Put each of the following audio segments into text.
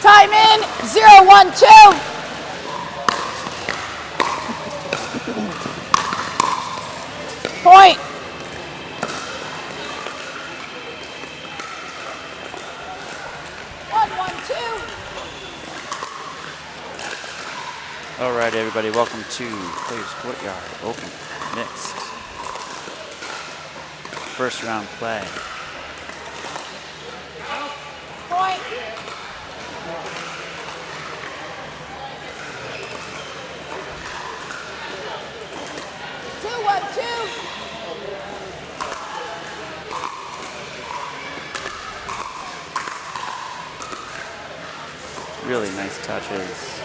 Time in, 0-1-2. Point. All right, everybody, welcome to Players Courtyard Open Mixed. First round play. Point. Two, 1-2. Really nice touches.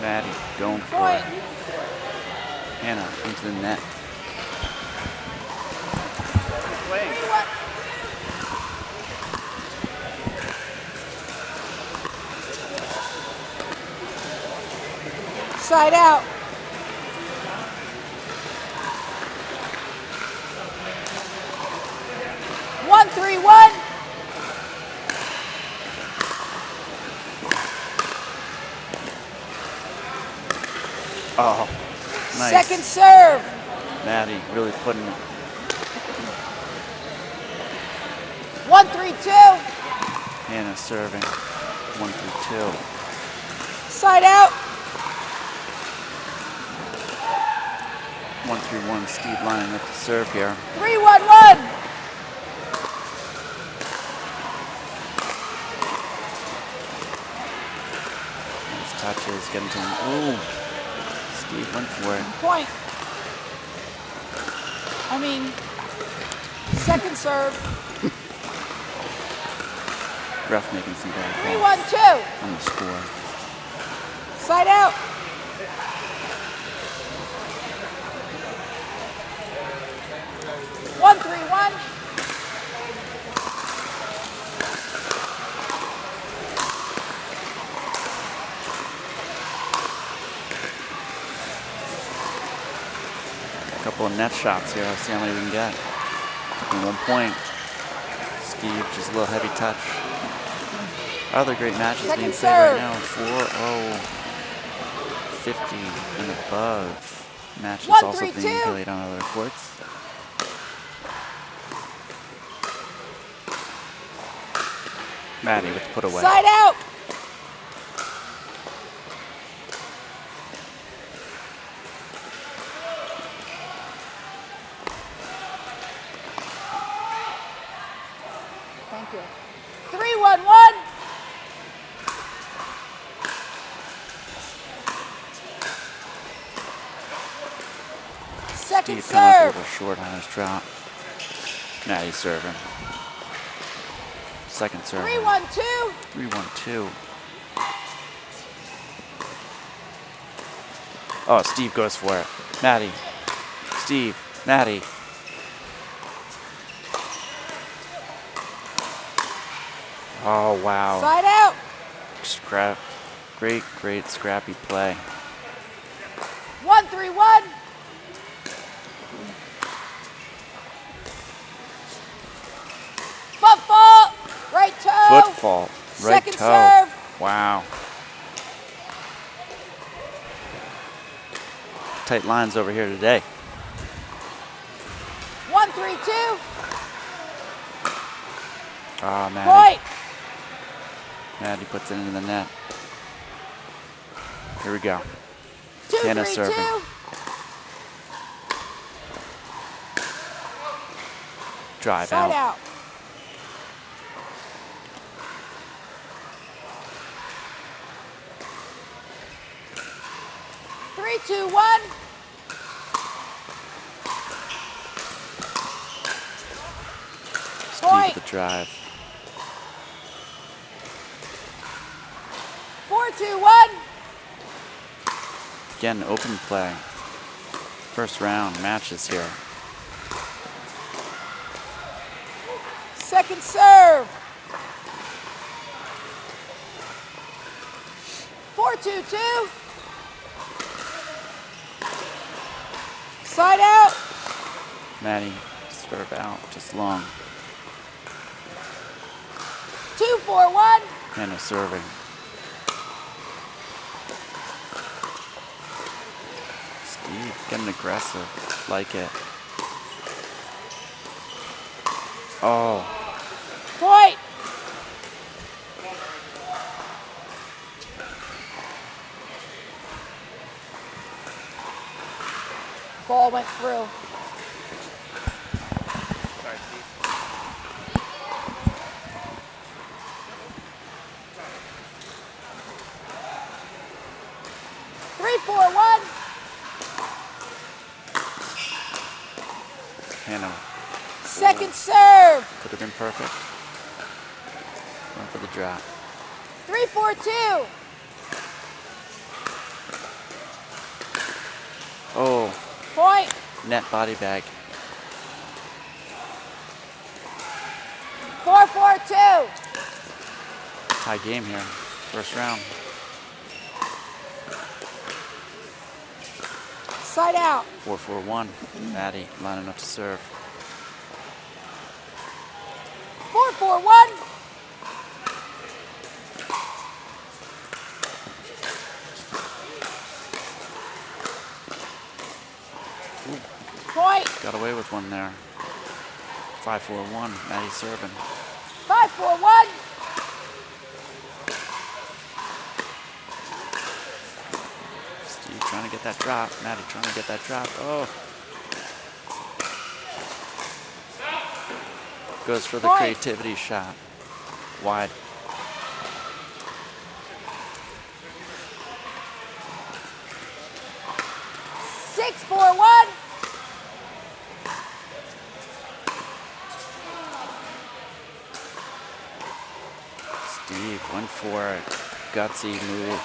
Maddie going for it. Hannah into the net. Side out. One, 3-1. Oh, nice. Second serve. Maddie really putting it. 1-3-2. Hannah serving. 1-2. Side out. 1-3-1. Steve lining up to serve here. 3-1-1. Nice touches, getting to him. Ooh. Steve went for it. Point. Second serve. Ref making some bad calls 3-1-2. on the score. Side out. One, 3-1. A couple of net shots here. Let's see how many we can get. And 1 point. Steve, just a little heavy touch. Other great matches Second being played right serve. now. 4-0, 50 and above. Matches 1, also 3, being 2. played on other courts. Maddie with the put away. Side out. Thank you. 3-1-1. Second Steve coming up a serve. little short on his drop. Maddie serving. Second serve. 3-1-2. 3-1-2. Oh, Steve goes for it. Maddie. Steve. Maddie. Oh, wow. Side out. Scrap. Great, great scrappy play. 1-3-1. Foot fault. Right toe. Foot fault. Right Second toe. serve. Wow. Tight lines over here today. 1-3-2. Ah, Maddie. Point. Maddie puts it into the net. Here we go. 2-3-2. Hannah serving. Drive Side out. out. Three, 2, 1. Steve Point. with the drive. 4-2-1. Again, open play. First round matches here. Second serve. 4-2-2. Side out. Maddie, serve out, just long. 3-4-1. Hannah serving. Steve getting aggressive. Like it. Oh. Point. Ball went through. Sorry, Steve. 3-4-1. Hannah Second serve. could have been perfect. Went for the drop. 3-4-2. Oh, Point. net body bag. 4-4-2. Tie game here. First round. Side out. 4-4-1. Maddie lining up to serve. 4-4-1. Point. Got away with one there. 5-4-1. Maddie serving. 5-4-1. Steve trying to get that drop. Maddie trying to get that drop. Oh. Goes for the Point. creativity shot. Wide. Six, 4-1. Steve went for it. Gutsy move.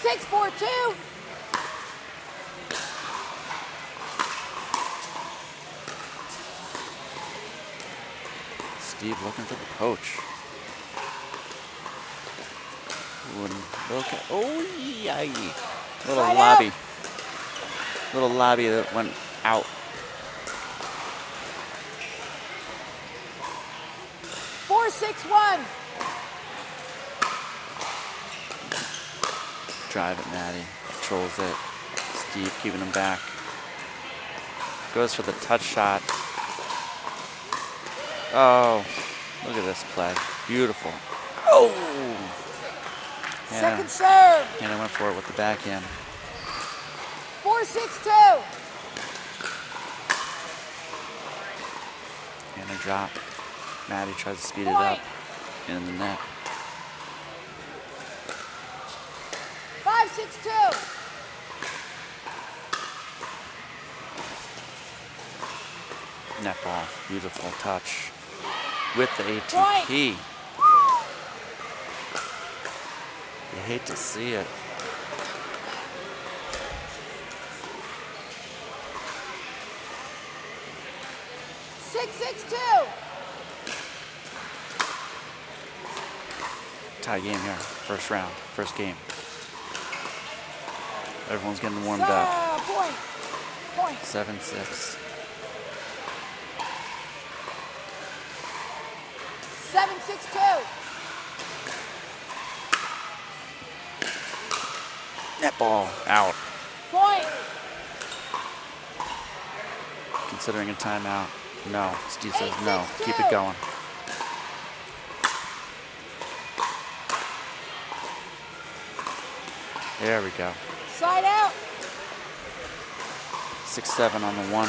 6-4-2. Steve looking for the poach. Oh, yay. Little Side lobby. out. Little lobby that went out. 4-6-1. Drive it, Maddie. Controls it. Steve keeping him back. Goes for the touch shot. Oh, look at this play. Beautiful. Oh! Second serve. Hannah went for it with the backhand. 4-6-2. Hannah drop. Maddie tries to speed it Point. up. In the net. 5-6-2. Net ball. Beautiful touch. With the ATP. Point. You hate to see it. Tie game here. First round. First game. Everyone's getting warmed up. Point. Point. 7-6. 7-6-2. Net ball. Out. Point. Considering a timeout. No. Steve says no. 8-6-2. Keep it going. There we go. Side out. 6-7 on the one.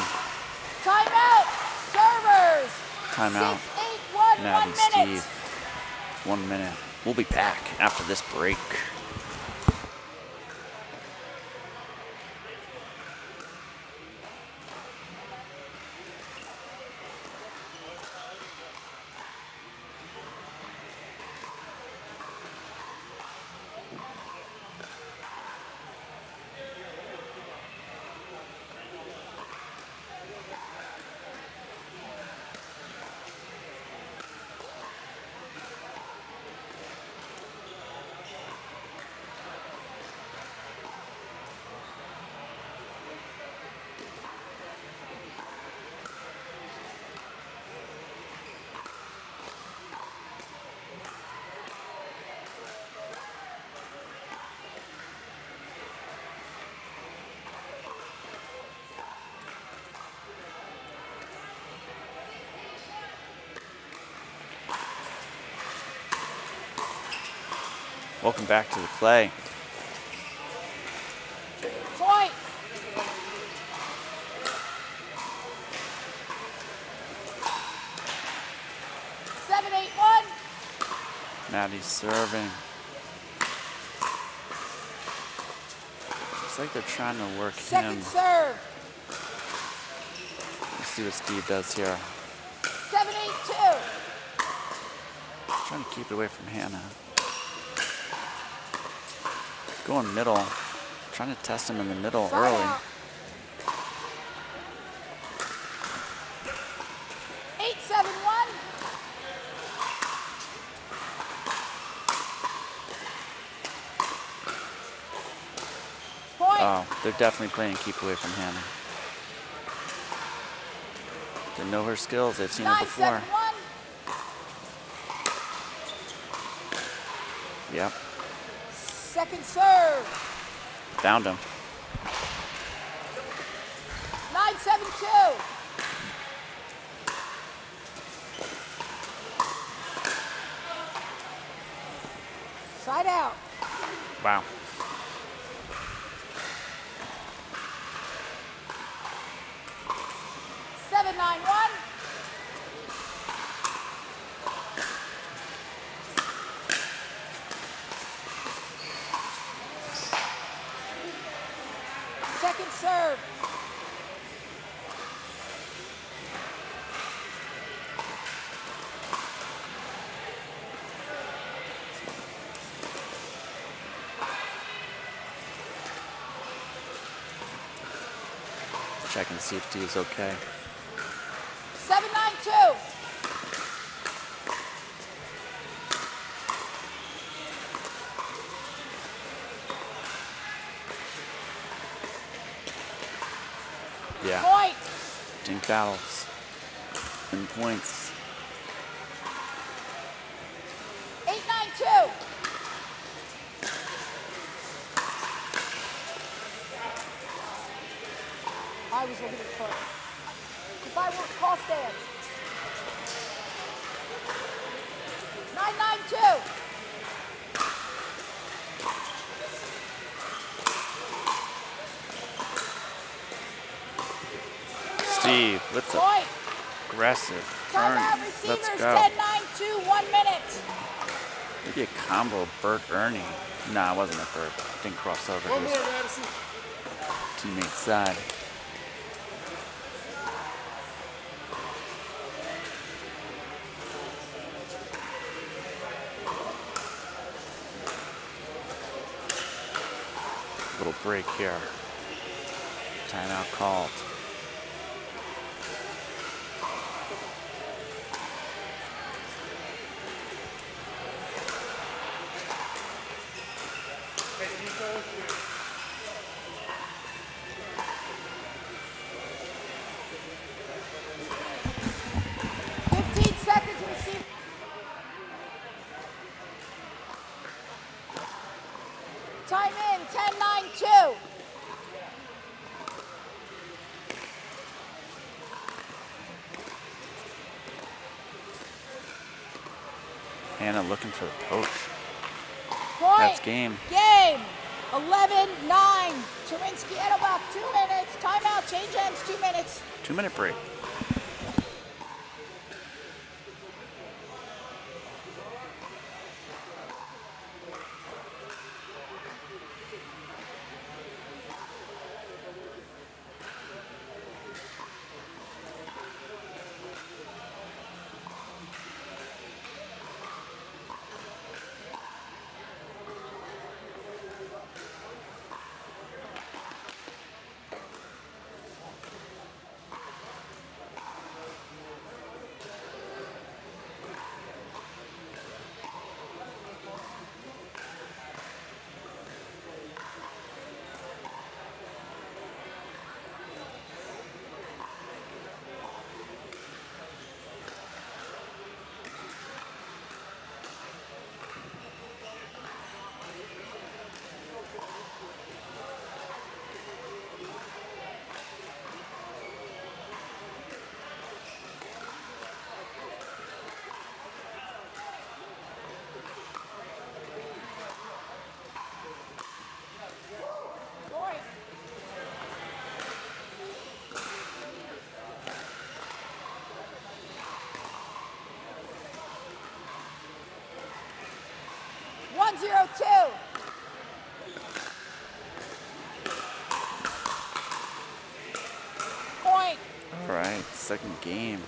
Timeout. Servers. Timeout. 6-8-1. Maddie, 1 minute. Steve. 1 minute. We'll be back after this break. Welcome back to the play. Point. Seven, 8-1. Maddie's serving. Looks like they're trying to work Second him. serve. Let's see what Steve does here. 7, 8-2. Trying to keep it away from Hannah. Going middle. Trying to test him in the middle Side early. out. 8-7-1. Point. Oh, they're definitely playing keep away from Hannah. They know her skills. They've seen her before. 9-7-1. Yep. Second serve. Found him. 9-7-2. Side out. Wow. Seven, 9-1. Second serve. Checking to see if Steve's okay. 7-9-2. Yeah. Point. Dink battles. And points. 8-9-2. I was looking at foot. If I were cross dance. 9-9-2. Steve with the Point. aggressive turn. Timeout Let's receivers. go. 10-9-2. 1 minute. Maybe a combo Bert Ernie. Nah, it wasn't a Bert. Didn't cross over One his more, Madison. teammate's side. Little break here. Timeout called. Hey, Nico. 15 seconds receive. Time in. 10-9-2. Hannah looking for the poach. Point. That's game. Game. 11-9. Turinsky Edelbach, 2 minutes. Timeout. Change ends. 2 minutes. 2-minute break. 1-0-2. Point. All right, second game.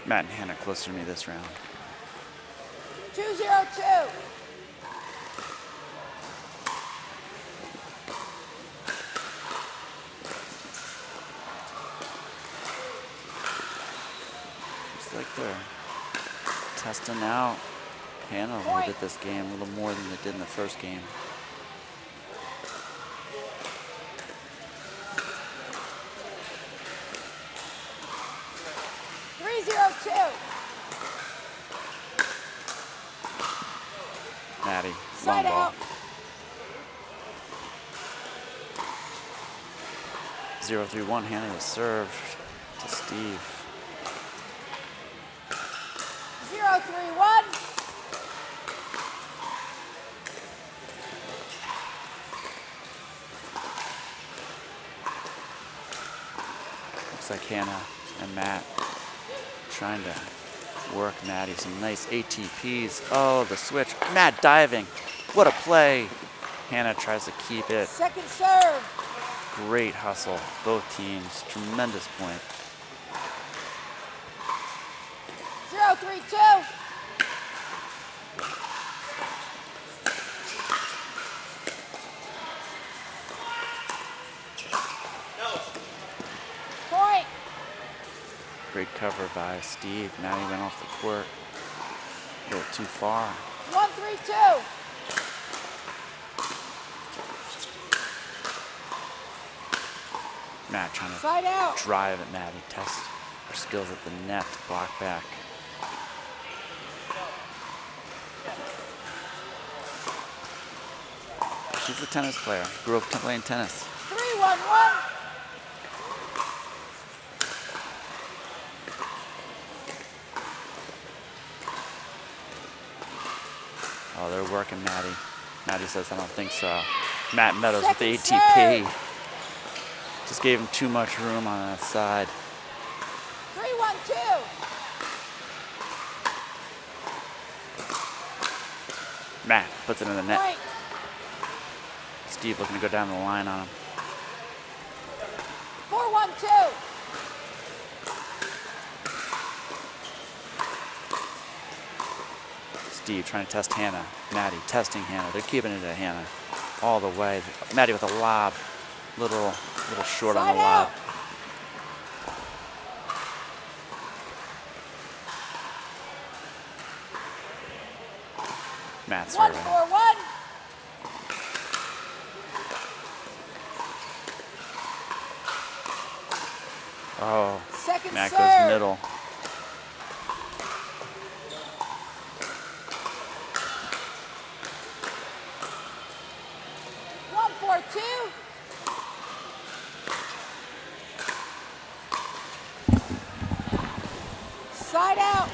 Matt and Hannah closer to me this round. 2-0-2. Looks like they're testing out Hannah a little bit this game, a little more than they did in the first game. Maddie, long Side ball. out. 0-3-1, Hannah is served to Steve. 0-3-1. Looks like Hannah and Matt trying to work Maddie. Some nice ATPs. Oh, the switch. Matt diving. What a play. Hannah tries to keep it. Second serve. Great hustle. Both teams. Tremendous point. 0-3-2. Point. Great cover by Steve. Maddie went off the court a little too far. 1-3-2. Matt trying to Side out. drive at Maddie. Test her skills at the net to block back. She's a tennis player. Grew up playing tennis. 3-1-1. Oh, they're working Maddie. Maddie says, I don't think so. Matt Meadows Second with the ATP. serve. Just gave him too much room on that side. 3-1-2. Matt puts it in the net. Point. Steve looking to go down the line on him. 4-1-2. Steve trying to test Hannah. Maddie testing Hannah. They're keeping it at Hannah all the way. Maddie with a lob. Little short on Side the lob. out. Matt serving. 1-4-1. Oh, Second Matt serve. goes middle. Two. Side out.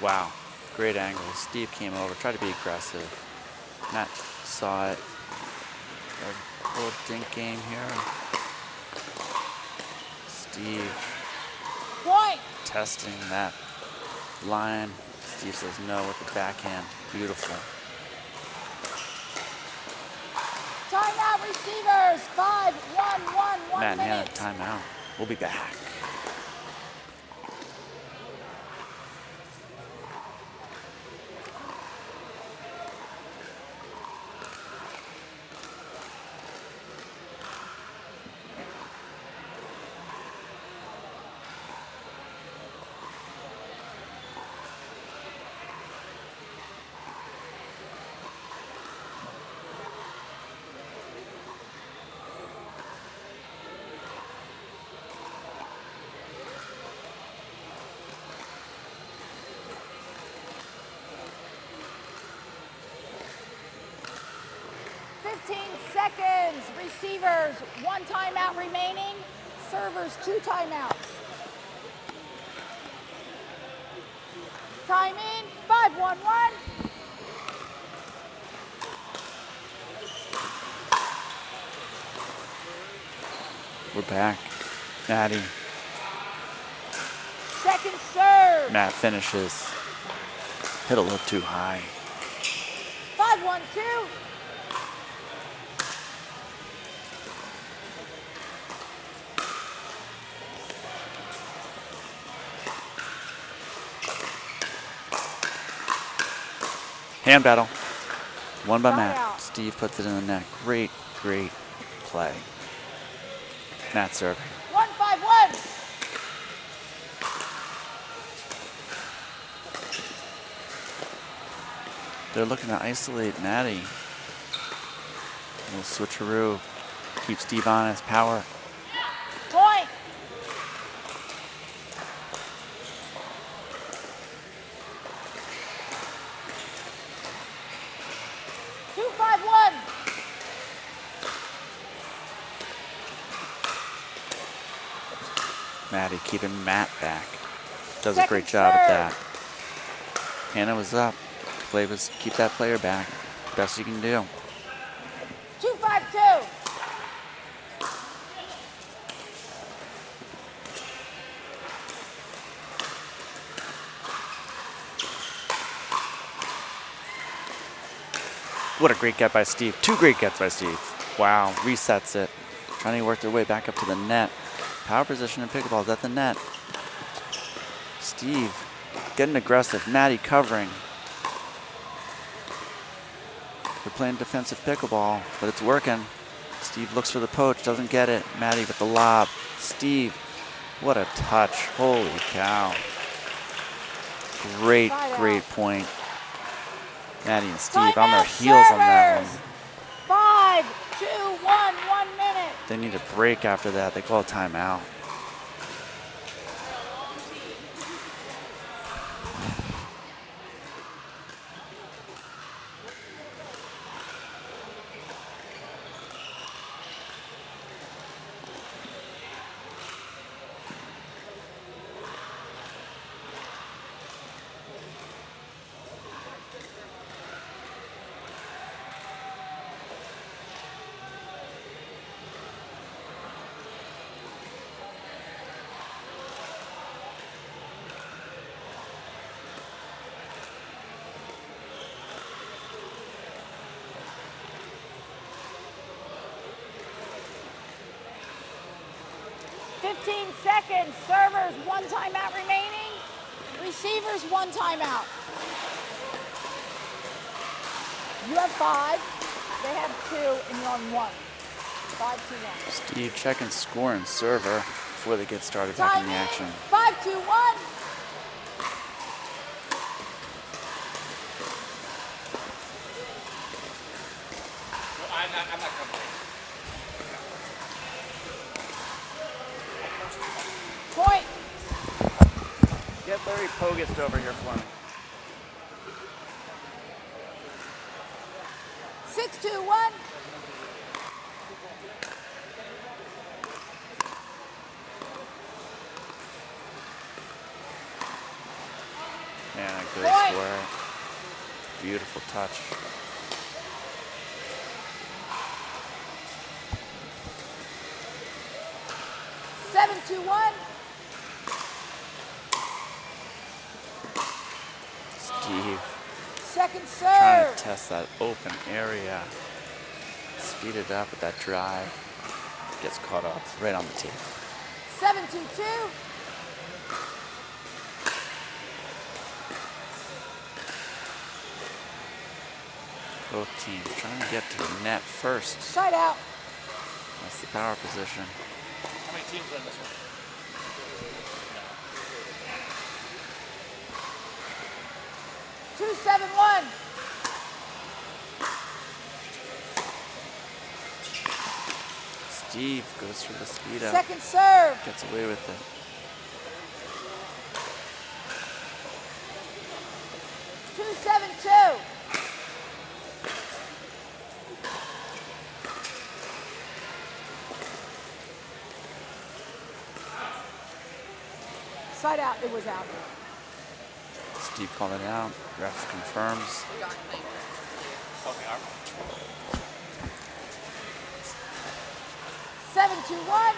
Wow, great angle. Steve came over, tried to be aggressive. Matt saw it. A little dink game here. Steve Point. testing that line. Steve says no with the backhand. Beautiful. Timeout, receivers. 5-1-1. 1 Matt and Hannah, minute. timeout. We'll be back. Seconds. Receivers, 1 timeout remaining. Servers, 2 timeouts. Time in, 5-1-1. We're back. Maddie. Second serve. Matt finishes. Hit a little too high. 5-1-2. Hand battle. One by Side Matt. out. Steve puts it in the net. Great, great play. Matt serving. 1-5-1. They're looking to isolate Maddie. A little switcheroo. Keep Steve on his power. Point. Two, 5-1. Maddie keeping Matt back. Does a Second great job at serve. that. Hannah was up. Play was keep that player back. Best you can do. 2-5-2. What a great get by Steve. Two great gets by Steve. Wow, resets it. Trying to work their way back up to the net. Power position and pickleball is at the net. Steve getting aggressive. Maddie covering. They're playing defensive pickleball, but it's working. Steve looks for the poach, doesn't get it. Maddie with the lob. Steve, what a touch. Holy cow. Great, great point. Maddie and Steve on their heels on that one. 5, 2, 1, 1 minute. They need a break after that. They call a timeout. Seconds. Servers, 1 timeout remaining. Receivers, 1 timeout. You have 5. They have 2, and you're on 1. 5-2-1. Steve checking score and server before they get started back in the action. 5-2-1. I'm not coming. Point. Get Larry Pogist over here for me. 6-2-1. And a good Point. square. Beautiful touch. Seven, 2-1. Steve Second trying serve. to test that open area. Speed it up with that drive. Gets caught up right on the tee. 7-2-2. Both teams trying to get to the net first. Side out. That's the power position. How many teams are in this one? Two, 7-1. Steve goes for the speed up. Second serve. Gets away with it. Two, 7-2. Side out. It was out. Steve called it out. Ref confirms. Okay, all right. 7-2-1.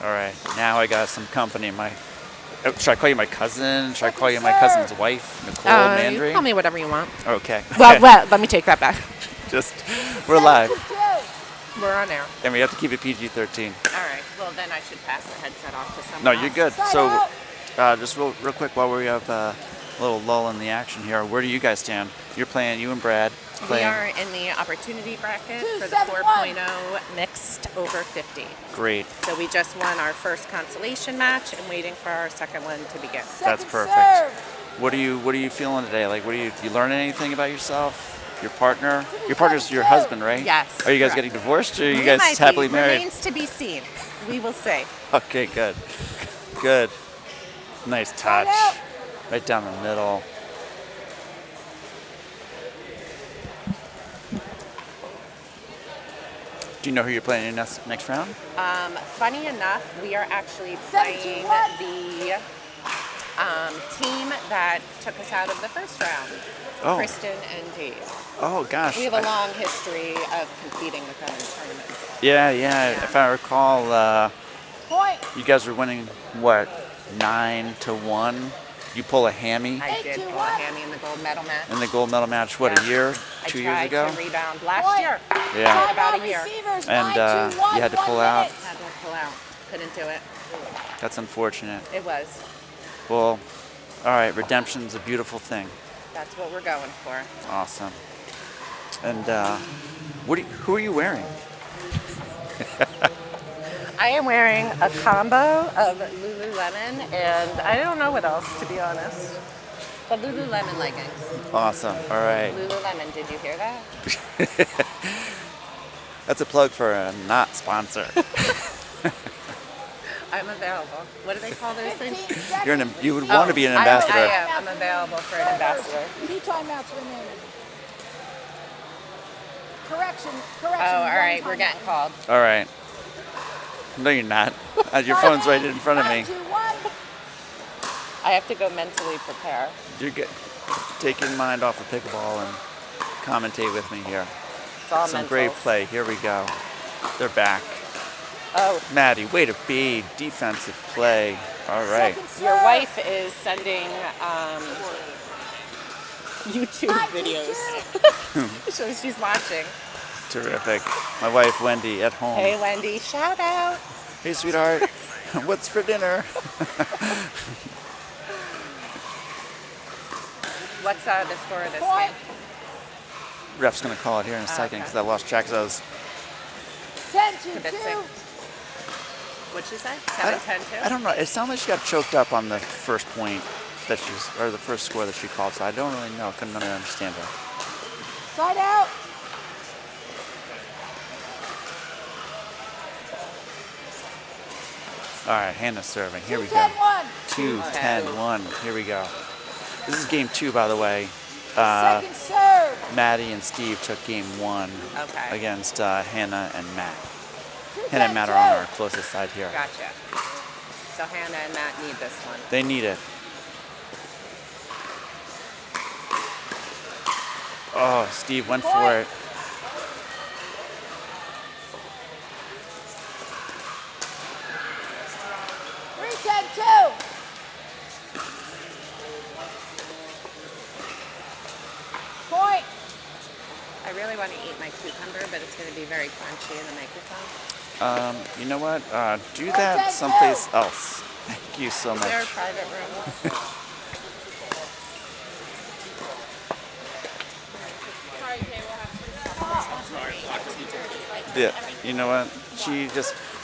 All right, now I got some company. Should I call you my cousin? Should I call you my cousin's wife, Nicole You Mandry? call me whatever you want. Okay. Well, let me take that back. Just, we're live, 7-2-2. We're on air. and we have to keep it PG-13. All right. Well, then I should pass the headset off to someone No, else. you're good. Side So, out. just real quick, while we have a little lull in the action here, where do you guys stand? You're playing, you and Brad We playing. are in the opportunity bracket for the 2-7-1. 4.0 mixed over 50. Great. So we just won our first consolation match and waiting for our second one to begin. That's Second perfect. serve. What are you feeling today? Like, you learn anything about yourself? Your partner? Your partner's your husband, right? Yes, Are you guys correct. getting divorced, or are you We guys might be. happily married? Remains to be seen. We will see. Okay, good. Good. Nice touch. out. Right down the middle. Do you know who you're playing in next round? Funny enough, we are actually 7-2-1. playing the team that took us out of the first round. Oh. Kristen and Dave. Oh, gosh. We have a long history of competing with them in tournaments. Yeah. If I recall, Point. you guys were winning, what, 9-1? You pull a hammy I did 8-2-1. pull a hammy in the gold medal match. in the gold medal match, what, Yeah. a year? I 2 years tried ago? to rebound last Point. year. Yeah. About a Timeout year. Receivers, And, 9-2-1, you had to 1 pull out. minute. Had to pull out. Couldn't do it. That's unfortunate. It was. Well, all right, redemption's a beautiful thing. That's what we're going for. Awesome. And who are you wearing? I am wearing a combo of Lululemon and I don't know what else, to be honest. But Lululemon leggings. Awesome. All right. Lululemon, did you hear that? That's a plug for a not sponsor. I'm available. What do they call those things? 15 seconds. You would want to be an ambassador. I am. I'm available for an ambassador. 2 timeouts remaining. Correction. Oh, all one right. We're timeout. getting called. All right. No, you're not. Your phone's right in front of me. 9-2-1. I have to go mentally prepare. You're good. Take your mind off of pickleball and commentate with me here. It's all Some mental. great play. Here we go. They're back. Oh, Maddie, way to be. Defensive play. All right. Second your serve. wife is sending YouTube 9-2-2. videos. So she's watching. Terrific. My wife, Wendy, at home. Hey, Wendy. Shout out. Hey, sweetheart. What's for dinner? What's the score of this Point. game? Ref's going to call it here in a second okay. because I lost track. 'Cause I was 10-2-2. What'd she say? I 7-10-2? don't know. It sounded like she got choked up on the first point that or the first score that she called. So I don't really know. Couldn't really understand her. Side out. All right, Hannah's serving. Here we go. 2-10-1. 2-10-1. Here we go. This is game 2, by the way. Second serve. Maddie and Steve took game 1 Okay. against Hannah and Matt. Hannah and Matt are on our closest side here. Gotcha. So Hannah and Matt need this one. They need it. Oh, Steve went for it. Three, 10-2. Point. I really want to eat my cucumber, but it's going to be very crunchy in the microphone. You know what? Do that someplace else. Thank you so Is there a much. private room? Yeah, you know what?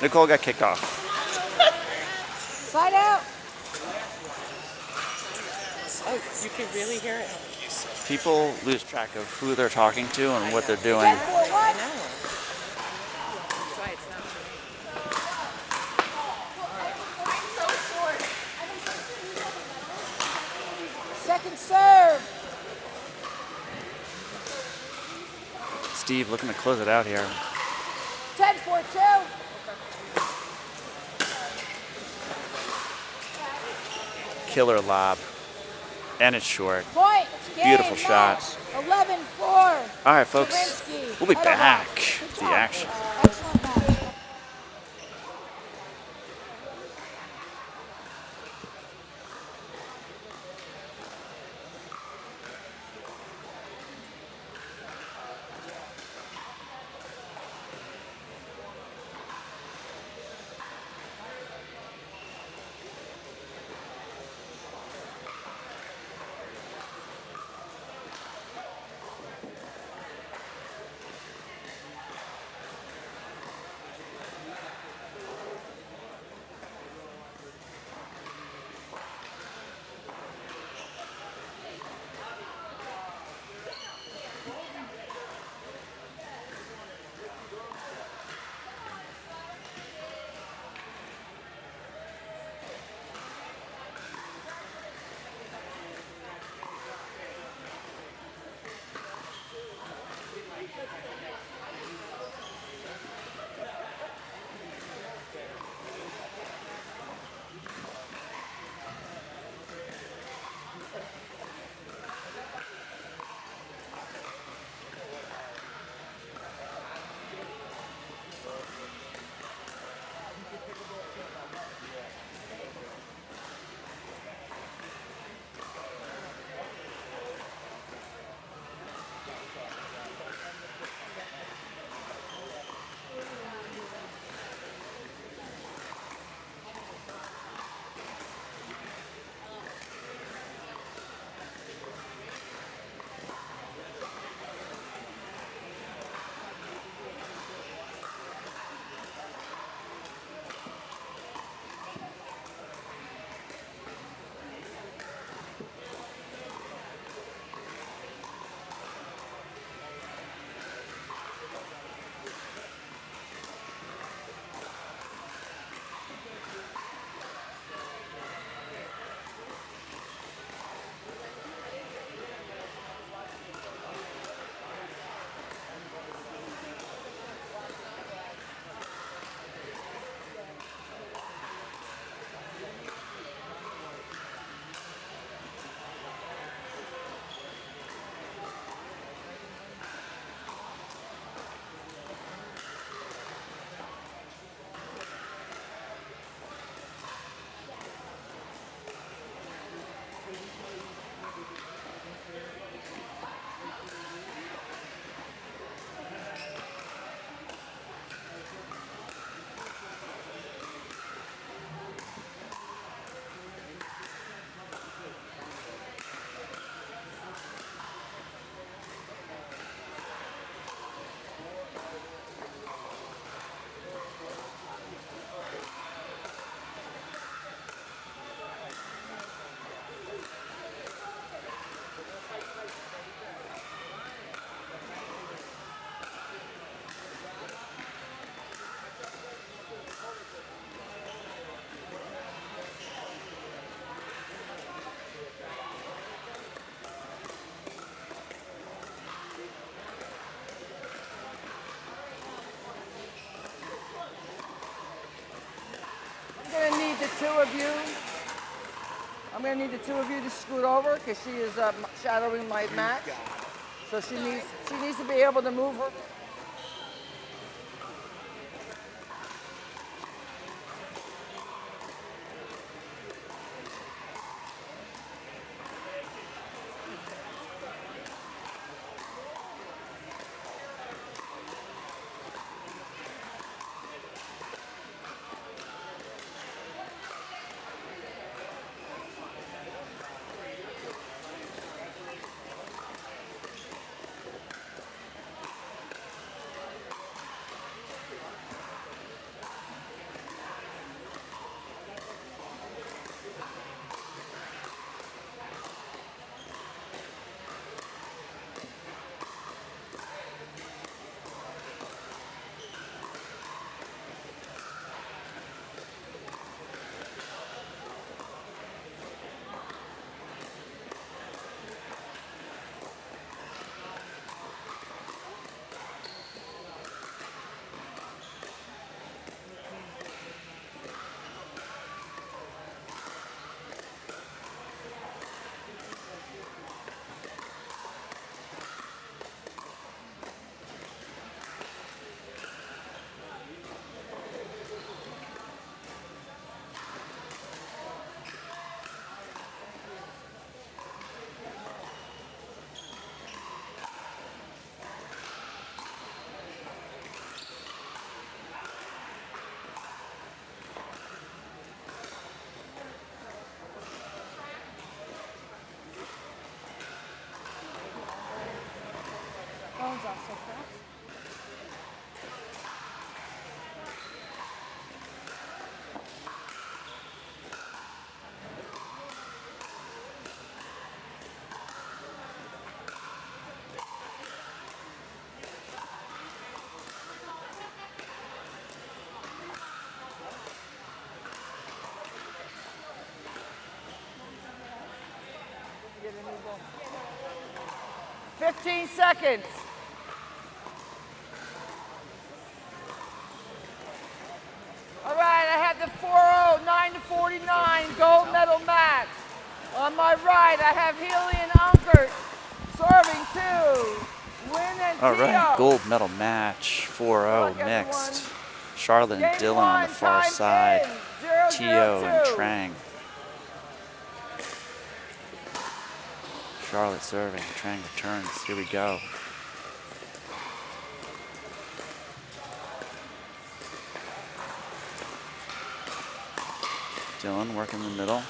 Nicole got kicked off. Side out. Oh, you can really hear it. People lose track of who they're talking to and what they're doing. 10-4-1. I know. That's why it's not. Second serve. Steve looking to close it out here. 10-4-2. Killer lob. And it's short. Point. Game, Beautiful shot. match. 11-4. All right, folks. Turinsky, We'll be Edebach. back Good to the job. action. Excellent match. I'm gonna need the two of you to scoot over because she is shadowing my match. So she needs to be able to move her. 15 seconds. All right, I have the 4-0, 9-49 gold medal match. On my right, I have Healy and Unkert serving 2. Win and All right, Tio. gold medal match, 4-0 Good luck, mixed. everyone. Charlotte and Game Dylan on the one, far time side. in, 0-0-2. Tio and Trang. Charlotte serving, Trang returns. Here we go. Dylan working in the middle.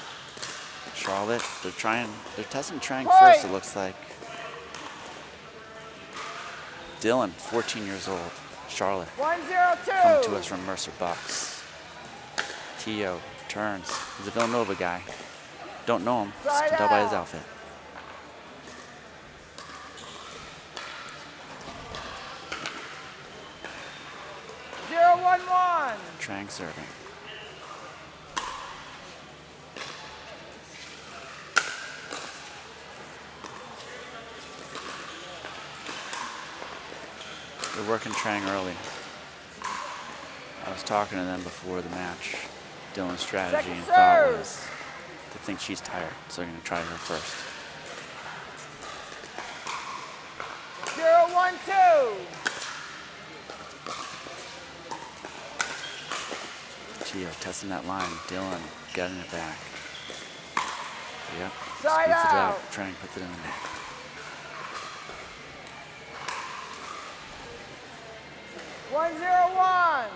Charlotte, they're testing Trang first, it looks like. Dylan, 14 years old. Charlotte, 1-0-2. coming to us from Mercer Bucks. Tio turns. He's a Villanova guy. Don't know him, just can tell by his outfit. Zero, 1-1. Trang serving. They're working Trang early. I was talking to them before the match. Dylan's strategy Second and thought serve. was they think she's tired, so they're going to try her first. 0-1-2. Tio testing that line. Dylan getting it back. Yep. Side Scoots it out. out. Trang puts it in the net. One, 0-1.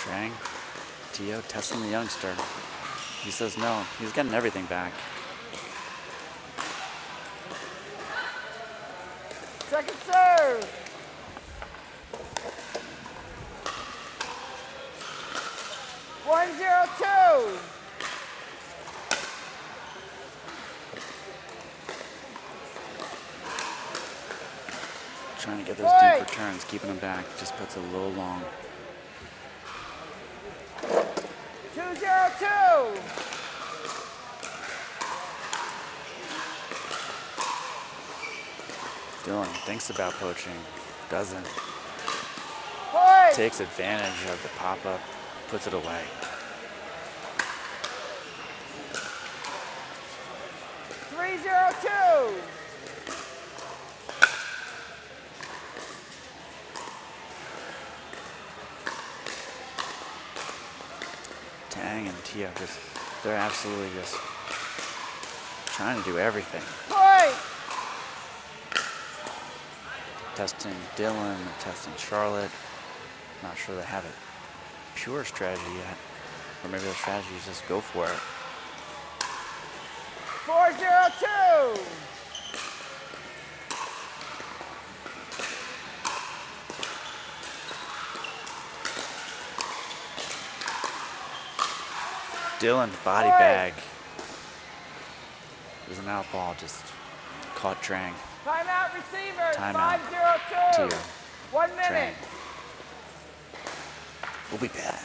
Trang, Tio testing the youngster. He says no. He's getting everything back. Second serve. One, 0-2. Trying to get those deep returns, keeping them back. Just puts it a little long. 2-0-2. Dylan thinks about poaching, doesn't. Point. Takes advantage of the pop-up, puts it away. Three, 0-2. Tang and Tio, they're absolutely just trying to do everything. Point. Testing Dylan, testing Charlotte. Not sure they have a pure strategy yet. Or maybe their strategy is just go for it. 4-0-2. Dylan, body Point. bag. There's an out ball, just caught Trang. Timeout receiver. Timeout. 5-0-2. Tio. 1 minute. Trang. We'll be back.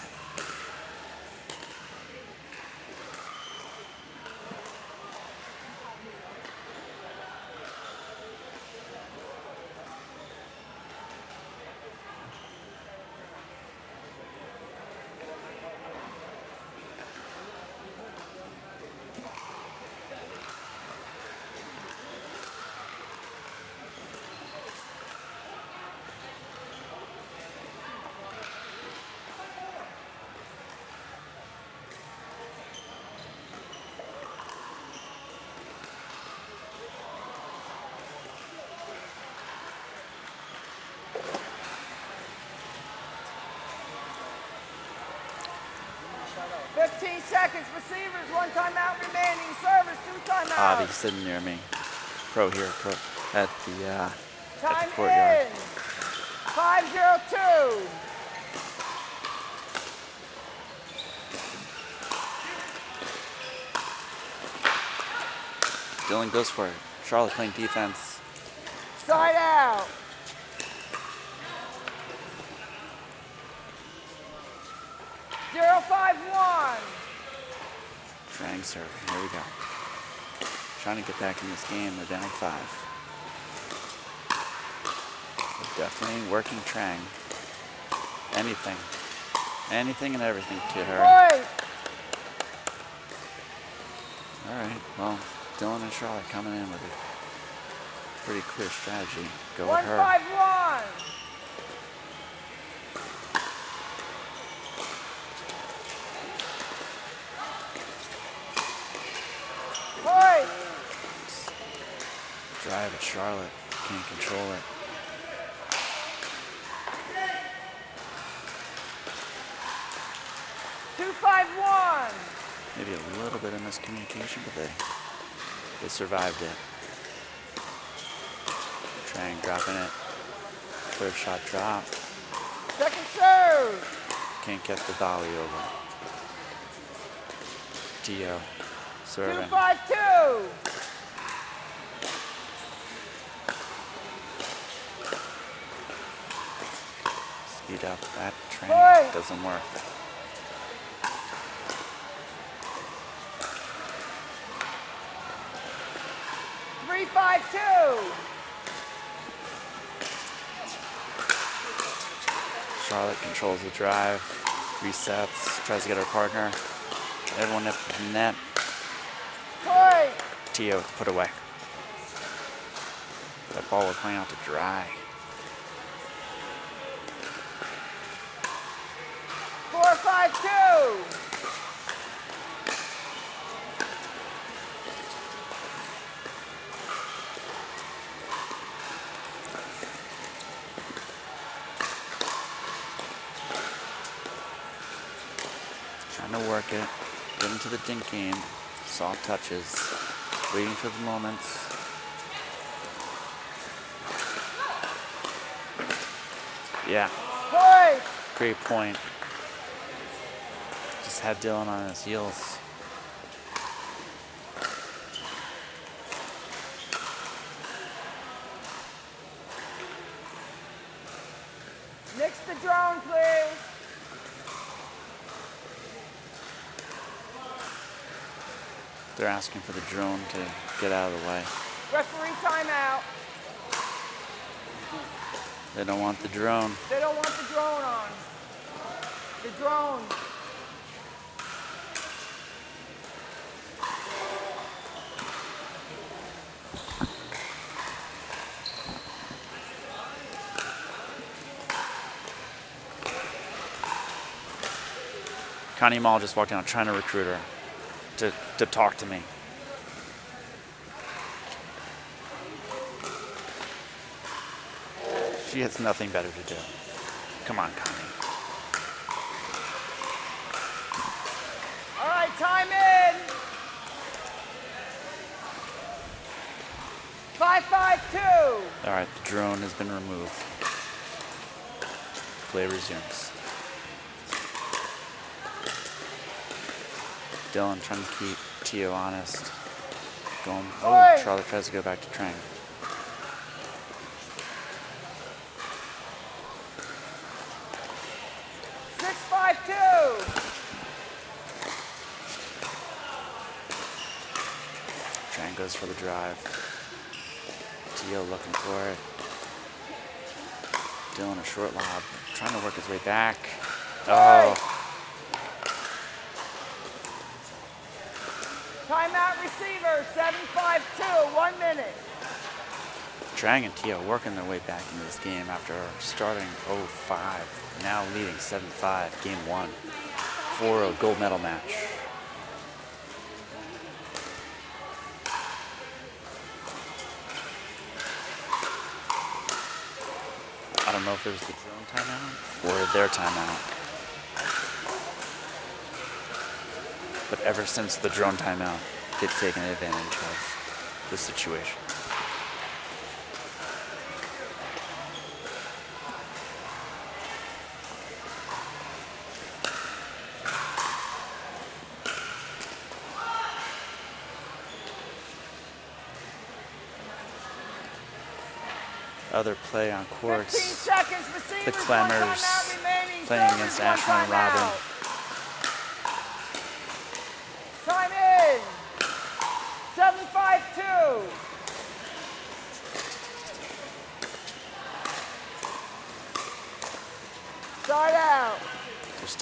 Seconds, receivers, 1 timeout remaining, service, 2 timeouts. Avi sitting near me. Pro here, pro at the Time courtyard. in. 5-0-2. Dylan goes for it. Charlotte playing defense. Side out. 0-5-1. Trang serving. Here we go. Trying to get back in this game. They're down 5. They're definitely working Trang. Anything. Anything and everything to her. Point. All right. Well, Dylan and Charlotte coming in with a pretty clear strategy. Go with her. 1-5-1. Point. Drive at Charlotte. Can't control it. Two, 5-1. Maybe a little bit of miscommunication, but they survived it. Trang dropping it. Third shot drop. Second serve. Can't get the volley over. Tio serving. 2-5-2. Speed up. That Trang Point. doesn't work. Three, 5-2. Charlotte controls the drive. Resets. Tries to get her partner. Everyone at the net. Point. Tio put away. That ball was playing out to dry. 4-5-2. Trying to work it. Get into the dink game. Soft touches. Waiting for the moments. Yeah, Point. great point. Just had Dylan on his heels. Nix the drone, please. They're asking for the drone to get out of the way. Referee timeout. They don't want the drone. They don't want the drone on. The drone. Connie Mall just walked down trying to recruit her to talk to me. She has nothing better to do. Come on, Connie. All right, time in. 5-5-2. All right, the drone has been removed. Play resumes. Dylan trying to keep Tio honest. Going. Oh, Oi! Charlotte tries to go back to Trang. Trang goes for the drive. Tio looking for it. Dylan a short lob, trying to work his way back. Oh, Timeout receiver, 7-5-2, 1 minute. Trang and Tio working their way back into this game after starting 0-5. Now leading 7-5, game 1. 4-0 gold medal match. I don't know if it was the drone timeout or their timeout. But ever since the drone timeout, they've taken advantage of the situation. Other play on 15 courts. seconds, receivers, The one Clemmers timeout remaining. playing Servers, against one Ashland and Robin. timeout.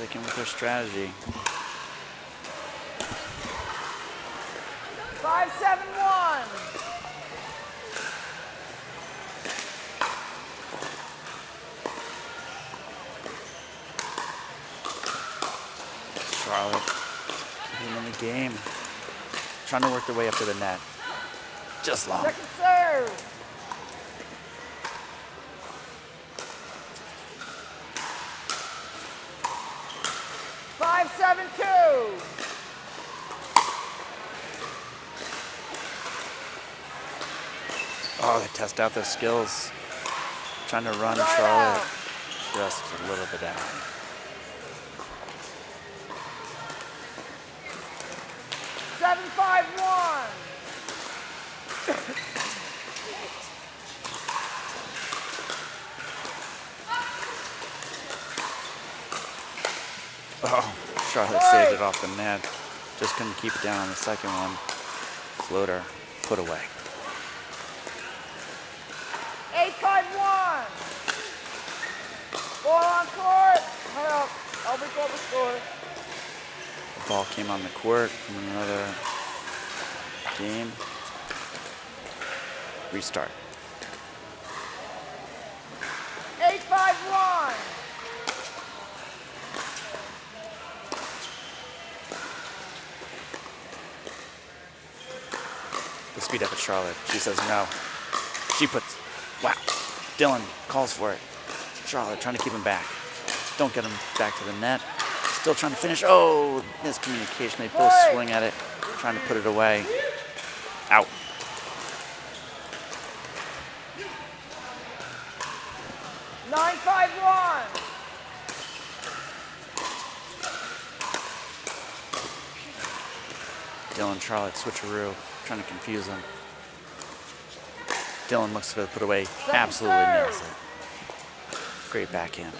sticking with her strategy. 5-7-1. Charlotte getting in the game. Trying to work their way up to the net. Just long. Second serve. Five, 7-2. Oh, they test out their skills. Trying to run Right Charlotte out. just a little bit out. 7-5-1. Oh, Charlotte saved it off the net. Just couldn't keep it down on the second one. Floater put away. 8-5-1. Ball on court. Help. I'll record the score. The ball came on the court from another game. Restart. 8-5-1. The speed up at Charlotte. She says no. She puts, wow. Dylan calls for it. Charlotte trying to keep him back. Don't get him back to the net. Still trying to finish. Oh, miscommunication. They both swing at it, trying to put it away. Out. Nine, 5-1. Dylan, Charlotte, switcheroo, trying to confuse them. Dylan looks for the put away, absolutely nails it. Great backhand.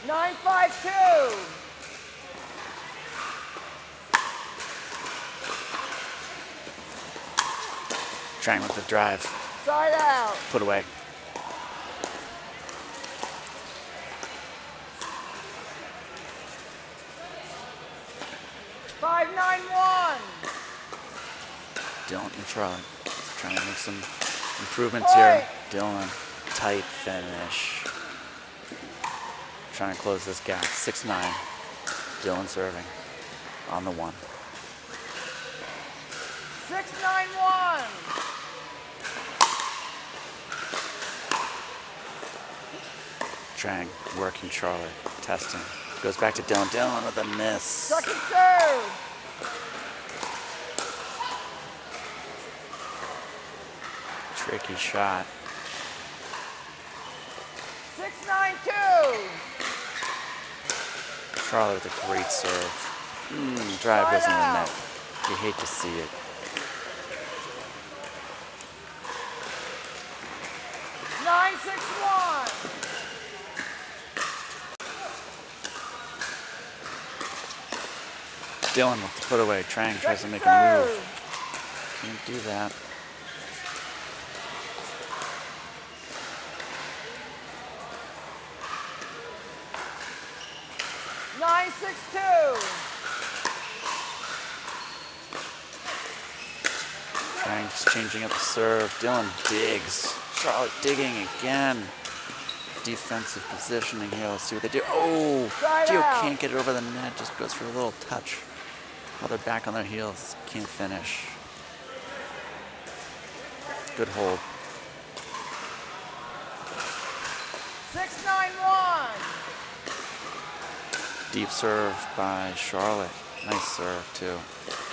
Nine, 5-2. Trying with the drive, Side out. put away. Five, 9-1. Dylan and Charlotte trying to make some improvements here. Dylan, tight finish. Trying to close this gap, 6-9. Dylan serving on the one. 6-9-1. Trang working Charlotte, testing. Goes back to Dylan. Dylan with a miss. Second serve. Tricky shot. 6-9-2. Charlotte with a great serve. Drive goes in the net. You hate to see it. Nine, 6-1. Dylan with the put away. Trang tries to make a Second move. serve. Can't do that. Nine, 6-2. Trang just changing up the serve. Dylan digs. Charlotte digging again. Defensive positioning here. Let's see what they do. Oh, Side Gio out. can't get it over the net. Just goes for a little touch. While they're back on their heels, can't finish. Good hold. 6-9-1. Deep serve by Charlotte. Nice serve too.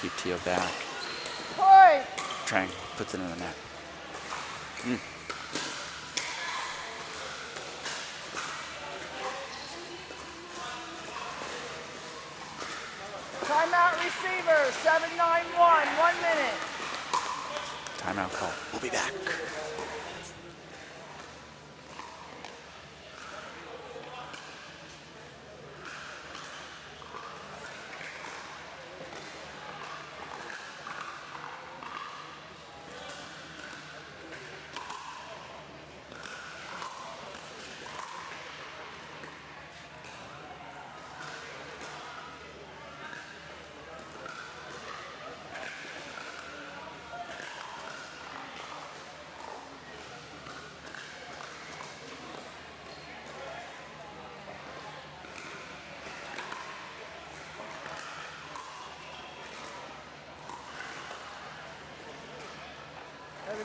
Keep Tio back. Point. Trang puts it in the net. Timeout receiver. 7-9-1. 1 minute. Timeout call. We'll be back.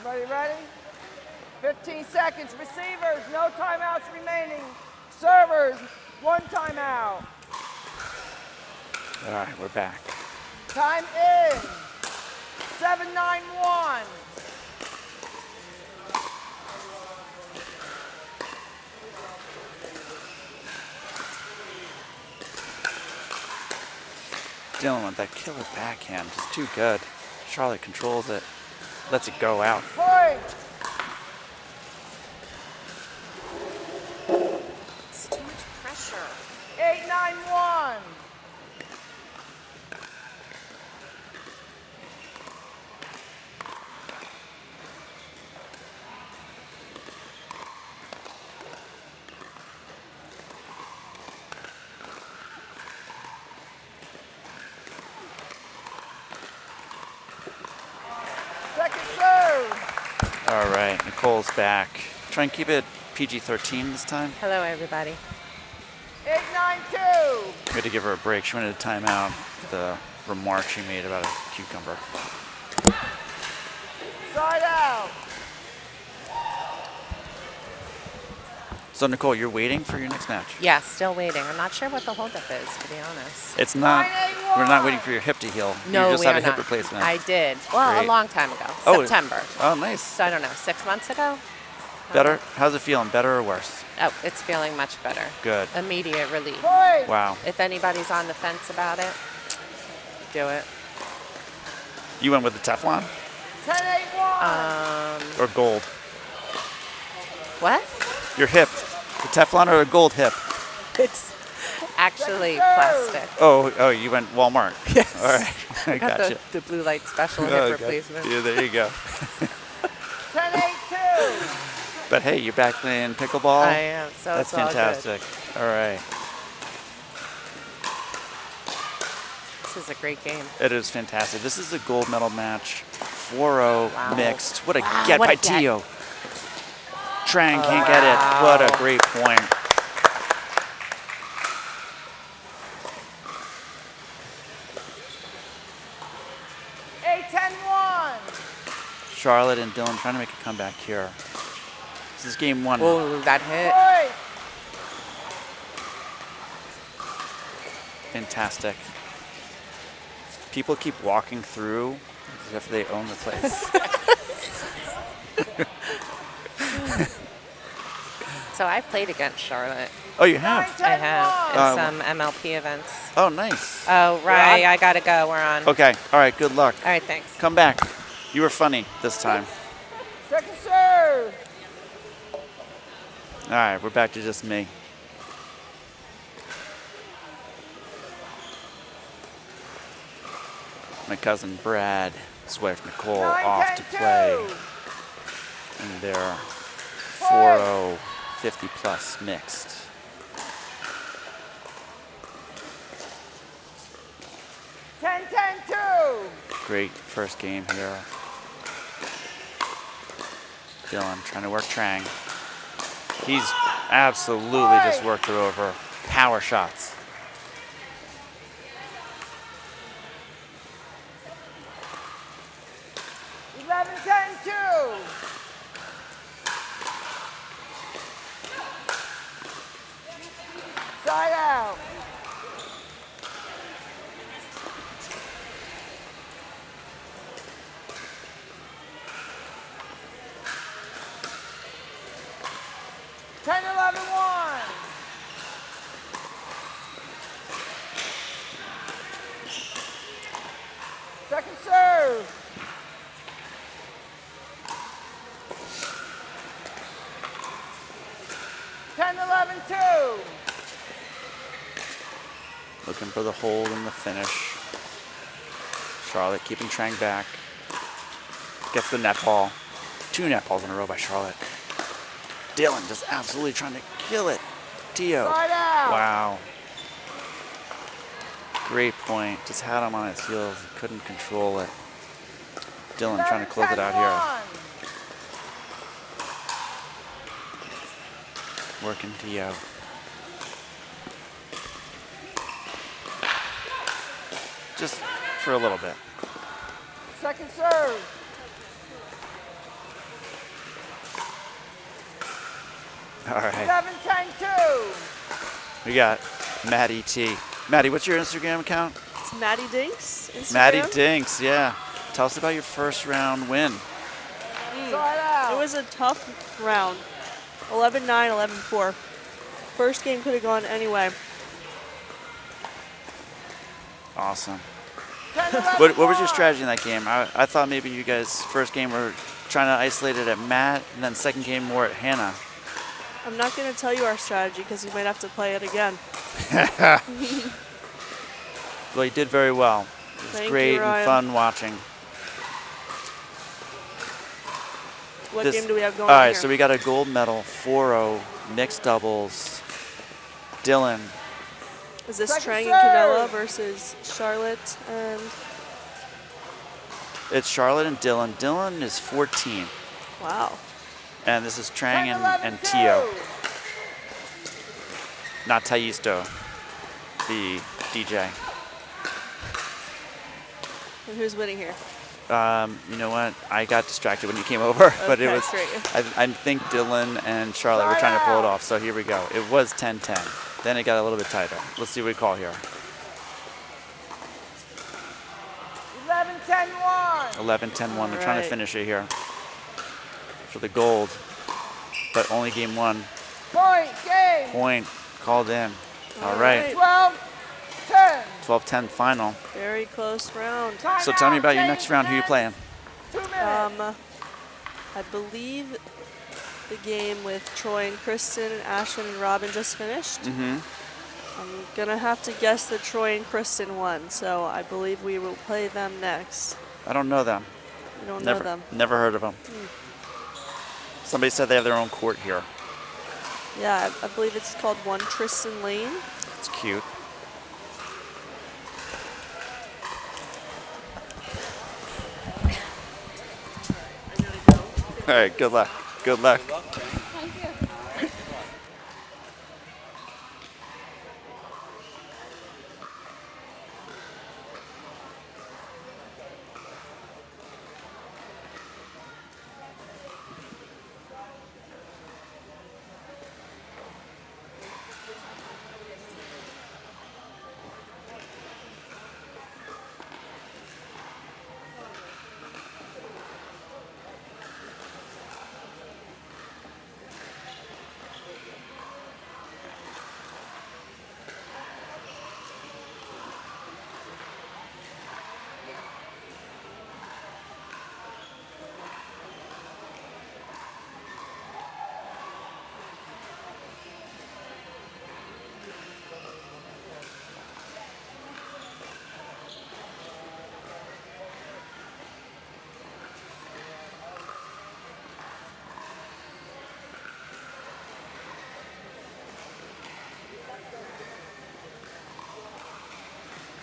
Everybody ready? 15 seconds. Receivers, no timeouts remaining. Servers, 1 timeout. All right, we're back. Time in. 7-9-1. Dylan with that killer backhand, just too good. Charlotte controls it, lets it go out. Point. It's too much pressure. 8-9-1. Second serve. All right, Nicole's back. Try and keep it PG-13 this time. Hello, everybody. 8-9-2. We had to give her a break. She wanted a timeout. The remark she made about a cucumber. Side out. So Nicole, you're waiting for your next match. Yeah, still waiting. I'm not sure what the holdup is, to be honest. It's not. 9-8-1. We're not waiting for your hip to heal. No, you just we had are a hip not. replacement. I did. Well, Great. a long time ago. Oh, September. Oh, nice. So I don't know, 6 months ago? Better? How's it feeling? Better or worse? Oh, it's feeling much better. Good. Immediate relief. Point. Wow. If anybody's on the fence about it, do it. You went with the Teflon 10-8-1. or gold? What? Your hip. The Teflon or a gold hip? It's actually Second serve. plastic. Oh, you went Walmart. Yes. All right. I Got gotcha. the blue light special Oh, hip okay. replacement. Yeah, there you go. 10-8-2. But hey, you're back playing pickleball. I am, so That's it's all fantastic. All right. good. This is a great game. It is fantastic. This is a gold medal match. 4-0 Wow. mixed. What a Wow, get what by a get. Tio. Trang can't get it. What a great point. Charlotte and Dylan trying to make a comeback here. This is game 1. Oh, that hit. Point. Fantastic. People keep walking through as if they own the place. So I've played against Charlotte. Oh, you have? I have Um, in some MLP events. Oh, nice. Oh, right. I gotta go. We're on. Okay. All right. Good luck. All right, thanks. Come back. You were funny this time. Second serve. All right. We're back to just me. My cousin Brad, his wife Nicole, off to play. 9-10-2. And they're 4-0, 50 plus mixed. Great first game here. Dylan trying to work Trang. He's absolutely just worked her over. Power shots. Side out. Ten, 11, 1. Second serve. Ten, 11, 2. Looking for the hold and the finish. Charlotte keeping Trang back. Gets the net ball. 2 net balls in a row by Charlotte. Dylan just absolutely trying to kill it. Tio. Side out. Wow. Great point. Just had him on his heels. He couldn't control it. Dylan trying to close it out here. Working Tio. Just for a little bit. Second serve. All right. 11-10-2. We got Maddie T. Maddie, what's your Instagram account? It's Maddie Dinks. Instagram. Maddie Dinks, yeah. Tell us about your first round win. Start out. It was a tough round. 11-9, 11-4. First game could have gone anyway. Awesome. 10-11-1. What was your strategy in that game? I thought maybe you guys first game were trying to isolate it at Matt, and then second game more at Hannah. I'm not going to tell you our strategy because you might have to play it again. Well, you did very well. It was Thank great you, and Ryan. fun watching. What game do we have going All right, here? so we got a gold medal, 4-0, mixed doubles. Dylan, Is this Second Trang and serve. Canella versus Charlotte and it's Charlotte and Dylan. Dylan is 14, wow. and this is Trang 10-11-2. and Tio, not Taisto, the DJ. And who's winning here? You know what? I got distracted when you came over, but it Okay, was. great. I think Dylan and Charlotte were trying to pull it off. So here we go. It was 10-10. Then it got a little bit tighter. Let's see what we call here. 11-10-1. 11-10-1. They're trying to Alright. finish it here for the gold, but only game one. Point game. Point called in. All All right. right. 12-10. 12-10 final. Very close round. So tell me about your next round. Who you playing? 2 minutes. I believe the game with Troy and Kristen and Ashwin and Robin just finished. Mm-hmm. I'm gonna have to guess that Troy and Kristen won, so I believe we will play them next. I don't know them. You don't Never, know them. never heard of them. Somebody said they have their own court here. Yeah, I believe it's called One Tristan Lane. It's cute. All right, good luck. Good luck.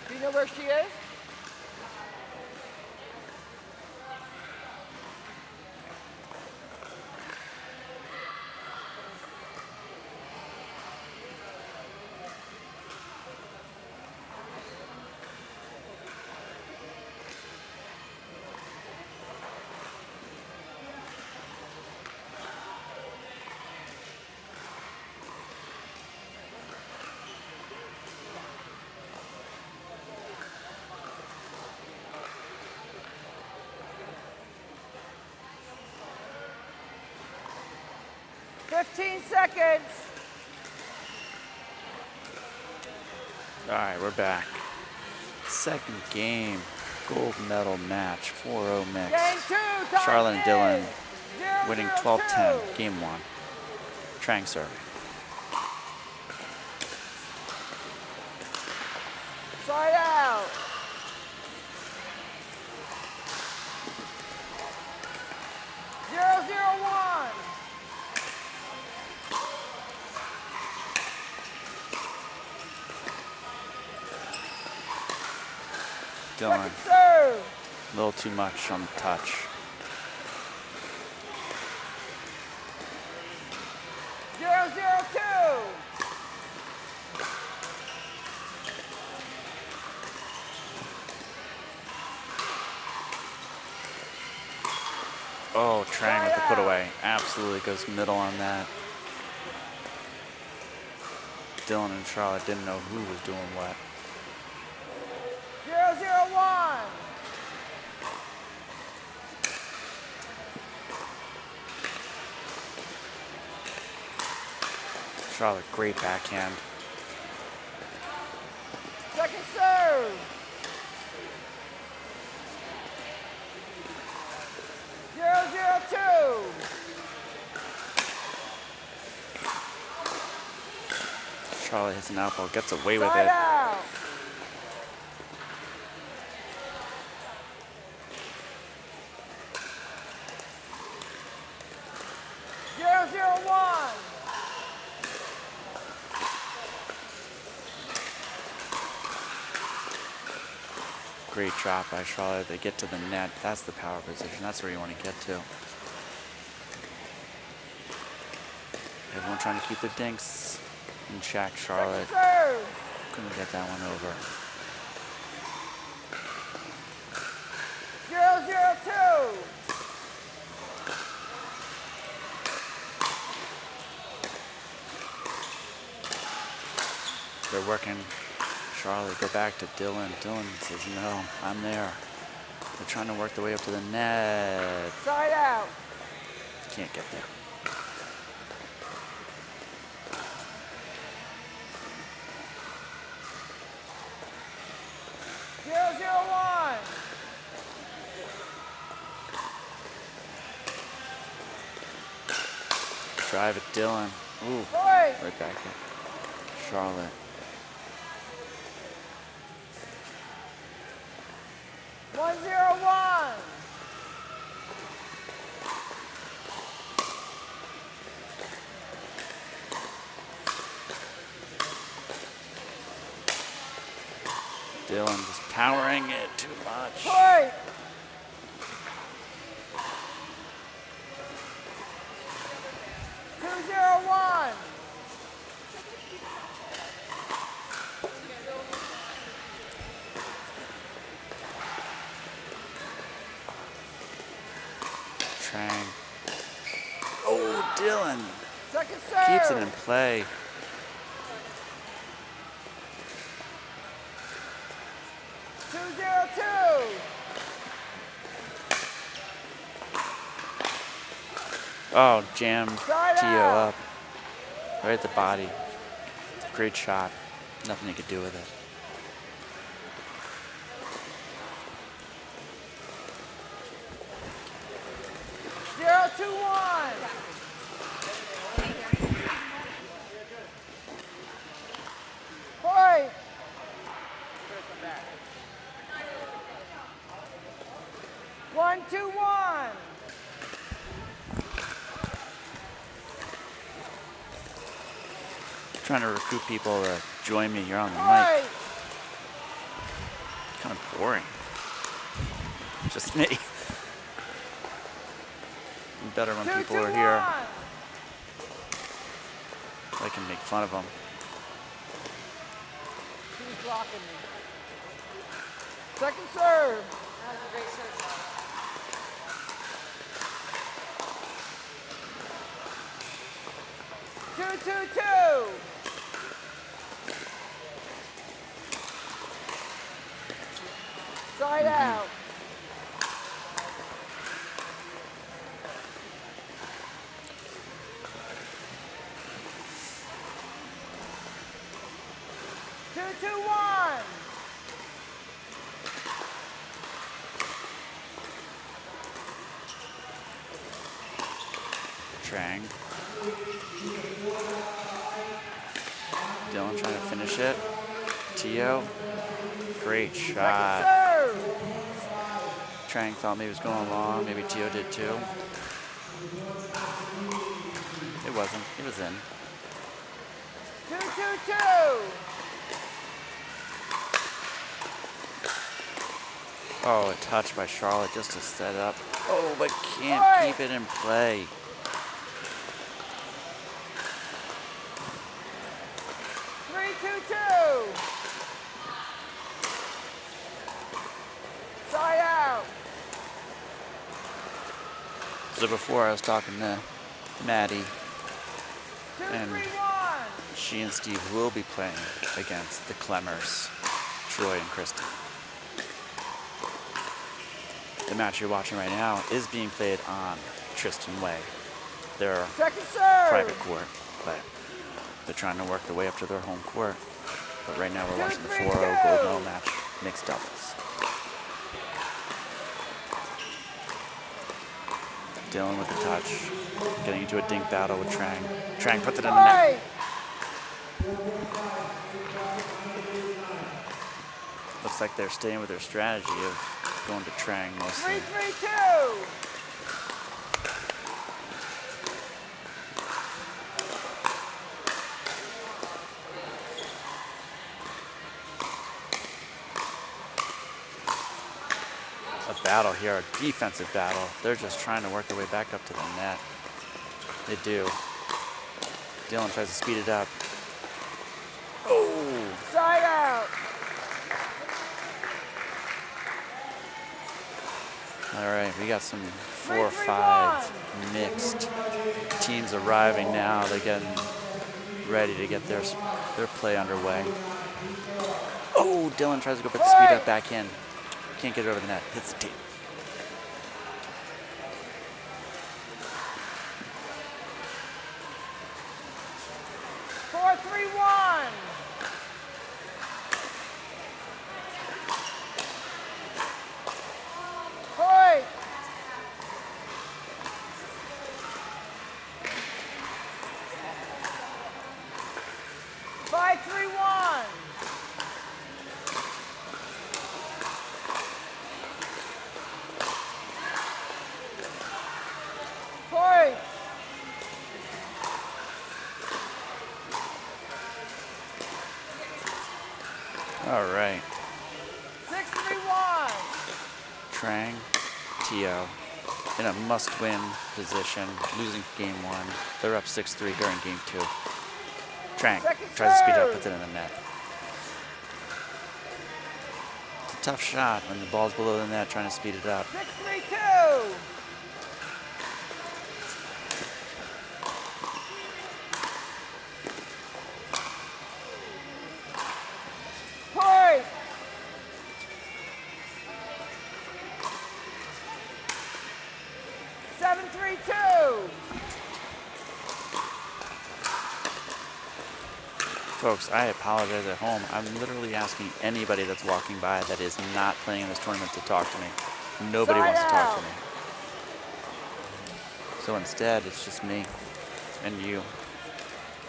Do you know where she is? Fifteen seconds. All right, we're back. Second game, gold medal match, 4-0 mix. Game 2. Time Charlotte and Dylan is winning 0-0-2. 12-10, game one. Trang serving. Side out. Zero, zero, one. Dylan, Second serve. a little too much on the touch. 0-0-2. Oh, Trang with the put away. Absolutely goes middle on that. Dylan and Charlotte didn't know who was doing what. 0-0-1. Charlotte, great backhand. Second serve. 0-0-2. Charlotte hits an elbow, gets away with Side it. out. 0-0-1. Great drop by Charlotte. They get to the net. That's the power position. That's where you want to get to. Everyone trying to keep their dinks in check. Charlotte Second serve. couldn't get that one over. 0-0-2. They're working. Charlotte, go back to Dylan. Dylan says, no, I'm there. They're trying to work their way up to the net. Side out. Can't get there. Drive it, Dylan. Ooh, Right. right back at Charlotte. One, 0-1. Dylan just powering it too much. Point. 2-0-1. Trang. Oh, Dylan Second serve. keeps it in play. Two, 0-2. Oh, jam Side Tio out. up. Right at the body. Great shot. Nothing he could do with it. Zero, 2-1. Point. One, 2-1. Trying to recruit people to join me here on the mic. Point. Kind of boring. Just me. Better when 2, people 2, are here. 1. I can make fun of them. He's blocking me. Second serve. That was a great serve. Two. Side out. Two, 1. Trang. Dylan trying to finish it. Tio. Great shot. Second serve. Trang thought maybe it was going long. Maybe Tio did too. It wasn't. It was in. Two. Oh, a touch by Charlotte just to set up. Oh, but can't keep it in play. Two. Side out. So before I was talking to Maddie, Two, And 3-1. she and Steve will be playing against the Clemmers, Troy and Kristen. The match you're watching right now is being played on Tristan Way, their Second serve. private court, but they're trying to work their way up to their home court. But right now we're watching the 4-0 gold medal match, mixed doubles. Dylan with the touch, getting into a dink battle with Trang. Trang puts it in the net. Looks like they're staying with their strategy of going to Trang mostly. 3-3-2. A battle here, a defensive battle. They're just trying to work their way back up to the net. They do. Dylan tries to speed it up. Oh! Side out. All right, we got some 4-5 mixed teams arriving now. They're getting ready to get their play underway. Oh, Dylan tries to go put the speed up back in. Can't get it over the net. Hits the tape. All right. 6-3-1. Trang, Tio, in a must-win position, losing game 1. They're up 6-3 during game 2. Trang tries to speed up, puts it in the net. It's a tough shot when the ball's below the net, trying to speed it up. 6-3-2. Point. Seven, 3-2. Folks, I apologize at home. I'm literally asking anybody that's walking by that is not playing in this tournament to talk to me. Nobody wants to talk to me. So instead, it's just me and you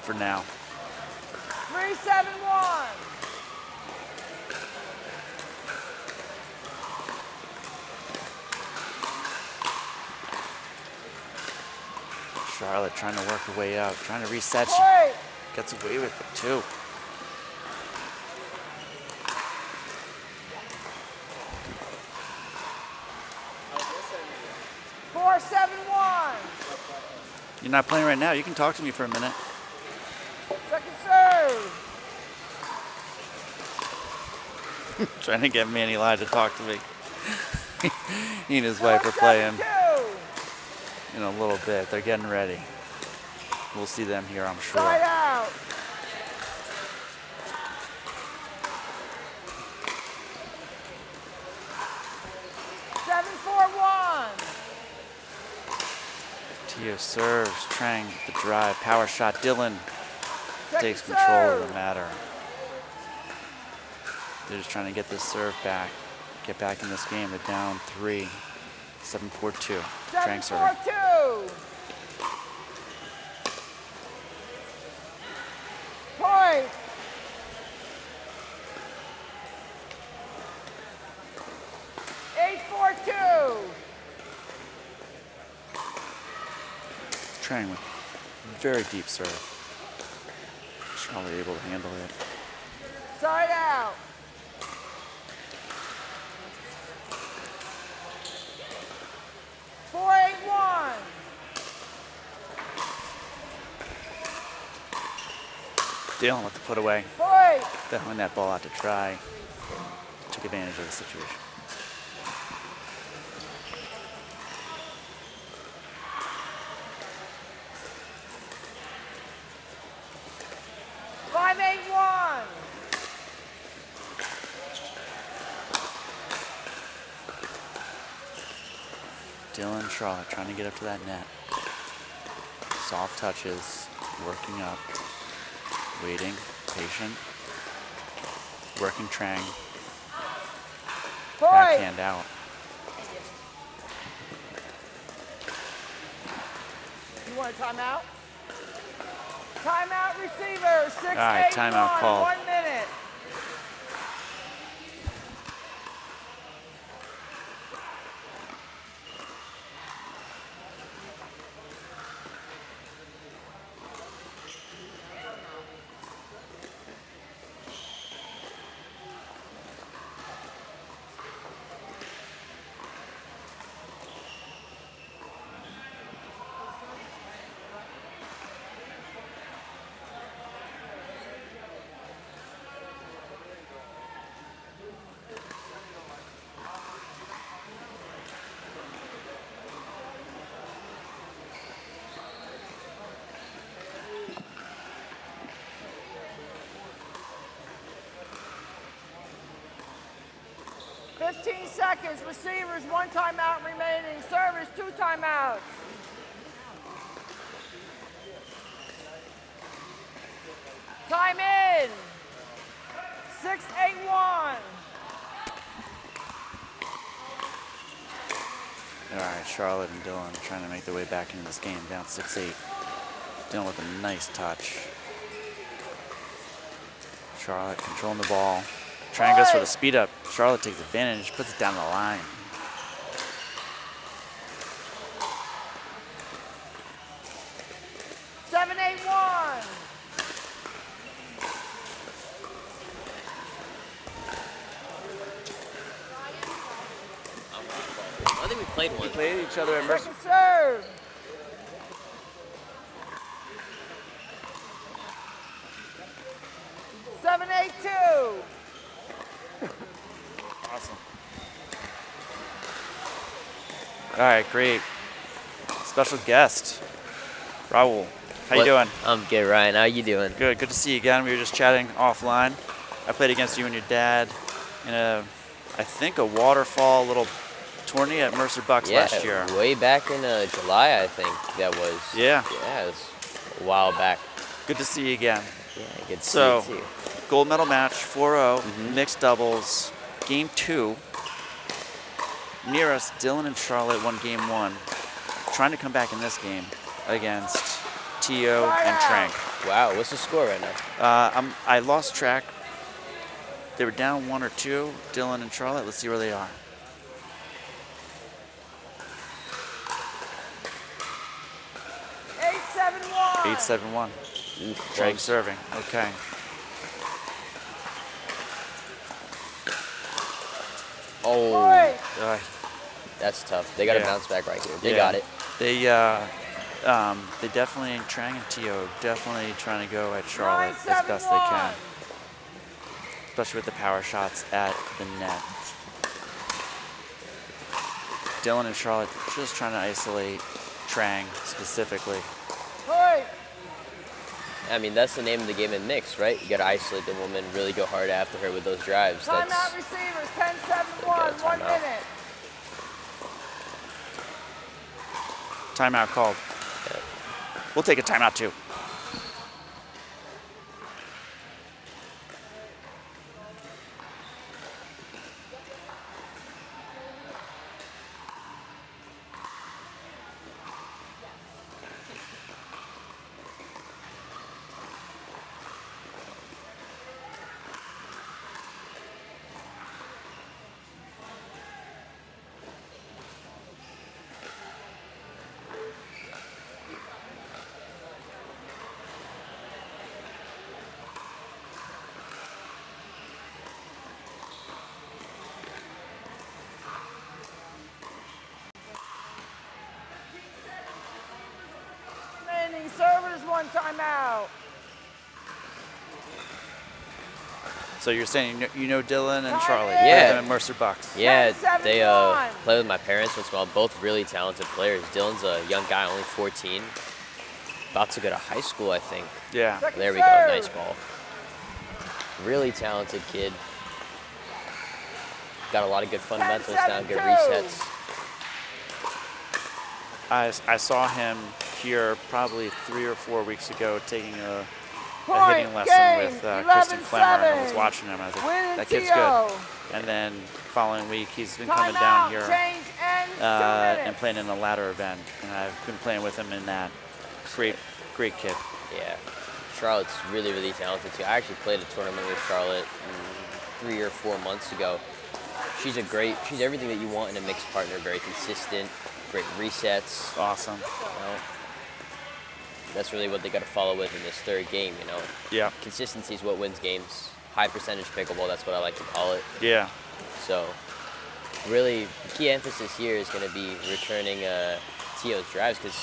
for now. 3-7-1. Charlotte trying to work her way up, trying to reset. She Point. gets away with it too. Four, 7-1. You're not playing right now. You can talk to me for a minute. Second serve. Trying to get Manny Lai to talk to me. He and his wife are playing 4-7-2. in a little bit. They're getting ready. We'll see them here, I'm sure. Side out. Seven, 4-1. Tio serves, Trang the drive, power shot. Dylan Second takes control of serve. the matter. They're just trying to get this serve back, get back in this game. They're down 3, 7-4-2. Trang serving. 7-4-2. Point. Eight, 4-2. Trang with very deep serve. Charlotte able to handle it. Side out. Four, 8-1. Dylan with the put away. Point. Throwing that ball out to try. Took advantage of the situation. Dylan and Charlotte trying to get up to that net. Soft touches, working up, waiting, patient, working Trang, backhand out. You want a timeout? Timeout receiver, 6-8-1, All right, timeout called. 1 minute. Seconds. Receivers, 1 timeout remaining. Service, 2 timeouts. Time in. 6-8-1. All right, Charlotte and Dylan trying to make their way back into this game, down 6-8. Dylan with a nice touch. Charlotte controlling the ball. Trang goes for the speed up. Charlotte takes advantage, puts it down the line. Seven, 8-1. I think we played one. We played each other at Mercer. Second serve. Seven, 8-2. Awesome. All right, great. Special guest, Raul. How you doing? I'm good, Ryan. How you doing? Good. Good to see you again. We were just chatting offline. I played against you and your dad in I think a waterfall little tourney at Mercer Bucks last year. Way back in July, I think that was. Yeah. Yeah, it was a while back. Good to see you again. Yeah, good to So, see you too. gold medal match, 4-0, mixed doubles, game 2. Near us, Dylan and Charlotte won game 1. Trying to come back in this game against Tio and Trang. Wow, what's the score right now? I lost track. They were down 1 or 2, Dylan and Charlotte. Let's see where they are. Eight, 7-1. 8-7-1. Ooh, Trang close. serving. Okay. Oh, Uh, that's tough. They got to Yeah. bounce back right here. They Yeah. got it. They definitely, Trang and Tio, definitely trying to go at Charlotte as best they can. Especially with the power shots at the net. Dylan and Charlotte just trying to isolate Trang specifically. Hey. I mean, that's the name of the game in mix, right? You got to isolate the woman, really go hard after her with those drives. Timeout That's receivers, 10-7-1, 1 timeout. minute. Timeout called. We'll take a timeout too. Remaining servers, 1 timeout. So you're saying you know Dylan and Charlotte? Yeah. You played them at Mercer Bucks. Yeah, 10-7-1. they play with my parents once in a while. Both really talented players. Dylan's a young guy, only 14. About to go to high school, I think. Yeah. Second There we go, serve. nice ball. Really talented kid. Got a lot of good fundamentals down, good 10-7-2. resets. I saw him here probably 3 or 4 weeks ago taking a Point, hitting lesson game, with Kristen Clemmer, and I was 11-7. watching him. I was like, Win that kid's Tio. good. And then following week, he's been coming Timeout, down here change, and 2 and minutes. playing in a ladder event, and I've been playing with him in that. Great kid. Yeah. Charlotte's really, really talented too. I actually played a tournament with Charlotte 3 or 4 months ago. She's everything that you want in a mixed partner. Very consistent, great resets. Awesome. You know, that's really what they got to follow with in this third game. You know, Yeah. consistency is what wins games. High percentage pickleball. That's what I like to call it. Yeah. So, really, the key emphasis here is going to be returning Tio's drives, because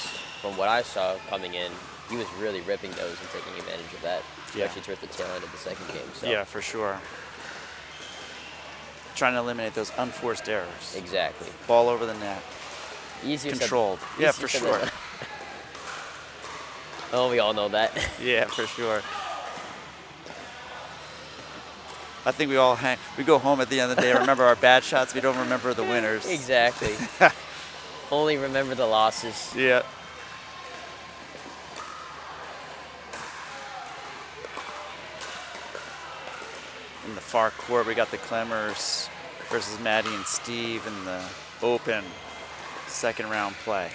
from what I saw coming in, he was really ripping those and taking advantage of that, Yeah. especially towards the tail end of the second game. So. Yeah, for sure. Trying to eliminate those unforced errors. Exactly. Ball over the net. Easier said- Controlled. Yeah, easier for said sure. than- Oh, we all know that. Yeah, for sure. I think we go home at the end of the day, remember our bad shots, we don't remember the winners. Exactly. Only remember the losses. Yeah. In the far court, we got the Clemmers versus Maddie and Steve in the open second round play.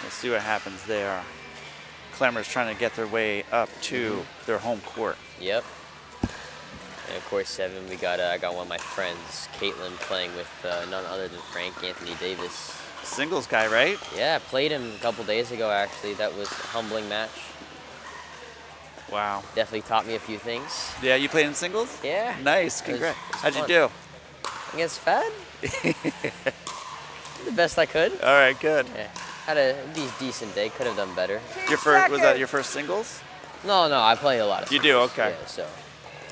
We'll see what happens there. Clemmers trying to get their way up to their home court. Yep. And of course, 7, I got one of my friends, Caitlin, playing with none other than Frank Anthony Davis. Singles guy, right? Yeah, played him a couple days ago, actually. That was a humbling match. Wow. Definitely taught me a few things. Yeah, you played in singles? Yeah. Nice, It was- congrats. it was How'd you fun. do? Against Fed? The best I could. All right, good. Yeah. Had a decent day. Could have done better. Your first, was that your first singles? No, I play a lot of You do? singles. Okay. Yeah, so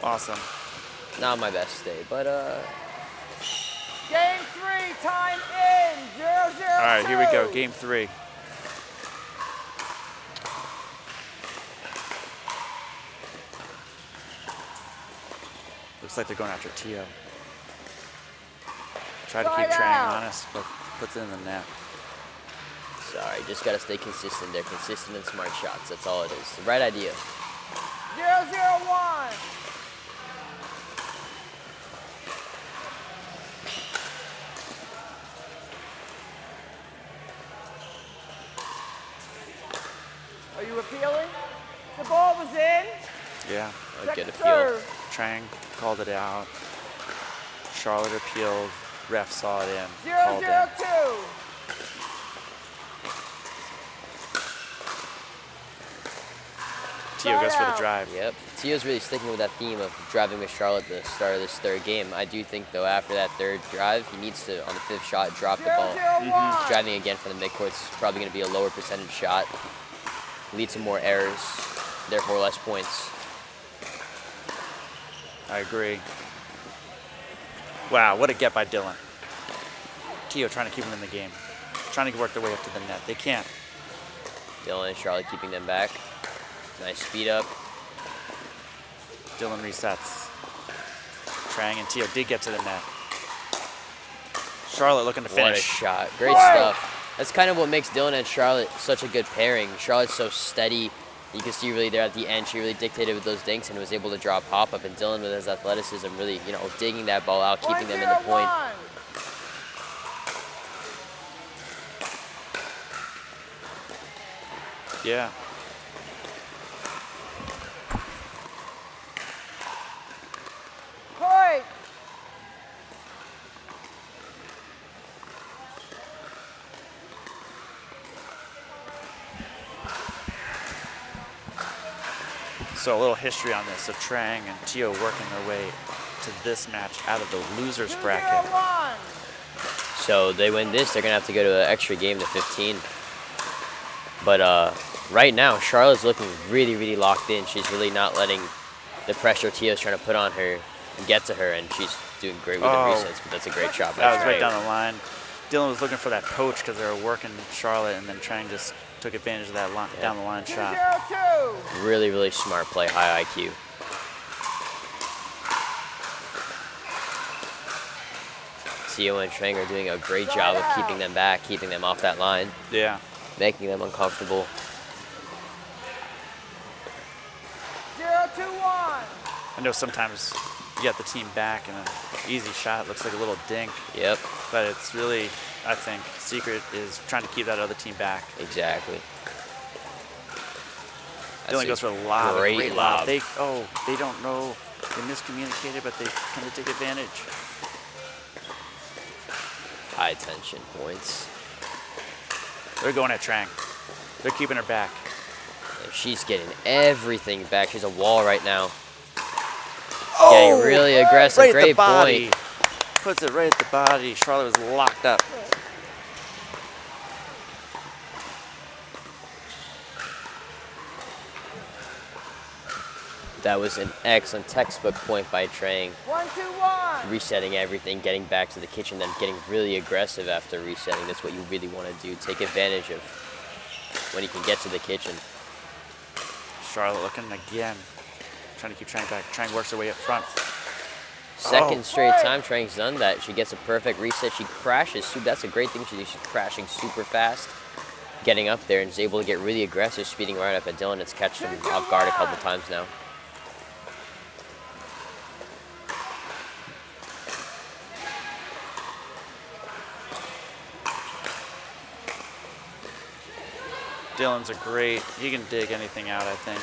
Awesome. not my best day, but Game 3, time in. 0-0. All right, here we go. Game 3. Looks like they're going after Tio. Try to keep Side Trang out. honest, but puts it in the net. sorry. Just gotta stay consistent. They're consistent and smart shots. That's all it is. The right idea. 0-0-1. Are you appealing? The ball was in. Yeah. A good Second appeal. serve. Trang called it out. Charlotte appealed. Ref saw it in. 0-0-2. Called it. Tio goes for the drive. Yep. Tio's really sticking with that theme of driving with Charlotte at the start of this third game. I do think, though, after that third drive, he needs to, on the 5th shot, drop the ball. 0-0-1. Driving again from the midcourt's probably going to be a lower percentage shot. Lead to more errors, therefore less points. I agree. Wow, what a get by Dylan. Tio trying to keep him in the game. Trying to work their way up to the net. They can't. Dylan and Charlotte keeping them back. Nice speed up. Dylan resets. Trang and Tio did get to the net. Charlotte looking to What a finish. shot. Great stuff. That's kind of what makes Dylan and Charlotte such a good pairing. Charlotte's so steady. You can see really there at the end, she really dictated with those dinks and was able to draw a pop-up. And Dylan with his athleticism really, digging that ball out, keeping them in the point. 1-0-1. Yeah. Point. So a little history on this. So Trang and Tio working their way to this match out of the losers bracket. 2-0-1. So they win this, they're going to have to go to an extra game to 15. But right now, Charlotte's looking really, really locked in. She's really not letting the pressure Tio's trying to put on her get to her, and she's doing great with the resets, but that's a great shot. by That was right Trang. down the line. Dylan was looking for that poach because they were working Charlotte, and then Trang just took advantage of that down the line shot. 2-0-2. Really, really smart play, high IQ. Tio and Trang are doing a great job of keeping them back, keeping them off that line, Yeah. making them uncomfortable. 0-2-1. I know sometimes you get the team back and an easy shot looks like a little dink, Yep, but it's really, I think, secret is trying to keep that other team back. exactly. Dylan goes for a lob, a great great lob. lob. They don't know, they miscommunicated, but they kind of take advantage. High tension points. They're going at Trang. They're keeping her back. And she's getting everything back. She's a wall right now. Getting really aggressive. Right at Great the body. point. Puts it right at the body. Charlotte was locked up. That was an excellent textbook point by Trang. 1-2-1. Resetting everything, getting back to the kitchen, then getting really aggressive after resetting. That's what you really want to do. Take advantage of when you can get to the kitchen. Charlotte looking again. Trying to keep Trang back. Trang works her way up front. Second straight time Trang's done that. She gets a perfect reset. She crashes. That's a great thing she does. She's crashing super fast, getting up there, and is able to get really aggressive, speeding right up at Dylan. It's catched him off guard a couple times now. Dylan's a great, he can dig anything out, I think.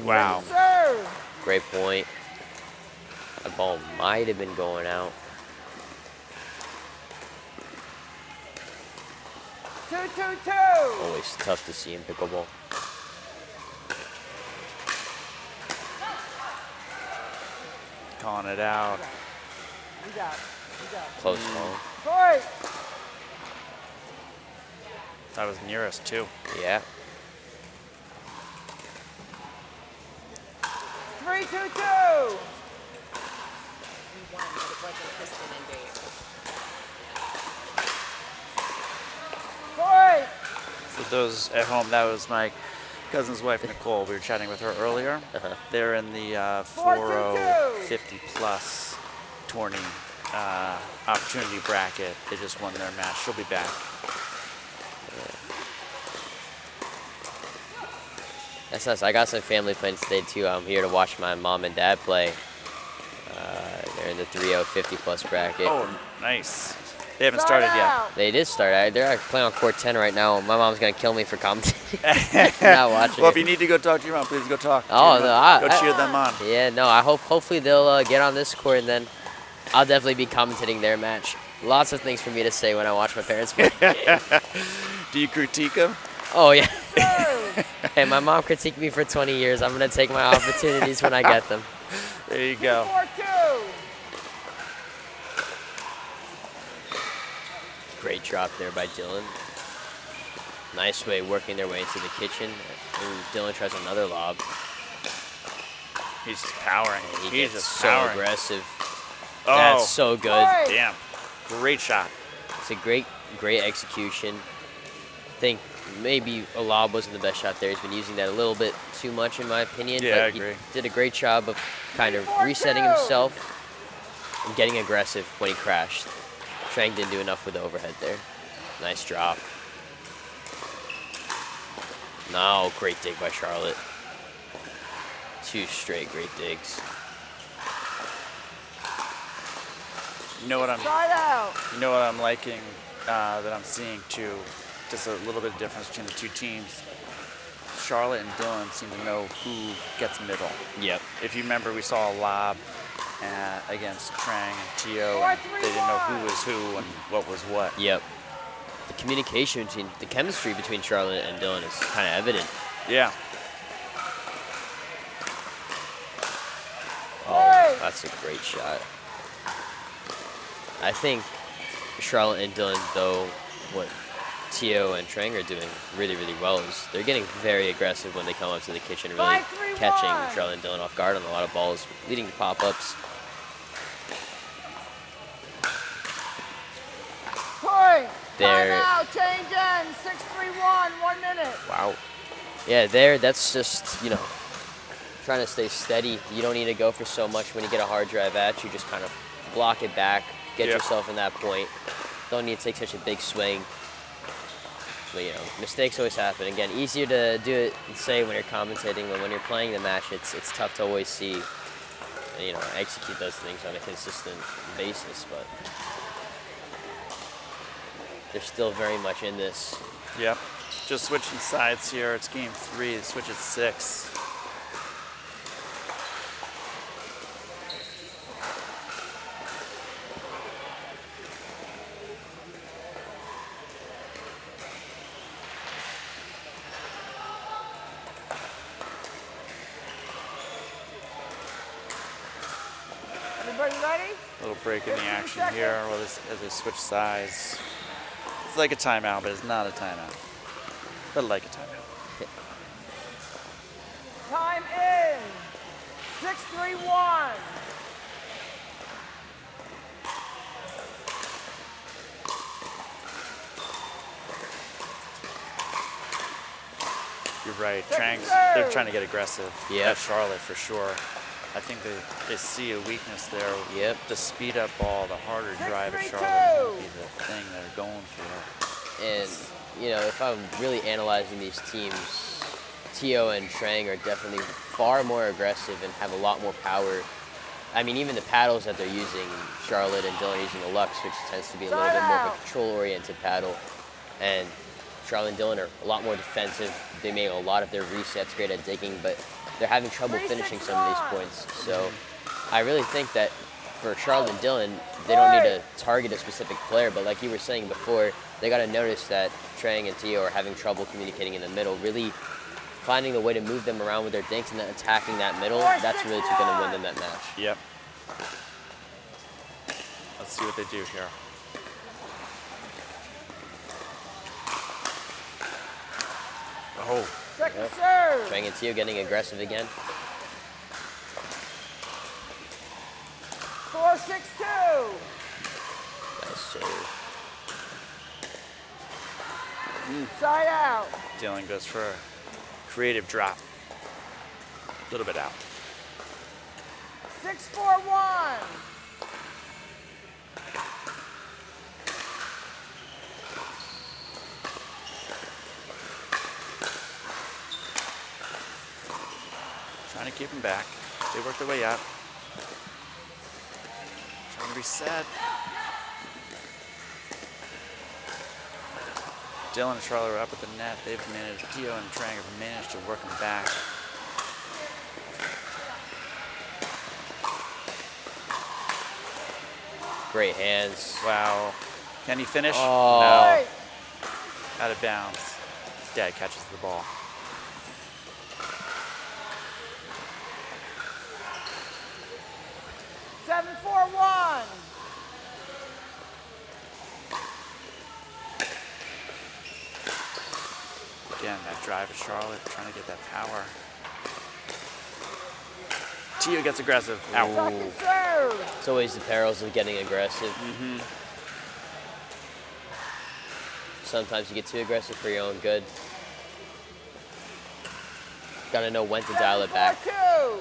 Wow. Serve. Great point. That ball might have been going out. 2-2-2. Always tough to see in pickleball. Calling it out. You got it. Close call. Point. That was near us too. Yeah. 3-2-2. Point. For those at home, that was my cousin's wife, Nicole. We were chatting with her earlier. They're in the 4-0 50 plus tourney opportunity bracket. They just won their match. She'll be back. That's nice. I got some family plans today too. I'm here to watch my mom and dad play. They're in the 3-0 50 plus bracket. Oh, nice. They haven't started yet. They did start. They're playing on court 10 right now. My mom's gonna kill me for commentating. Not watching Well, it. if you need to go talk to your mom, please go talk. to Oh, your no, mom. Go I- cheer them on. Yeah, no. Hopefully they'll get on this court, and then I'll definitely be commentating their match. Lots of things for me to say when I watch my parents play. Do you critique them? Oh yeah. Hey, my mom critiqued me for 20 years. I'm gonna take my opportunities when I get them. There you go. 4-2. Great drop there by Dylan. Nice way working their way into the kitchen. Ooh, Dylan tries another lob. He's just powering. And he He's gets just so powering. aggressive. Oh, That's so good. Point. damn. Great shot. It's a great execution. I think maybe a lob wasn't the best shot there. He's been using that a little bit too much, in my opinion. Yeah, but I he agree. did a great job of kind of resetting himself and getting aggressive when he crashed. Trang didn't do enough with the overhead there. Nice drop. No, great dig by Charlotte. Two straight great digs. You know what I'm Side out. You know what I'm liking that I'm seeing too? Just a little bit of difference between the two teams. Charlotte and Dylan seem to know who gets middle. Yep. If you remember, we saw a lob against Trang and Tio, and they didn't know who was who and what was what. Yep. The communication between, the chemistry between Charlotte and Dylan is kind of evident. Yeah. Oh, that's a great shot. I think Charlotte and Dylan, though, what Tio and Trang are doing really, really well is they're getting very aggressive when they come up to the kitchen, really 5-3-1. catching Charlotte and Dylan off guard on a lot of balls, leading to pop-ups. Point. There. Timeout. Change ends. 6-3-1. 1 minute. Wow. Yeah, that's just, trying to stay steady. You don't need to go for so much when you get a hard drive at you. Just kind of block it back, get Yep. yourself in that point. Don't need to take such a big swing. But, you know, mistakes always happen. Again, easier to do it and say when you're commentating, but when you're playing the match, it's tough to always see and, you know, execute those things on a consistent basis. But they're still very much in this. Yep. Just switching sides here. It's game 3. They switch at 6. Everybody ready? Little break in the 15 action seconds. here as they switch sides. It's like a timeout, but it's not a timeout. But like a timeout. Time in. 6-3-1. You're right. Second Trangs, serve. they're trying to get aggressive Yeah. at Charlotte for sure. I think they see a weakness there. Yep. The speed up ball, the harder drive at 6-3-2. Charlotte might be the thing they're going for. And, you know, if I'm really analyzing these teams, Tio and Trang are definitely far more aggressive and have a lot more power. I mean, even the paddles that they're using, Charlotte and Dylan are using the Lux, which tends to be a little bit more of a control-oriented paddle. And Charlotte and Dylan are a lot more defensive. They make a lot of their resets great at digging, but they're having trouble finishing some of these points. So I really think that for Charlotte and Dylan, they don't need to target a specific player, but like you were saying before, they got to notice that Trang and Tio are having trouble communicating in the middle, really finding a way to move them around with their dinks and then attacking that middle. That's really what's going to win them that match. Yep. Let's see what they do here. Oh, Second serve. Trang and Tio getting aggressive again. 4-6-2. Nice serve. Side out. Dylan goes for a creative drop. A little bit out. 6-4-1. Trying to keep him back. They work their way up. Trying to reset. Dylan and Charlotte are up at the net. They've managed, Tio and Trang have managed to work them back. Great hands. Wow. Can he finish? Oh. No. Out of bounds. His dad catches the ball. Seven, 4-1. Again, that drive of Charlotte, trying to get that power. Tio gets aggressive. Out. Second serve. It's always the perils of getting aggressive. Sometimes you get too aggressive for your own good. Gotta know when to dial it back. 7-4-2.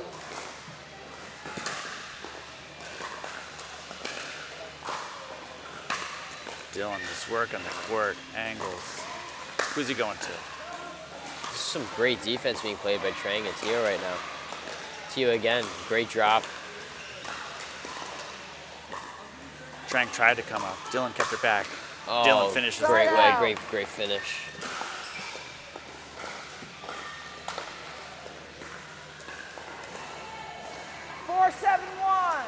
Dylan just working the court, angles. Who's he going to? Some great defense being played by Trang and Tio right now. Tio again, great drop. Trang tried to come up. Dylan kept her back. Oh, Dylan finishes great it. way, great finish. Four, 7-1.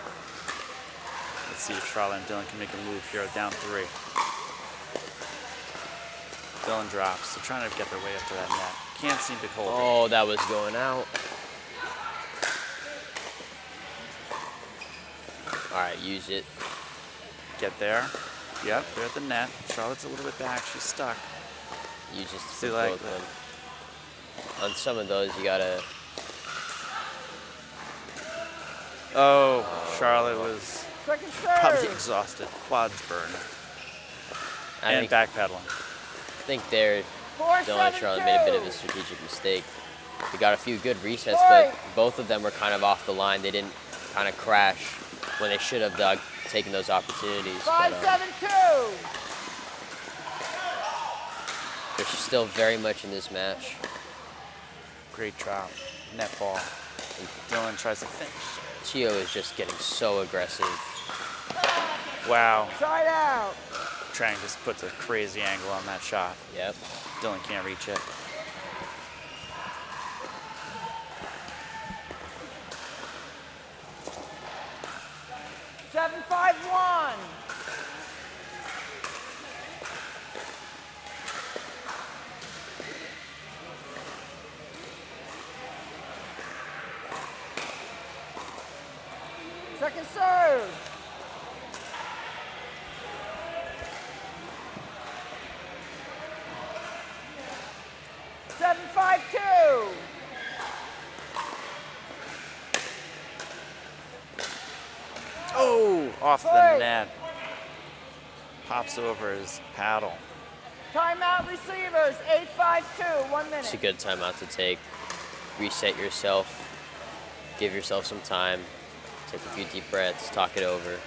Let's see if Charlotte and Dylan can make a move here, down 3. Dylan drops. They're trying to get their way up to that net. Can't seem to hold it. Oh, that was going out. All right, use it. Get there. Yep, they're at the net. Charlotte's a little bit back. She's stuck. Use just See, to like both of them. On some of those, you gotta. Oh, Charlotte was Second probably serve. exhausted. Quads burned. I And backpedaling. think there, Four, Dylan and Charlotte made a bit of a 7-2. strategic mistake. They got a few good resets, Right. but both of them were kind of off the line. They didn't kind of crash when they should have taken those opportunities. 5-7-2. They're still very much in this match. Great drop. Net ball. And Dylan tries to finish. Tio is just getting so aggressive. Wow. Side out. Trang just puts a crazy angle on that shot. Yep. Dylan can't reach it. Seven, 5-1. Second serve. Seven, 5-2. Oh, off the Play. net. Pops over his paddle. Timeout receivers, 8-5-2, 1 minute. It's a good timeout to take. Reset yourself. Give yourself some time. Take a few deep breaths. Talk it over.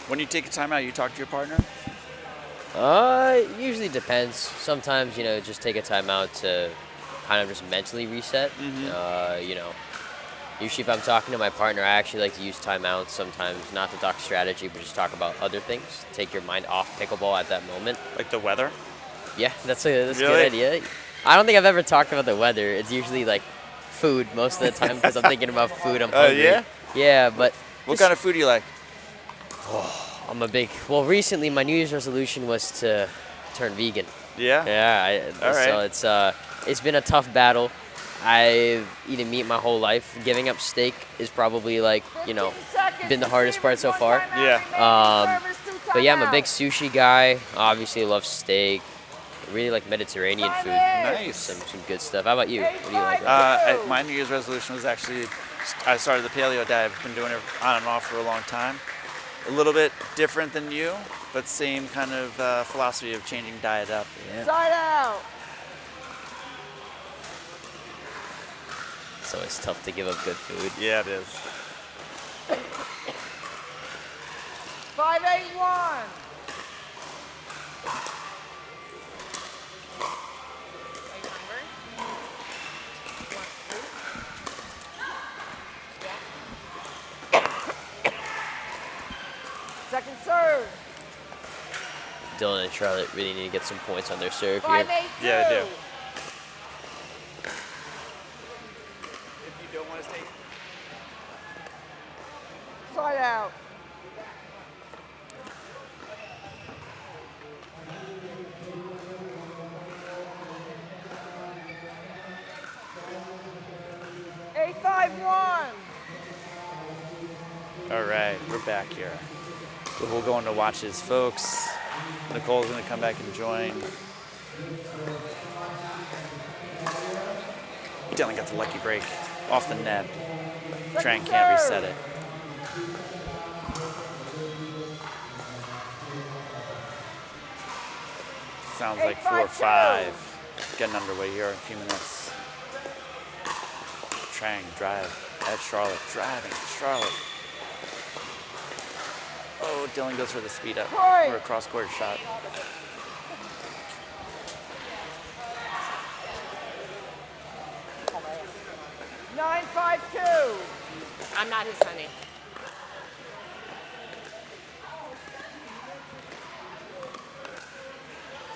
When you take a timeout, you talk to your partner? It usually depends. Sometimes, just take a timeout to kind of just mentally reset. Usually if I'm talking to my partner, I actually like to use timeouts sometimes, not to talk strategy, but just talk about other things. Take your mind off pickleball at that moment. Like the weather? Yeah, that's a Really? good idea. I don't think I've ever talked about the weather. It's usually like food most of the time because I'm thinking about food. I'm hungry. yeah? Yeah, but What kind of food do you like? recently my New Year's resolution was to turn vegan. Yeah? Yeah, All right. so it's been a tough battle. I've eaten meat my whole life. Giving up steak is probably been the hardest part so far. Yeah. But yeah, I'm a big sushi guy. Obviously, I love steak. I really like Mediterranean food. Nice. Some good stuff. How about you? What do you like? Rob? My New Year's resolution was actually, I started the paleo diet. I've been doing it on and off for a long time. A little bit different than you, but same kind of philosophy of changing diet up. Side out. So it's tough to give up good food. Yeah, it is. 5-8-1. Second serve. Dylan and Charlotte really need to get some points on their serve 5-8-2. here. Yeah, I do. If you don't want to stay. Side out. Eight, 5-1. All right, we're back here. We'll go on to watch his folks. Nicole's gonna come back and join. Dylan got the lucky break off the net. Trang can't reset it. Sounds like 4-5. Getting underway here in a few minutes. Trang drive at Charlotte, driving Charlotte. Oh, Dylan goes for the speed up or a cross-court shot. Nine, 5-2. I'm not his honey.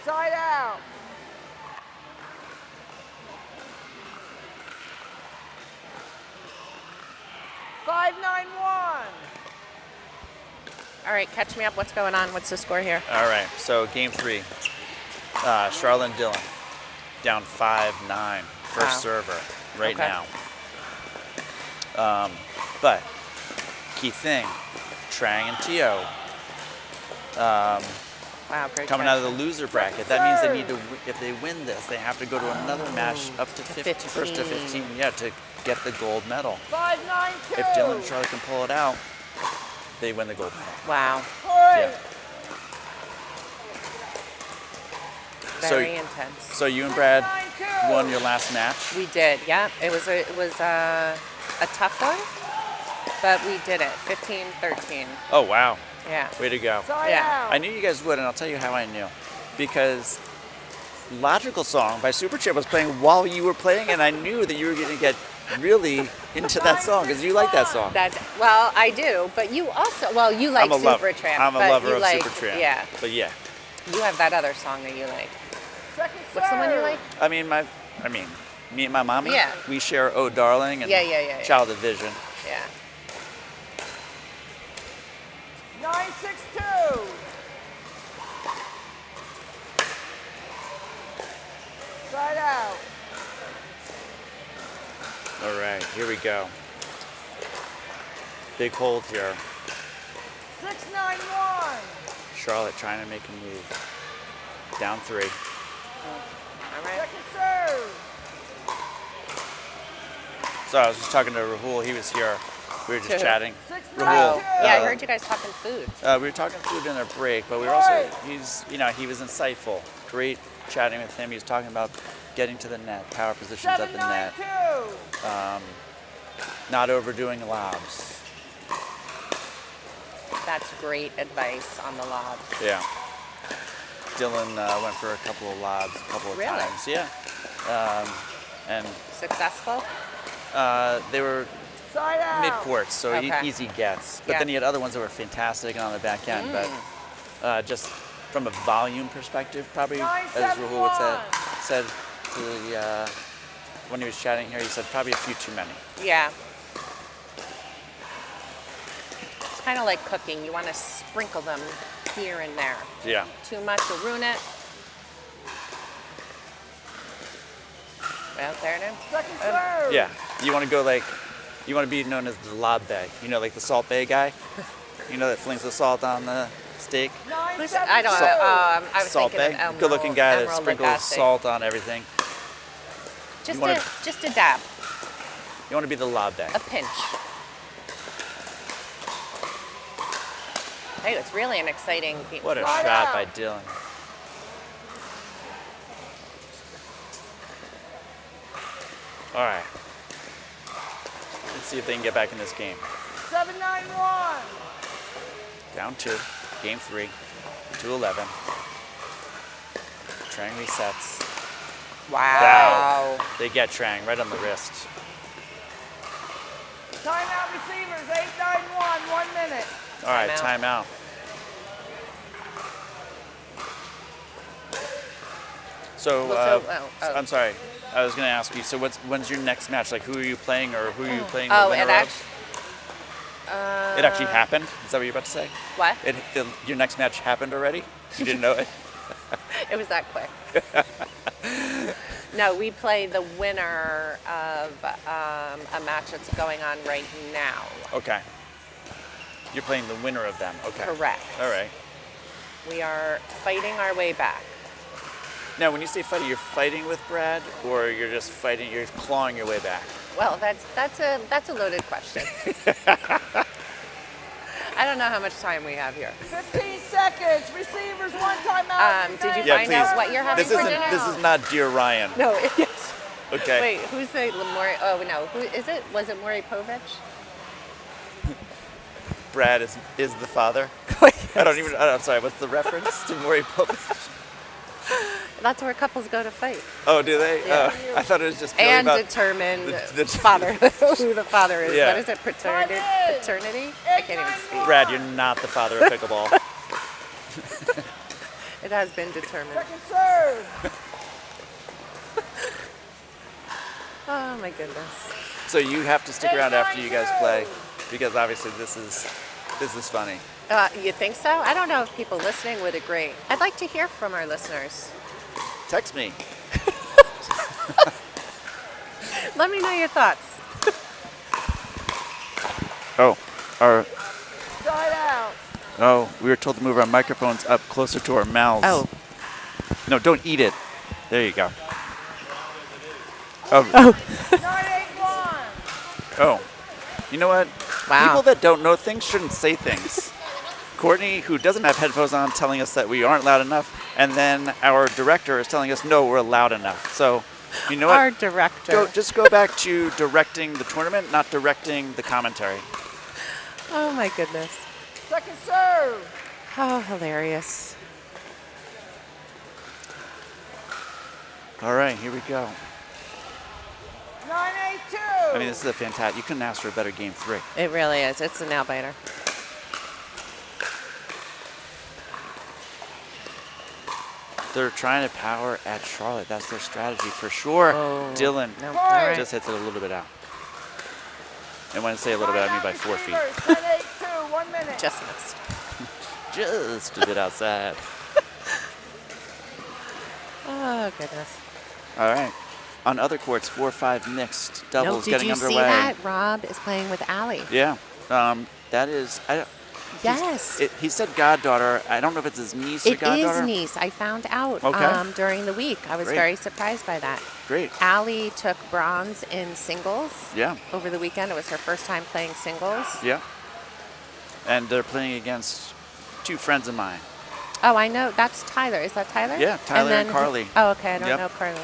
Side out. Five, 9-1. All right, catch me up. What's going on? What's the score here? All right, so game 3. Charlotte and Dylan down 5-9. First Wow. server right Okay. now. But key thing, Trang and Tio Wow, great coming catch. out of the loser bracket. That means they need to, if they win this, they have to go to another match up to 15, first to 15, yeah, to get the gold medal. 5-9-2. If Dylan and Charlotte can pull it out, they win the gold medal. Wow, Yeah. very So- intense. So you and Brad won your last match. We did, yeah. It was a tough one, but we did it. 15-13. Oh, wow. Yeah. Way to go. Side Yeah. out. I knew you guys would, and I'll tell you how I knew. Because Logical Song by Superchip was playing while you were playing, and I knew that you were going to get really into that song because you like that song. Well, I do, but you also, you like I'm a lover. Supertramp. I'm a but lover you of like, Supertramp. Yeah. But yeah. You have that other song that you like. Second What's the one you like? I mean, me and my mommy, Yeah. we share Oh Darling and Yeah. Childhood Vision. Yeah. 9-6-2. Side out. All right, here we go. Big hold here. 6-9-1. Charlotte trying to make a move. Down 3. All right. Second serve. So I was just talking to Rahul. He was here. We were just To who? chatting. 6-9-2. Rahul. Yeah, I heard you guys talking food. We were talking food in our break, but we were also, he was insightful. Great chatting with him. He was talking about getting to the net, power positions at the net, 7-9-2. not overdoing lobs. That's great advice on the lobs. Yeah. Dylan went for a couple of lobs a couple of Really? times. Yeah. And Successful? they were Side out. mid-court, so Okay. easy gets. But Yeah. then he had other ones that were fantastic on the back end. But just from a volume perspective, probably, as Rahul would said to the, when he was chatting here, he said probably a few too many. Yeah. It's kind of like cooking. You want to sprinkle them here and there. Yeah. Too much will ruin it. Well, there it is. Second serve. Yeah. You want to go like, you want to be known as the lob bay. You know, like the Salt Bay guy? You know that flings the salt on the steak? 9-7-2. I don't know. I was Salt thinking Bay. of Good-looking guy that Emerald sprinkles Lagasse. salt on everything. Just, wanna- just a dab, You want to be the lob bay. a pinch. Hey, it's really an exciting game. What a Slide shot out. by Dylan. All right. Let's see if they can get back in this game. 7-9-1. Down 2. Game 3. 2-11. Trang resets. Wow. They get Trang right on the wrist. Timeout receivers. 8-9-1. 1 minute. All right, Timeout. timeout. So, I'm sorry. I was going to ask you. So, when's your next match? Like, who are you playing, or who are you playing the Oh, winner it of? It actually Uh, happened. Is that what you're about to say? What? Your next match happened already. You didn't know it. It was that quick. No, we play the winner of a match that's going on right now. Okay. You're playing the winner of them. Okay. Correct. All right. We are fighting our way back. Now, when you say fighting, you're fighting with Brad, or you're just fighting? You're clawing your way back. Well, that's a loaded question. I don't know how much time we have here. 15 seconds. Receivers. 1 timeout. Did you Yeah, find please. out what you're having This for isn't. dinner? This is not Dear Ryan. No, yes. Okay. Wait, who's the Maury? Oh no, who is it? Was it Maury Povich? Brad is the father. I don't even. I'm sorry. What's the reference to Maury Povich? That's where couples go to fight Oh, do they? Yeah. I thought it was just purely and about determine the- father, who the father is. Yeah. What is it? Paternity? Time in. Paternity? I can't even speak. Brad. You're not the father of pickleball. It has been determined. Second serve. Oh my goodness. So you have to stick around after you guys 8-9-2. play, because obviously this is funny. You think so? I don't know if people listening would agree. I'd like to hear from our listeners. Text me. Let me know your thoughts. We were told to move our microphones up closer to our mouths. Oh. No, don't eat it. There you go. 9-8-1. Oh. You know what? Wow. People that don't know things shouldn't say things. Courtney, who doesn't have headphones on, telling us that we aren't loud enough, and then our director is telling us, no, we're loud enough. So You know what? Our director. Just go back to directing the tournament, not directing the commentary. Oh my goodness. Second serve. Oh, hilarious. All right, here we go. 9-8-2. I mean, this is a fantastic. You couldn't ask for a better game 3. It really is. It's a nail biter. They're trying to power at Charlotte. That's their strategy for sure. Oh, Dylan no. All right. just hits it a little bit out. And when I say a little bit, I mean by 4 feet. 10-8-2, 1 minute. Just missed. Just a bit outside. Oh, goodness. All right. On other courts, 4-5 mixed No, doubles did getting you underway. see that? Rob is playing with Allie. Yeah. That is. Yes. He said goddaughter. I don't know if it's his niece or It goddaughter. is niece. I found out Okay. during the week. I was Great. very surprised by that. Great. Allie took bronze in singles Yeah. over the weekend. It was her first time playing singles. Yeah. And they're playing against 2 friends of mine. Oh, I know. That's Tyler. Is that Tyler? Yeah, Tyler and then Carly. Oh, okay. I don't Yep. know Carly.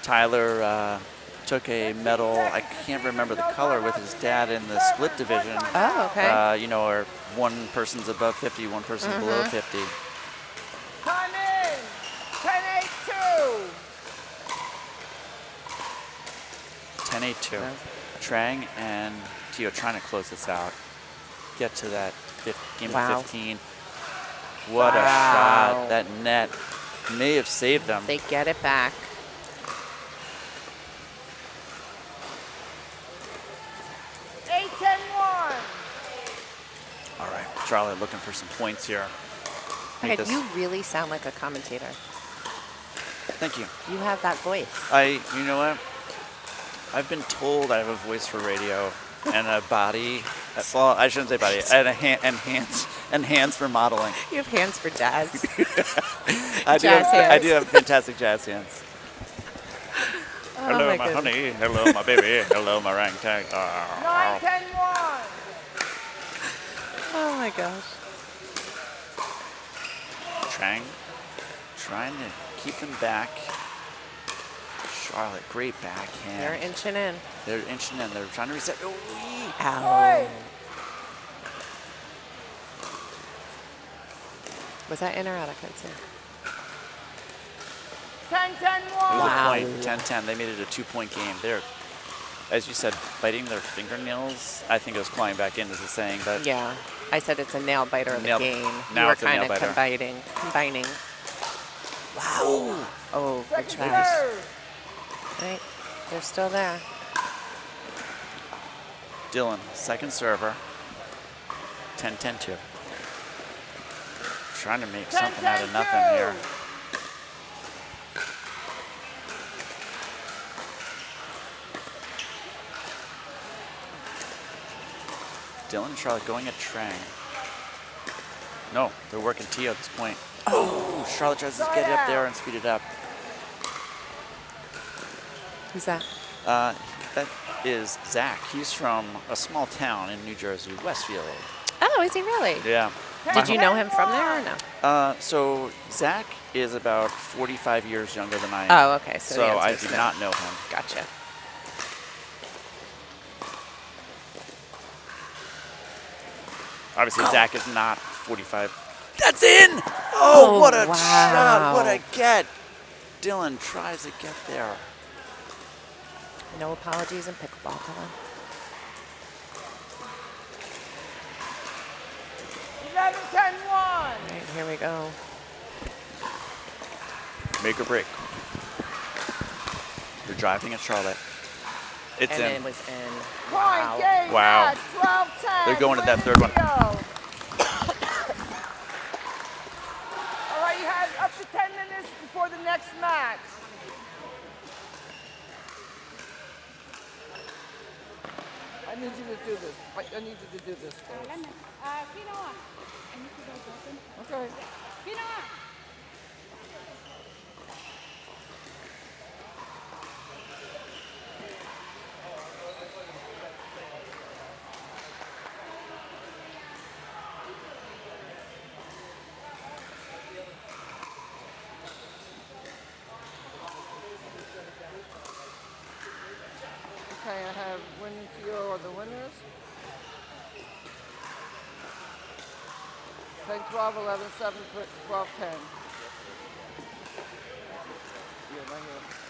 Tyler took a medal. I can't remember the color with his dad in the split division. Oh, okay. You know, where one person's above 50, one person's below 50. Time in. 10-8-2. 10-8-2. Trang and Tio trying to close this out. Get to that game Wow. of 15. What a shot. That net may have saved them. They get it back. All right, Charlotte looking for some points here. Make Okay, this- you really sound like a commentator. Thank you. You have that voice. You know what? I've been told I have a voice for radio and a body. Well, I shouldn't say body. And hands for modeling. You have hands for jazz. I Jazz hands. do have fantastic jazz hands. Oh Hello, my goodness. honey. Hello, my baby. Hello, my orangutan. 9-10-1. Oh my gosh. Trang trying to keep them back. Charlotte, great backhand. They're inching in. They're inching in. They're trying to reset. Oh, Ow. Was that in or out? I couldn't see. 10-10-1. It was Wow. a point, 10-10. They made it a 2-point game. They're, as you said, biting their fingernails. I think it was clawing back in as a saying, but Yeah. I said it's a nail biter of a Nail- game. now You were it's a kind nail of biter. combining. Wow. Oh, good Second try. serve. Right. They're still there. Dylan, second server. 10-10-2. Trying to make something out of nothing here. Dylan and Charlotte going at Trang. No, they're working Tio at this point. Oh, Charlotte tries to get it up there and speed it up. Who's that? That is Zach. He's from a small town in New Jersey, Westfield. Oh, is he really? Yeah. Did you know him from there or no? So Zach is about 45 years younger than I am. Oh, okay. So, the So answer I is do no. not know him. Gotcha. Obviously, Zach is not 45. That's in! Oh, what a wow. shot! What a get! Dylan tries to get there. No apologies in pickleball, Dylan. 11-10-1. All right, here we go. Make or break. They're driving at Charlotte. It's And in. it was in. Point game Wow. match, 12-10. They're going to that third one. All right, you have up to 10 minutes before the next match. I need you to do this. I need you to do this first. Okay. are the winners. 10, 12, 11, 7, 12, 10. Yeah, right here.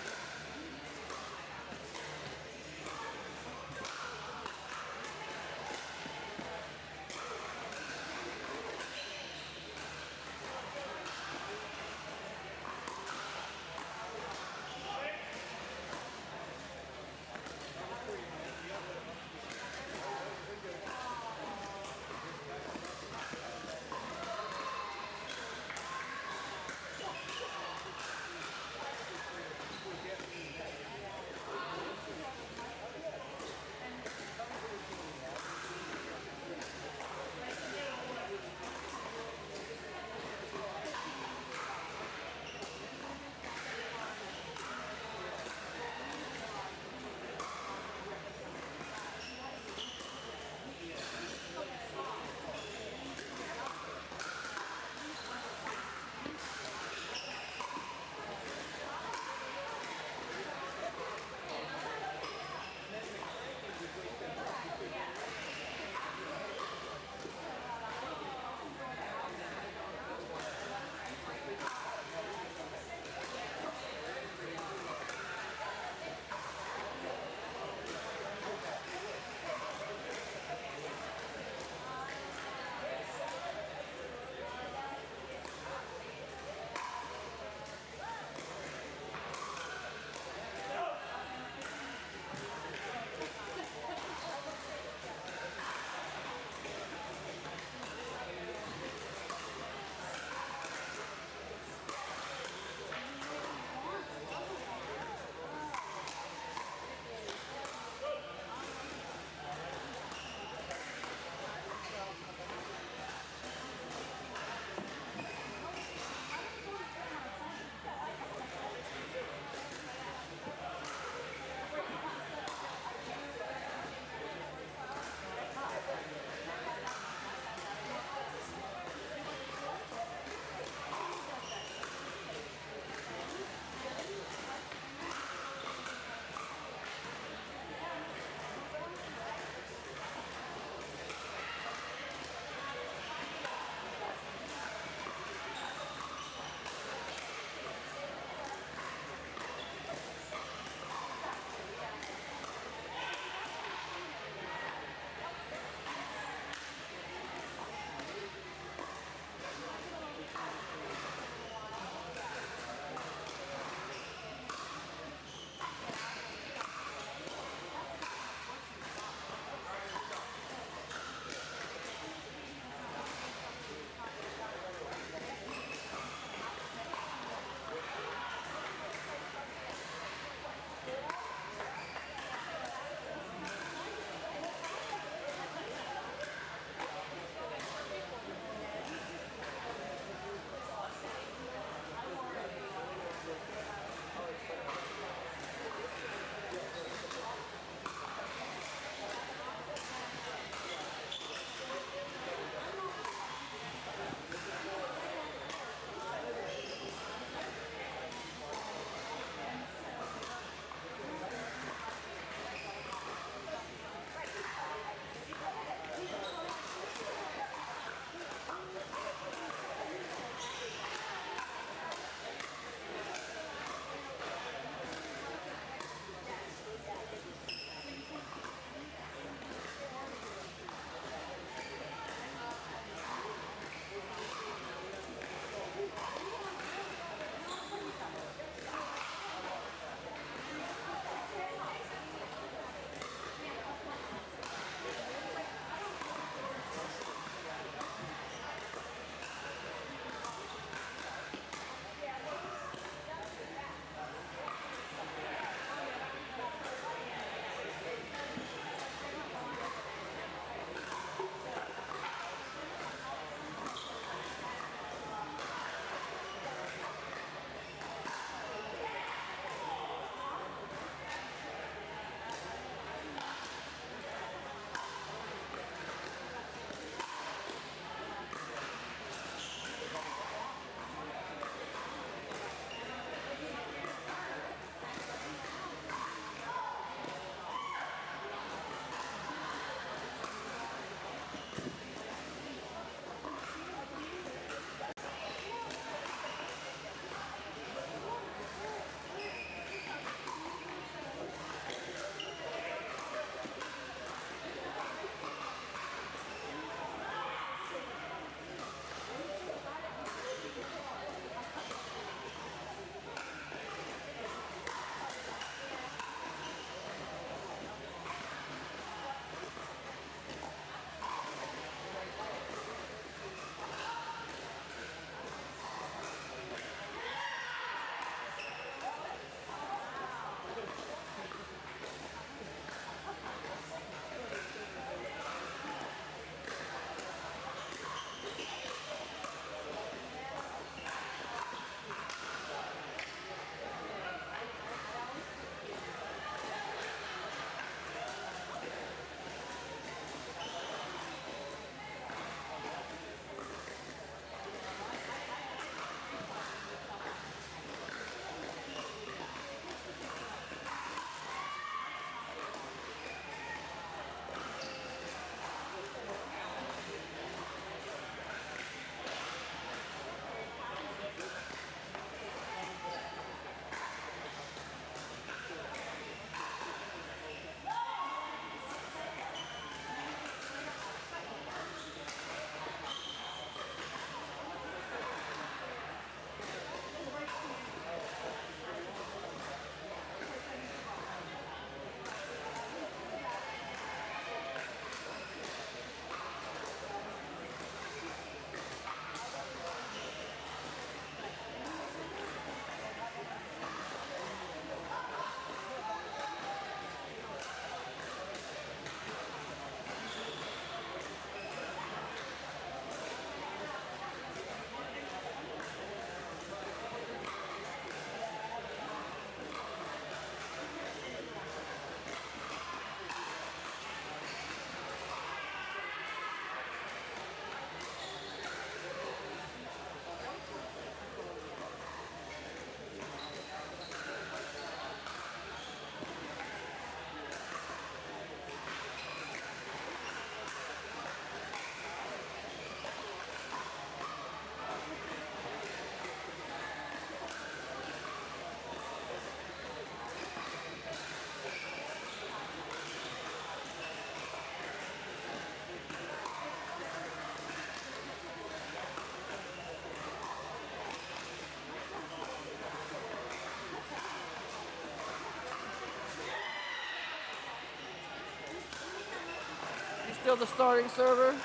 still the starting server?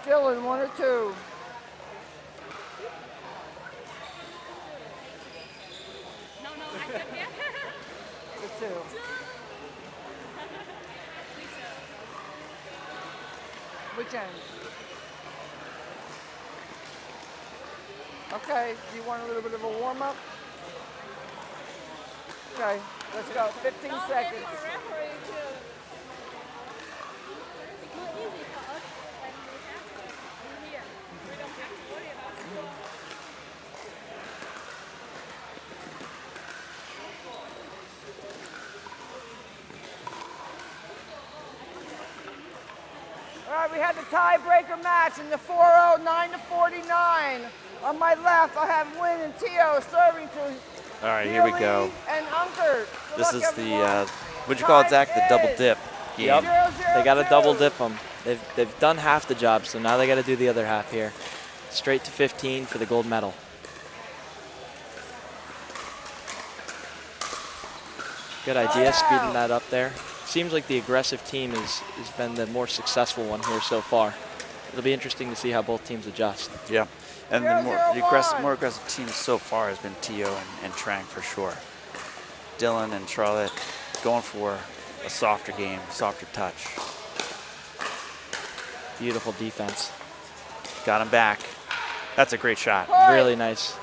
Dylan, 1 or 2? The 2. Which end? Okay, do you want a little bit of a warm-up? Okay, let's go. 15 seconds. All right, we had the tiebreaker match in the 4-0, 9-49. On my left, I have Wynn and Tio serving to All right, here we go. and Unkert. Good This luck, is the, everyone. what'd you call it, Zach? The double dip game. Yep. 0-0-2. They got to double dip them. They've done half the job, so now they got to do the other half here. Straight to 15 for the gold medal. Good idea, speeding that up there. Seems like the aggressive team has been the more successful one here so far. It'll be interesting to see how both teams adjust. Yeah, and the 0-0-1. more aggressive team so far has been Tio and Trang for sure. Dylan and Charlotte going for a softer game, softer touch. Beautiful defense. Got him back. That's a great shot. Really nice.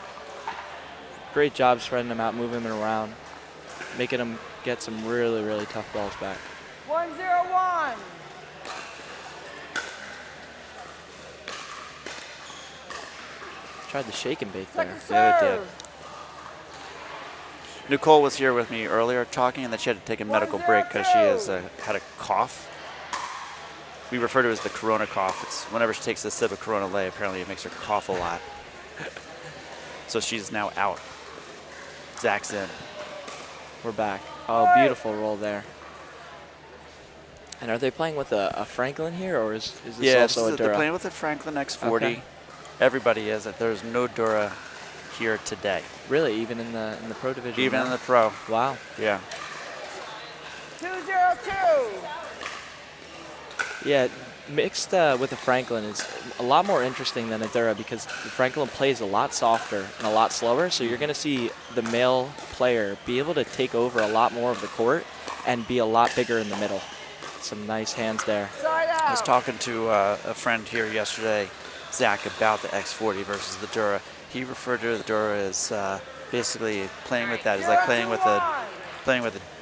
Great job spreading them out, moving them around, making them get some really, really tough balls back. 1-0-1. Tried the shake and bake there. Second Yeah, it serve. did. Nicole was here with me earlier talking, and that she had to take a medical break because she has had a cough. We refer to it as the Corona cough. It's whenever she takes a sip of Corona Lay, apparently it makes her cough a lot. So she's now out. Zach's in. We're back. Oh, beautiful roll there. And are they playing with a Franklin here, or is this Yeah, also a they're Dura? playing with the Franklin X40. Okay. Everybody is. There's no Dura here today. Really, even in the pro division? Even now? in the pro. Wow. Yeah. 2-0-2. Yeah, mixed with a Franklin is a lot more interesting than a Dura because the Franklin plays a lot softer and a lot slower, so you're going to see the male player be able to take over a lot more of the court and be a lot bigger in the middle. Some nice hands there. Side out. I was talking to a friend here yesterday, Zach, about the X40 versus the Dura. He referred to the Dura as basically playing with that. It's like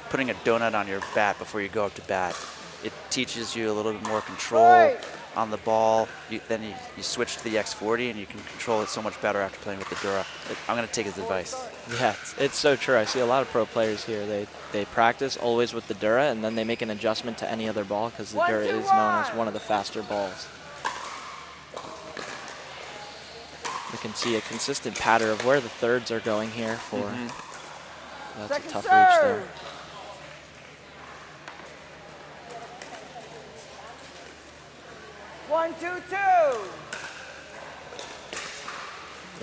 putting a donut on your bat before you go up to bat. It teaches you a little bit more control on the ball. Then you switch to the X40 and you can control it so much better after playing with the Dura. I'm going to take his advice. Yeah, it's so true. I see a lot of pro players here. They practice always with the Dura, and then they make an adjustment to any other ball because the Dura is known as one of the faster balls. We can see a consistent pattern of where the thirds are going here for. That's Second a tough serve. reach there. One, two, two.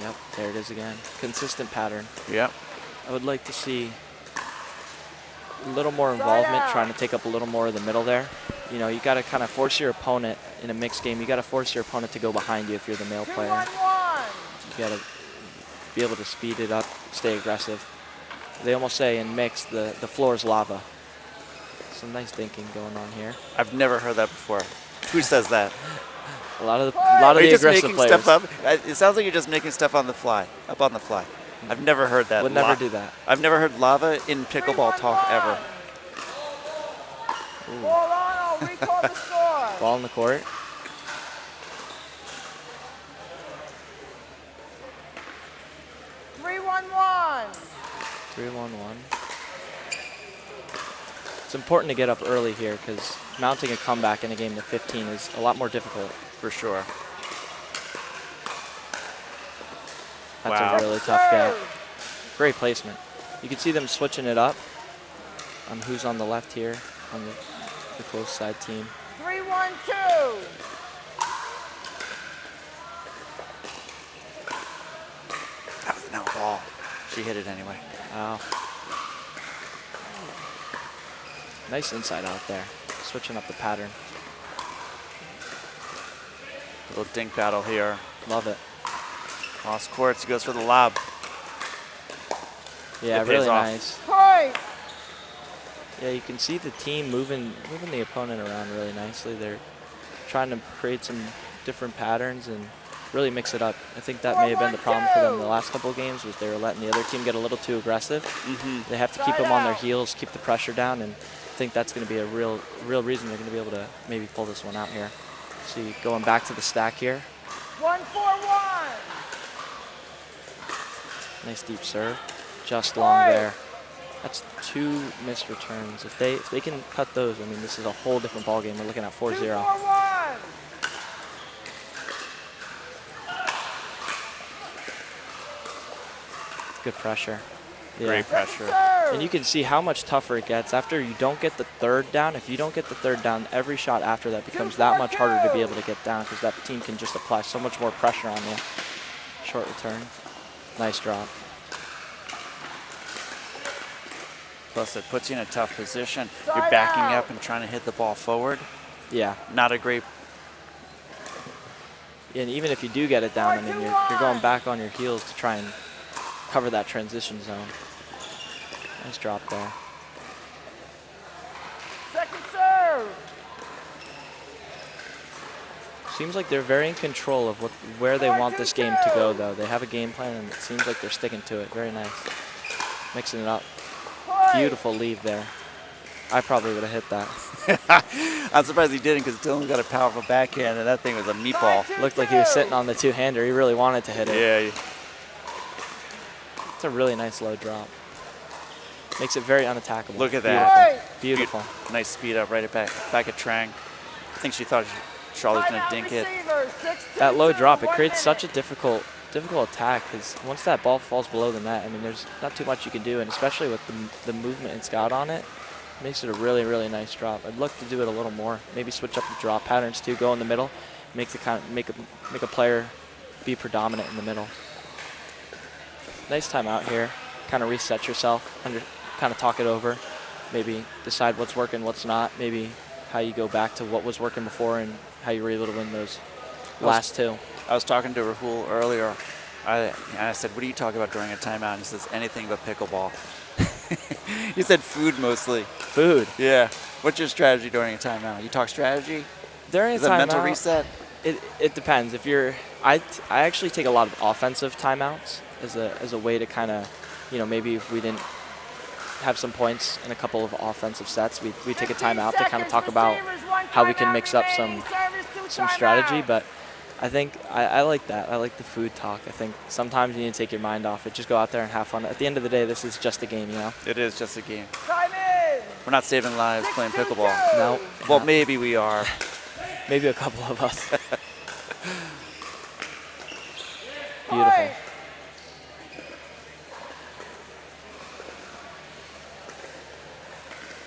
Yep, there it is again. Consistent pattern. Yep. I would like to see a little more involvement, trying to take up a little more of the middle there. You know, you got to kind of force your opponent in a mixed game. You got to force your opponent to go behind you if you're the male player. 2-1-1. You got to be able to speed it up, stay aggressive. They almost say in mixed, the floor is lava. Some nice thinking going on here. I've never heard that before. Who says that? A lot of Are you the just aggressive making players stuff up? It sounds like you're just making stuff on the fly, up on the fly. I've never heard that. would never do that. I've never heard lava in pickleball talk ever. Ball on, I'll recall the score. Ball in the court. Three, one, one. 3-1-1. It's important to get up early here because mounting a comeback in a game to 15 is a lot more difficult. For sure. That's Wow. a really tough gap. Great placement. You can see them switching it up on who's on the left here on the close side team. 3-1-2. That was an out ball. She hit it anyway. Wow. Nice inside out there. switching up the pattern. Little dink battle here. Love it. Cross courts, he goes for the lob. Yeah, It pays really off. nice. Point. Yeah, you can see the team moving the opponent around really nicely. They're trying to create some different patterns and really mix it up. I think that may have been the problem for them the last couple of games, was they were letting the other team get a little too aggressive. They have to keep them on their heels, keep the pressure down, and I think that's going to be a real reason they're going to be able to maybe pull this one out here. See, going back to the stack here. 1-4-1. Nice deep serve, just long there. That's 2 missed returns. If they can cut those, I mean, this is a whole different ballgame. We're looking at 4-0. 2-4-1. Good pressure. Yeah. Great pressure. And you can see how much tougher it gets after you don't get the third down. If you don't get the third down, every shot after that becomes that much harder to be able to get down, because that team can just apply so much more pressure on you. Short return. Nice drop. Plus, it puts you in a tough position. You're backing up and trying to hit the ball forward. Yeah. Not a great. And even if you do get it down, I mean, you're going back on your heels to try and cover that transition zone. Nice drop there. Second serve. Seems like they're very in control of where they want this game to go, though. They have a game plan, and it seems like they're sticking to it. Very nice. Mixing it up. Beautiful leave there. I probably would have hit that. I'm surprised he didn't, because Dylan got a powerful backhand, and that thing was a meatball. Looked like he was sitting on the two-hander. He really wanted to hit it. Yeah. It's a really nice low drop. Makes it very unattackable. Look at that. Beautiful. Nice speed up right back at Trang. I think she thought Charlotte was going to dink it. That low drop, it creates such a difficult attack, because once that ball falls below the net, I mean, there's not too much you can do, and especially with the movement it's got on it, makes it a really, really nice drop. I'd look to do it a little more. Maybe switch up the drop patterns too. Go in the middle, make a player be predominant in the middle. Nice timeout here. Kind of reset yourself, kind of talk it over, maybe decide what's working, what's not, maybe how you go back to what was working before and how you were able to win those last two. I was talking to Rahul earlier. I said, what do you talk about during a timeout? And he says, anything but pickleball. He said food mostly. Food? Yeah. What's your strategy during a timeout? You talk strategy? During a Is it timeout, mental reset? It depends. If you're, I actually take a lot of offensive timeouts as a way to kind of, maybe if we didn't have some points in a couple of offensive sets, we take a timeout to kind of talk about how we can mix up some strategy. But I think I like that. I like the food talk. I think sometimes you need to take your mind off it. Just go out there and have fun. At the end of the day, this is just a game, It is just a game. Time in. We're not saving lives playing pickleball. No. Well, maybe we are. Maybe a couple of us. Beautiful.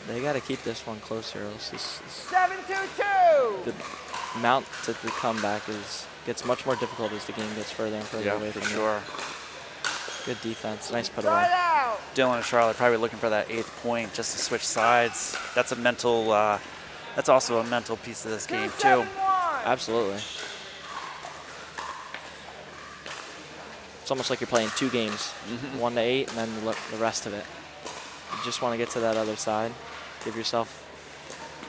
They got to keep this one closer, or else 7-2-2. the amount to the comeback gets much more difficult as the game gets further and further away for from sure. it. Good defense. Nice put Try away. it out. Dylan and Charlotte probably looking for that 8th point just to switch sides. That's a mental. That's also a mental piece of this game too. 2-7-1. Absolutely. It's almost like you're playing 2 games, 1-8, and then the rest of it. You just want to get to that other side. Give yourself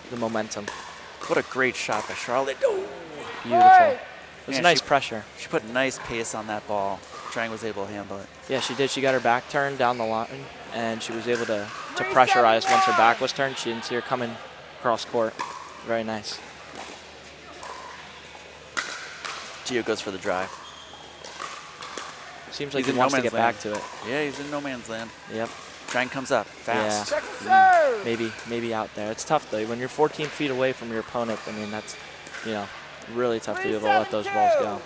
the momentum. What a great shot by Charlotte. Oh. Beautiful. It was Yeah, nice pressure. She put nice pace on that ball. Trang was able to handle it. Yeah, she did. She got her back turned down the line, and she was able to pressurize once her back was turned. She didn't see her coming across court. Very nice. Gio goes for the drive. Seems like He's he in no wants to man's get back to it. Yeah, he's in no man's land. Yep. Trang comes up fast. Yeah. Second serve. Maybe out there. It's tough though. When you're 14 feet away from your opponent, I mean that's, really tough to be able to let those balls go.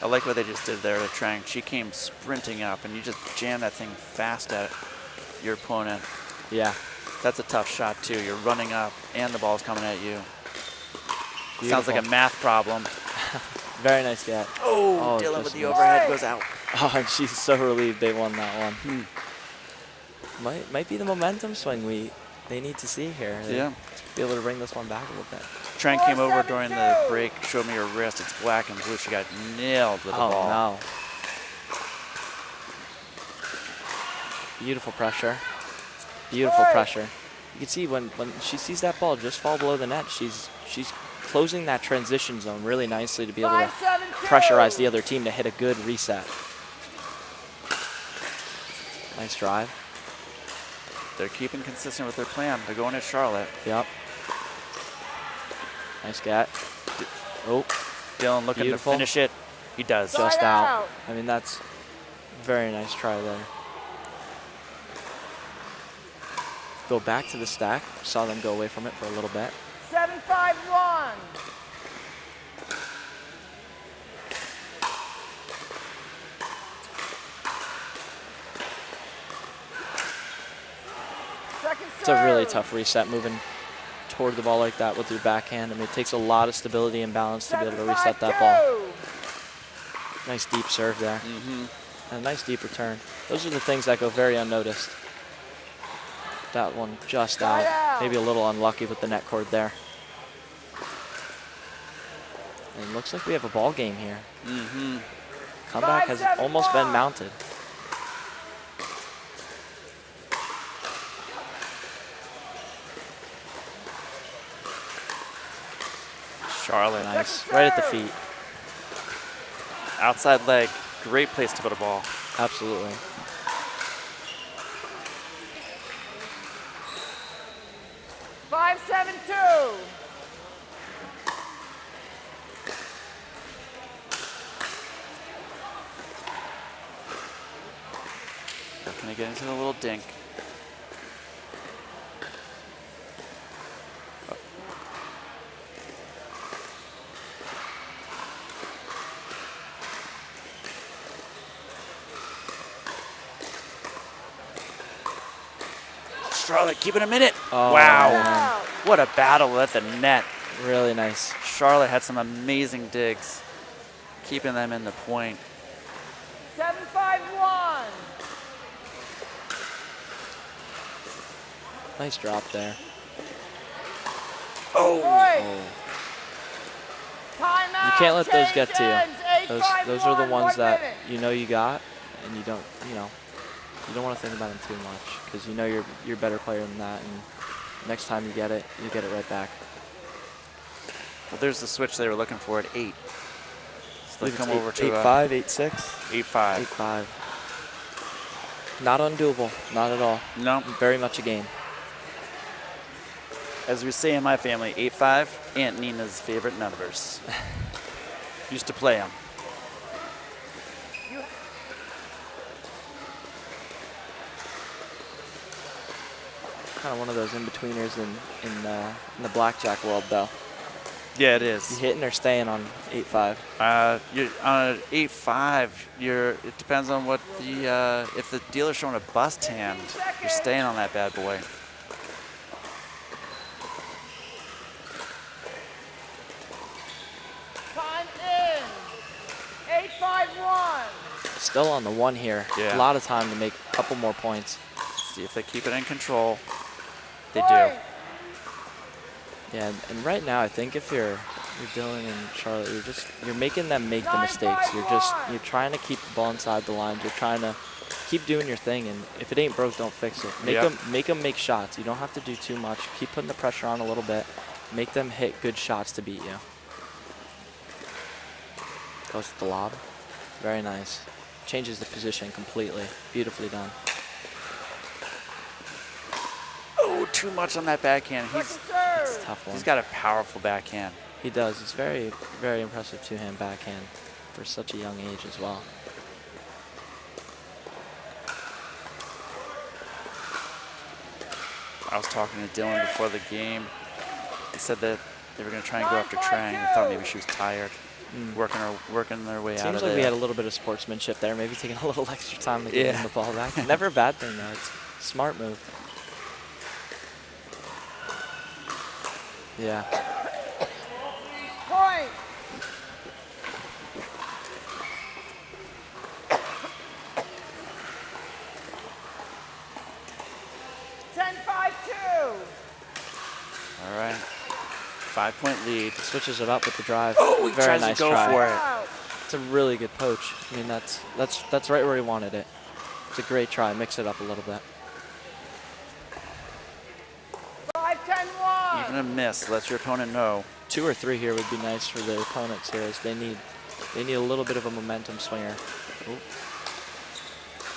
I like what they just did there to Trang. She came sprinting up, and you just jam that thing fast at your opponent. Yeah. That's a tough shot too. You're running up, and the ball's coming at you. Beautiful. Sounds like a math problem. Very nice get. Oh, Dylan just with the missed. overhead goes out. Oh, and she's so relieved they won that one. Might be the momentum swing we they need to see here. They Yeah. Be able to bring this one back a little bit. Tran came over during the break, showed me her wrist. It's black and blue. She got nailed with the ball. No. Beautiful pressure. Beautiful pressure. You can see when she sees that ball just fall below the net, she's closing that transition zone really nicely to be able to pressurize the other team to hit a good reset. Nice drive. They're keeping consistent with their plan. They're going at Charlotte. Yep. Nice get. Oh, Dylan looking beautiful. to finish it. He does. Just out. I mean, that's a very nice try there. Go back to the stack. Saw them go away from it for a little bit. 7-5-1. It's a really tough reset moving toward the ball like that with your backhand. I mean, it takes a lot of stability and balance to be able to reset that ball. Nice deep serve there. And a nice deep return. Those are the things that go very unnoticed. That one just out. Maybe a little unlucky with the net cord there. And it looks like we have a ball game here. Comeback has almost been mounted. Charlotte. Nice. Right at the feet. Outside leg. Great place to put a ball. Absolutely. Five, 7-2. Looking to get into the little dink. Charlotte keeping a minute. Oh, wow. man. What a battle at the net. Really nice. Charlotte had some amazing digs, keeping them in the point. 7-5-1. Nice drop there. Oh. You can't let those get to you. Those are the ones that you know you got, and you don't want to think about them too much because you know you're a better player than that, and next time you get it right back. Well, there's the switch they were looking for at 8. So they come over to 8-5, 8-6? 8-5. 8-5. Not undoable, not at all. No. Very much a game. As we say in my family, 8-5, Aunt Nina's favorite numbers. Used to play them. Kind of one of those in-betweeners in the blackjack world, though. Yeah, it is. You hitting or staying on 8-5? You're on 8-5. It depends on what if the dealer's showing a bust hand, you're staying on that bad boy. Time in. 8-5-1. Still on the 1 here. Yeah. A lot of time to make a couple more points. See if they keep it in control. They do. Yeah, and right now I think if you're Dylan and Charlotte, you're making them make the mistakes. You're trying to keep the ball inside the lines. You're trying to keep doing your thing, and if it ain't broke, don't fix it. Make them make shots. You don't have to do too much. Keep putting the pressure on a little bit. Make them hit good shots to beat you. Goes to the lob. Very nice. Changes the position completely. Beautifully done. Oh, too much on that backhand. It's a tough one. He's got a powerful backhand. He does. It's very, very impressive two-hand backhand for such a young age as well. I was talking to Dylan before the game. He said that they were going to try and go after Trang. He thought maybe she was tired, working their way out of Seems it. like we had a little bit of sportsmanship there, maybe taking a little extra time to get the ball back. Never a bad thing, though. It's a smart move. Yeah. Point. Ten, 5-2. 5-point lead. Switches it up with the drive. Oh, he Very tries nice to go try. for it. Out. It's a really good poach. I mean, that's right where he wanted it. It's a great try. Mix it up a little bit. 5-10-1. Even a miss lets your opponent know. 2 or 3 here would be nice for the opponents here, as they need a little bit of a momentum swinger. Ooh.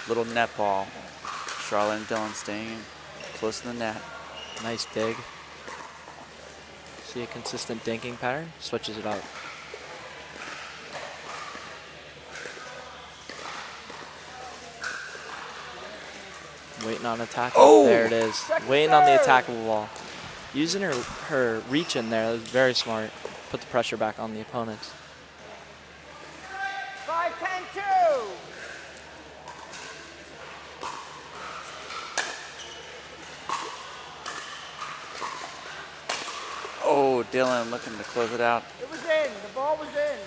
Little net ball. Charlotte and Dylan staying close to the net. Nice dig. See a consistent dinking pattern. Switches it out. Waiting on attack. Oh! There it is. Second Waiting on the serve. attackable ball. Using her reach in there. That was very smart. Put the pressure back on the opponents. 5-10-2. Oh, Dylan looking to close it out. It was in. The ball was in.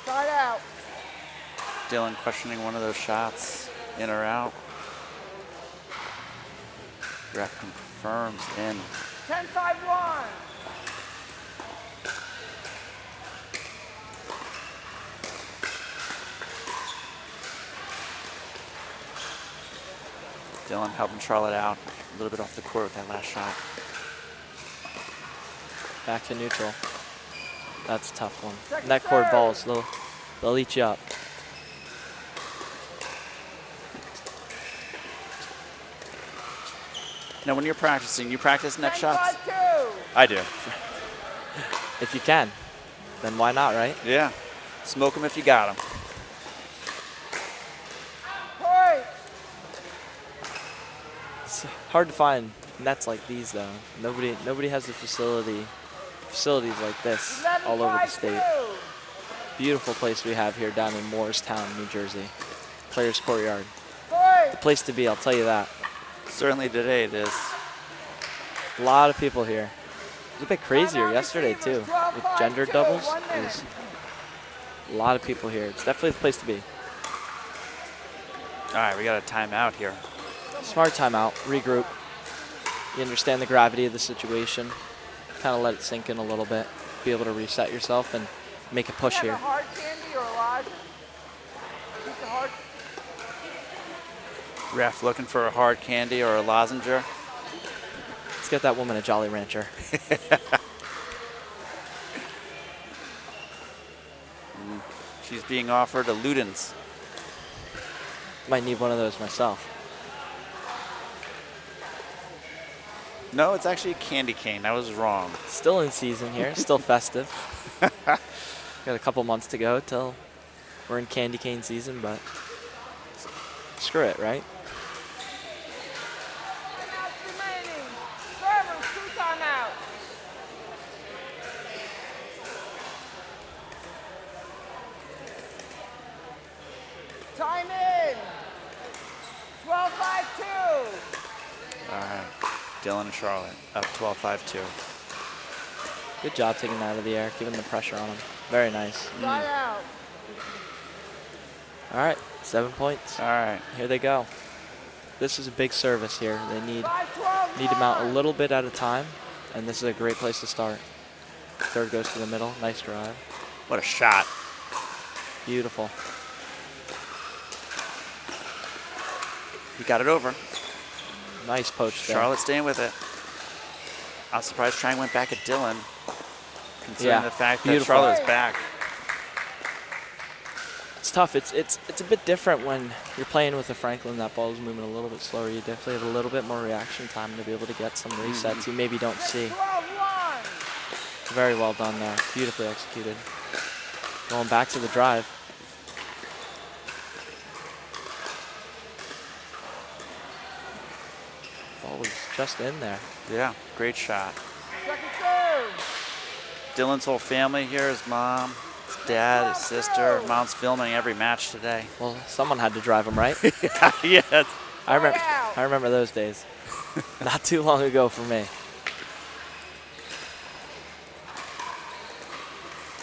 Side out. Dylan questioning one of those shots, in or out. Ref confirms in. 10-5-1. Dylan helping Charlotte out a little bit off the court with that last shot. Back to neutral. That's a tough one. Second Net court serve. balls, they'll eat you up. Now, when you're practicing, you practice net shots? 10-5-2. I do. If you can, then why not, right? Yeah. Smoke them if you got them. Point. It's hard to find nets like these though. Nobody has the facilities like this all over the state. 11-5-2. Beautiful place we have here down in Morristown, New Jersey. Players Courtyard. Point. The place to be, I'll tell you that. Certainly today it is. A lot of people here. It was a bit crazier yesterday too, with gender doubles. It was a lot of people here. It's definitely the place to be. All right, we got a timeout here. Smart timeout, regroup. You understand the gravity of the situation. Kind of let it sink in a little bit. Be able to reset yourself and make a push You here. have a hard candy or a lodge? Keep the hard. Ref looking for a hard candy or a lozenger. Let's get that woman a Jolly Rancher. She's being offered a Luden's. Might need one of those myself. No, it's actually a candy cane. I was wrong. Still in season here, still festive. Got a couple months to go till we're in candy cane season, but screw it, right? Timeouts remaining. Servers, 2 timeouts. Time in. 12-5-2. All right. Dylan and Charlotte up 12-5-2. Good job taking that out of the air, keeping the pressure on him. Very nice. Side out. All right, 7 points. All right. Here they go. This is a big service here. They need 5-12. to mount a little bit at a time, and this is a great place to start. Third goes to the middle. Nice drive. What a shot. Beautiful. He got it over. Nice poach there. Charlotte staying with it. I was surprised Trang went back at Dylan, considering Yeah, the fact that beautiful. Charlotte's back. It's tough. It's a bit different when you're playing with a Franklin. That ball is moving a little bit slower. You definitely have a little bit more reaction time to be able to get some resets you maybe don't see. 12-1. Very well done there. Beautifully executed. Going back to the drive. Ball was just in there. Yeah, great shot. Second serve. Dylan's whole family here, his mom, his dad, his sister. Mom's filming every match today. Well, someone had to drive him, right? Yeah. I remember those days. Not too long ago for me.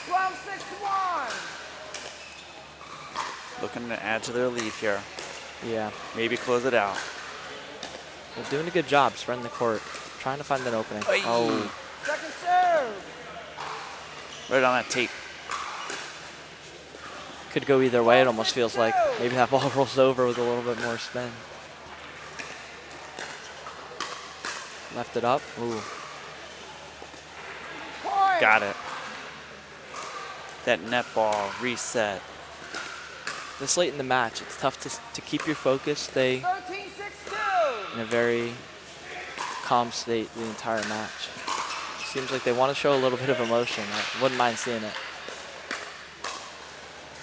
12-6-1. Looking to add to their lead here. Yeah, Maybe close it out. they're doing a good job spreading the court, trying to find an opening. Ay. Oh, Second serve. Right on that tape. Could go either way, it almost feels like. Maybe that ball rolls over with a little bit more spin. Left it up. Ooh. Got it. That net ball reset. This late in the match, it's tough to keep your focus, stay 13-6-2. in a very calm state the entire match. Seems like they want to show a little bit of emotion. I wouldn't mind seeing it.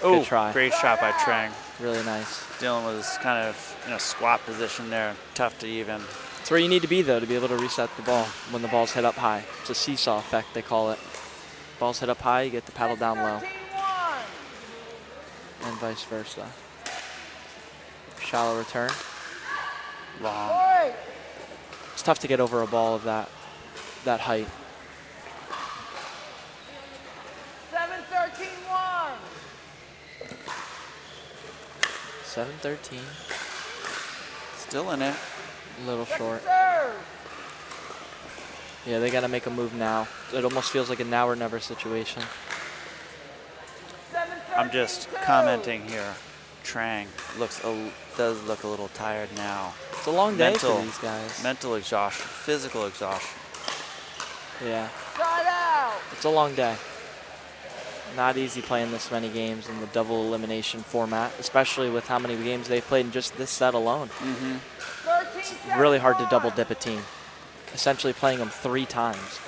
Oh, Good try. great shot by Trang. Really nice. Dylan was kind of in a squat position there. Tough to even. It's where you need to be, though, to be able to reset the ball when the ball's hit up high. It's a seesaw effect, they call it. Ball's hit up high, you get the paddle down low. 13-1. And vice versa. Shallow return. Long. Point. It's tough to get over a ball of that height. 7-13-1. 7-13. Still in it. A little short. Serve. Yeah, they got to make a move now. It almost feels like a now or never situation. 7-13-2. I'm just commenting here. Trang does look a little tired now. It's a long day Mental. for these guys. Mental exhaustion, physical exhaustion. Yeah, Side out. it's a long day. Not easy playing this many games in the double elimination format, especially with how many games they've played in just this set alone. 13-7-1. Really hard to double dip a team. Essentially playing them 3 times.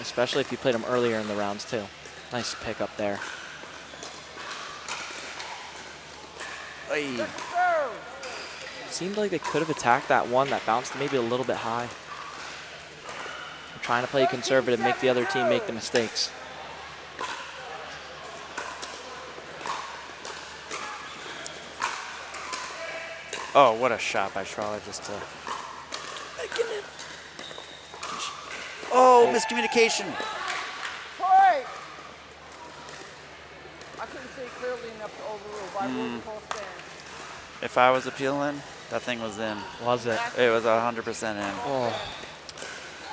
Especially if you played them earlier in the rounds too. Nice pick up there. Ay. Serve. Seemed like they could have attacked that one that bounced maybe a little bit high. I'm trying to play conservative, make the other team make the mistakes. Oh, what a shot by Charlotte just to. Oh, miscommunication. Point. I couldn't see clearly enough to overrule. By rule, the full stand. If I was appealing, that thing was in. Was it? It was 100% in. Oh,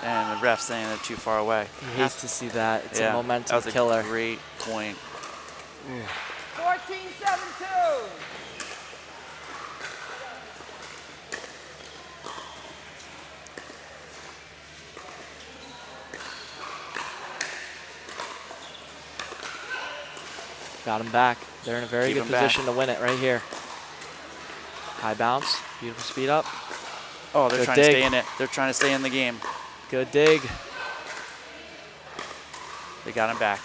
And the ref saying they're too far away. you hate to see that. It's Yeah, a momentum that was killer. a great point. 14-7-2. Got him back. They're in a very Keep good 'em back. position to win it right here. High bounce, beautiful speed up. Oh, they're Good trying dig. to stay in it. They're trying to stay in the game. Good dig. They got him back.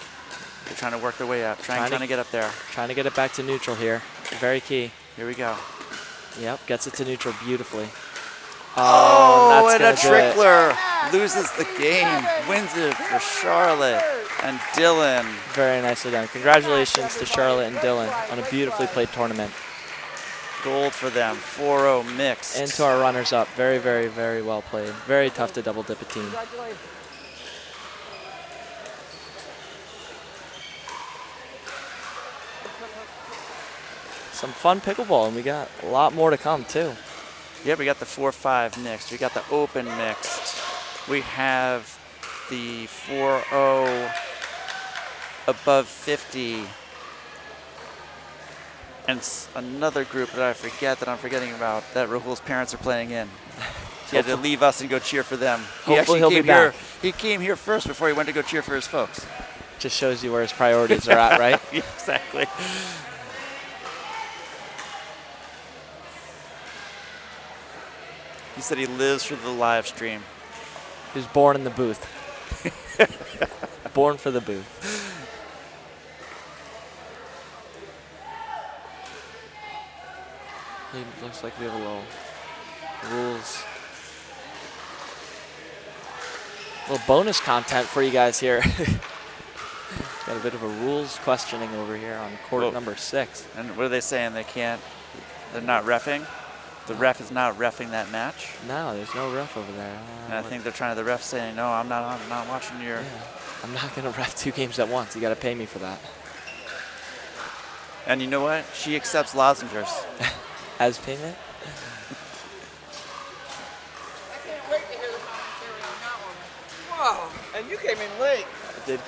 They're trying to work their way up. Trying to get up there. Trying to get it back to neutral here. Very key. Here we go. Yep, gets it to neutral beautifully. Oh, and a that's gonna do it. trickler loses the game. Wins it for Charlotte and Dylan. Very nicely done. Congratulations to Charlotte and Dylan on a beautifully played tournament. Gold for them. 4-0 mixed. And to our runners-up, very, very, very well played. Very tough to double dip a team. Congratulations. Some fun pickleball, and we got a lot more to come too. Yeah, we got the 4-5 mixed. We got the open mixed. We have the 4-0 above 50. And another group that I forget that I'm forgetting about that Rahul's parents are playing in. He had to leave us and go cheer for them. Hopefully he'll be came here. back. He came here first before he went to go cheer for his folks. Just shows you where his priorities are at, right? Yeah, exactly. He said he lives for the live stream. He was born in the booth. Born for the booth. It looks like we have a little little bonus content for you guys here. Got a bit of a rules questioning over here on court Whoa. number 6. And what are they saying? They're not reffing? The ref is not reffing that match? No, there's no ref over there. And I think they're trying to, the ref saying, no, I'm not watching your. Yeah. I'm not going to ref 2 games at once. You got to pay me for that. And you know what? She accepts lozenges. As payment? I can't wait to hear the commentary on that one. Wow, and you came in late. I did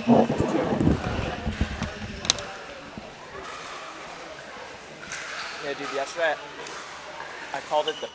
Yeah, dude, yesterday I called it the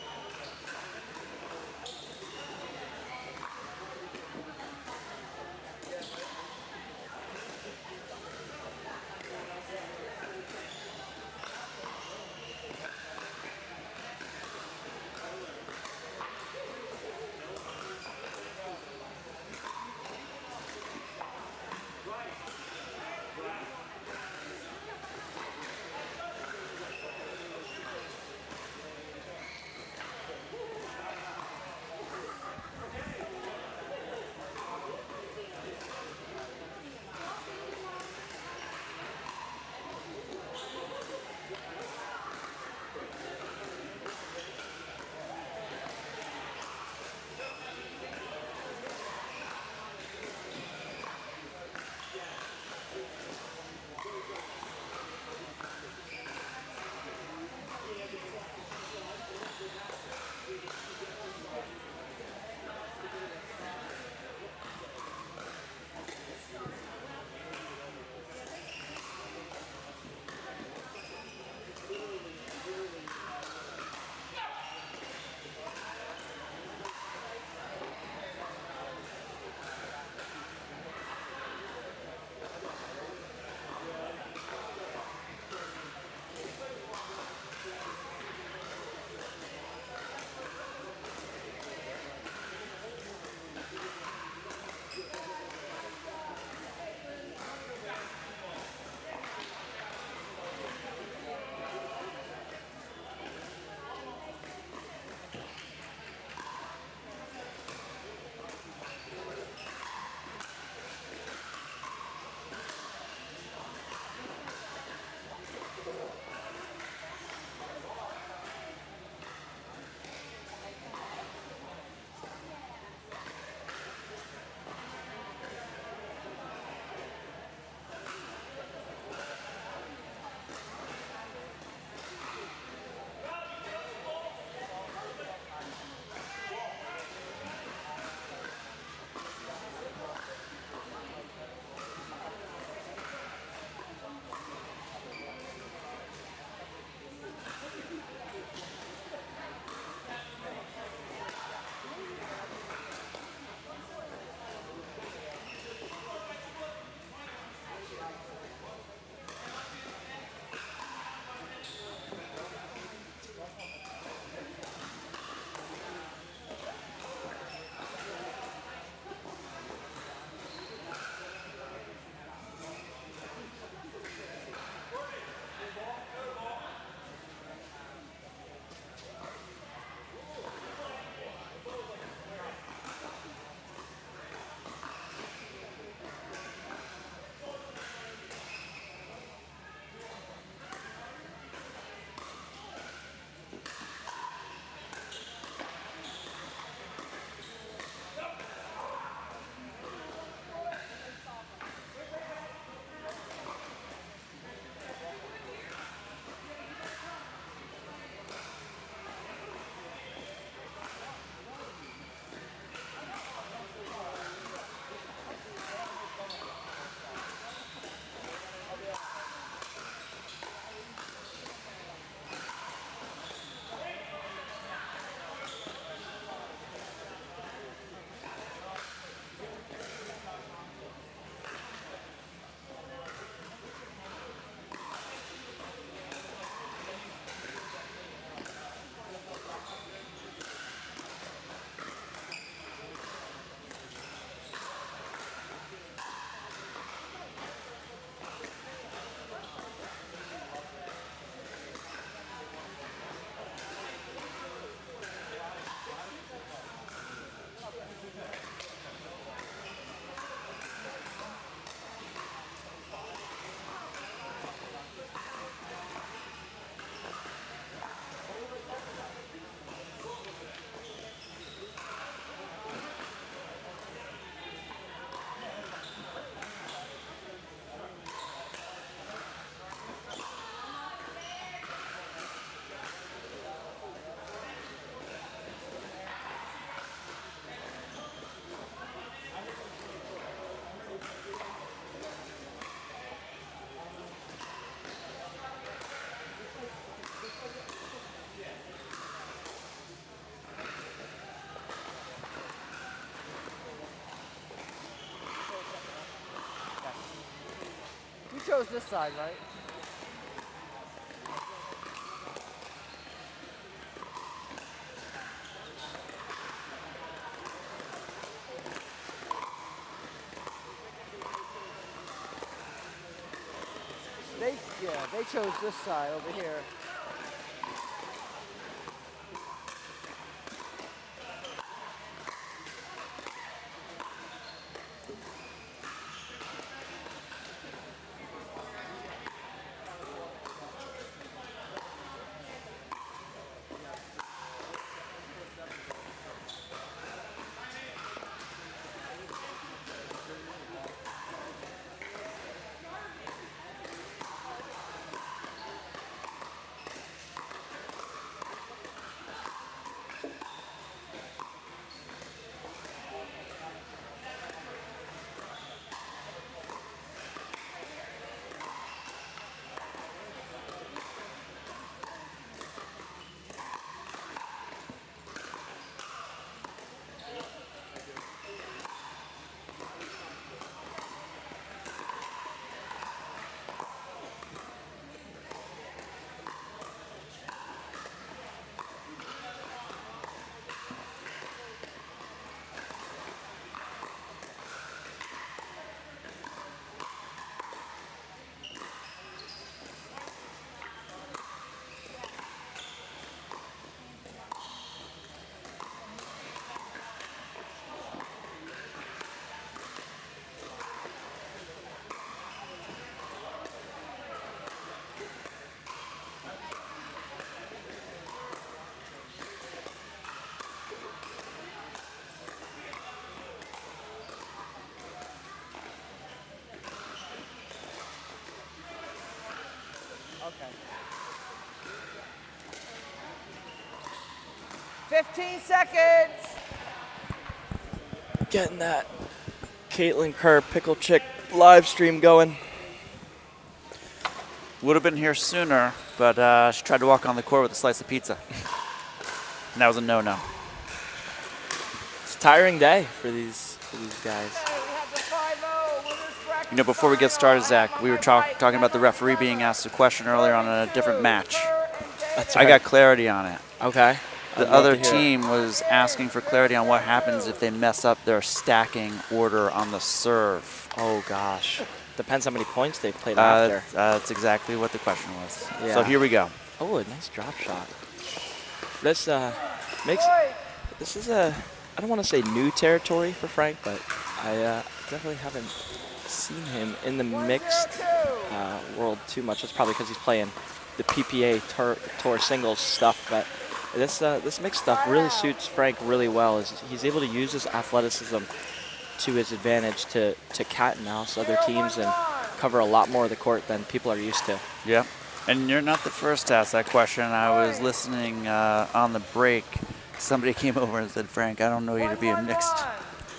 chose this side, right? They chose this side over here. Okay. 15 seconds. Getting that Caitlin Kerr Pickle Chick live stream going. Would have been here sooner, but she tried to walk on the court with a slice of pizza. And that was a no-no. It's a tiring day for these guys. You know, before we get started, Zach, we were talking about the referee being asked a question earlier on a different match. That's I got clarity on it. Okay. The other team was asking for clarity on what happens if they mess up their stacking order on the serve. Oh, gosh. Depends how many points they've played after. That's exactly what the question was. Yeah. So here we go. Oh, a nice drop shot. This this is I don't want to say new territory for Frank, but I definitely haven't seen him in the mixed world too much. That's probably because he's playing the PPA tour singles stuff, but this mixed stuff really suits Frank really well. He's able to use his athleticism to his advantage to cat and mouse other teams and cover a lot more of the court than people are used to. Yeah. And you're not the first to ask that question. I was listening on the break. Somebody came over and said, Frank, I don't know you to be a mixed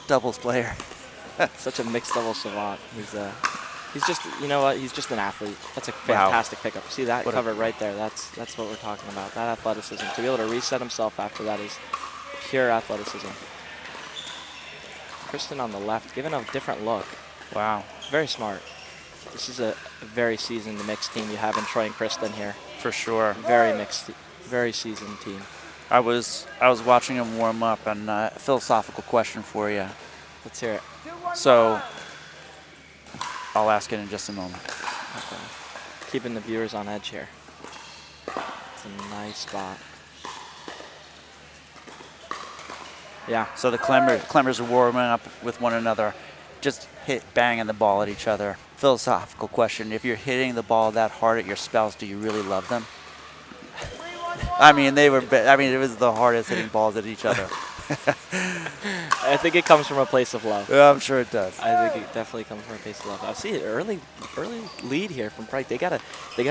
doubles player. Such a mixed double savant. He's just, you know what? He's just an athlete. That's a fantastic pickup. See that cover right there? That's what we're talking about. That athleticism. To be able to reset himself after that is pure athleticism. Kristen on the left, giving a different look. Wow. Very smart. This is a very seasoned mixed team you have in Troy and Kristen here. For sure. Very mixed, very seasoned team. I was watching him warm up, and a philosophical question for you. Let's hear it. So I'll ask it in just a moment. Okay. Keeping the viewers on edge here. It's a nice spot. Yeah. So the Clemmers are warming up with one another, just banging the ball at each other. Philosophical question: if you're hitting the ball that hard at your spouse, do you really love them? I mean, it was the hardest hitting balls at each other. I think it comes from a place of love. Yeah, I'm sure it does. I think it definitely comes from a place of love. I see an early lead here from Frank. They gotta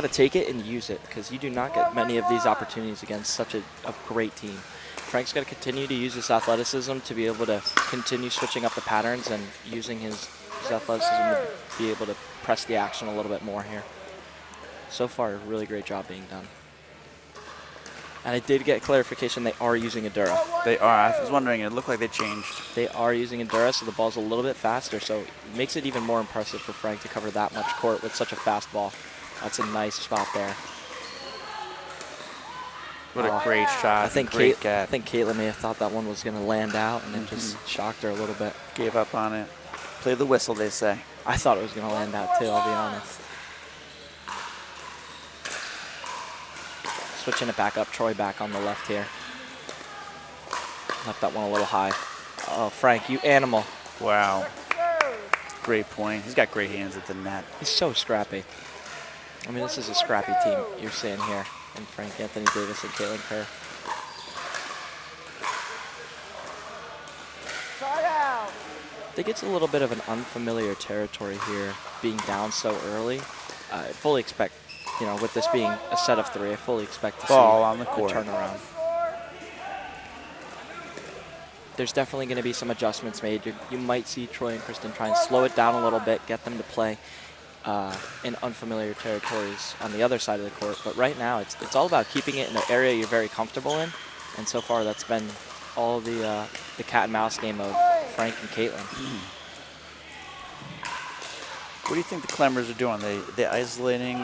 take it and use it, because you do not get many of these opportunities against such a great team. Frank's got to continue to use his athleticism to be able to continue switching up the patterns and using his athleticism to be able to press the action a little bit more here. So far, a really great job being done. And I did get clarification they are using Adura. They are. I was wondering, it looked like they changed. They are using Adura, so the ball's a little bit faster, so it makes it even more impressive for Frank to cover that much court with such a fast ball. That's a nice spot there. What a great shot. I think great I get. think Caitlin may have thought that one was going to land out, and it just shocked her a little bit. Gave up on it. Play the whistle, they say. I thought it was going to land out too, I'll be honest. Switching it back up, Troy back on the left here. Left that one a little high. Oh, Frank, you animal. Wow. Great point. He's got great hands at the net. He's so scrappy. I mean, this is a scrappy team you're seeing here. And Frank Anthony Davis and Caitlin Kerr. I think it's a little bit of an unfamiliar territory here, being down so early. I fully expect, you know, with this being a set of 3, I fully expect to Ball see on the court. a turnaround. There's definitely going to be some adjustments made. You might see Troy and Kristen try and slow it down a little bit, get them to play in unfamiliar territories on the other side of the court. But right now, it's all about keeping it in an area you're very comfortable in. And so far, that's been all the cat and mouse game of Frank and Caitlin. What do you think the Clemmers are doing? They isolating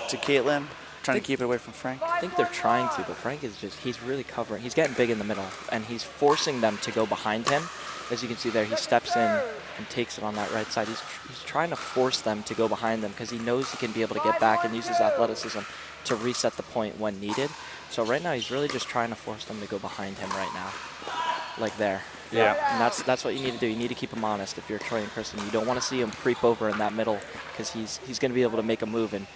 to Caitlin, trying to keep it away from Frank? I think they're trying to, but Frank is he's really covering. He's getting big in the middle, and he's forcing them to go behind him. As you can see there, he steps in and takes it on that right side. He's trying to force them to go behind them because he knows he can be able to get back and use his athleticism to reset the point when needed. So right now, he's really just trying to force them to go behind him right now, like there. Yeah. And that's what you need to do. You need to keep him honest if you're Troy and Kristen. You don't want to see him creep over in that middle because he's going to be able to make a move and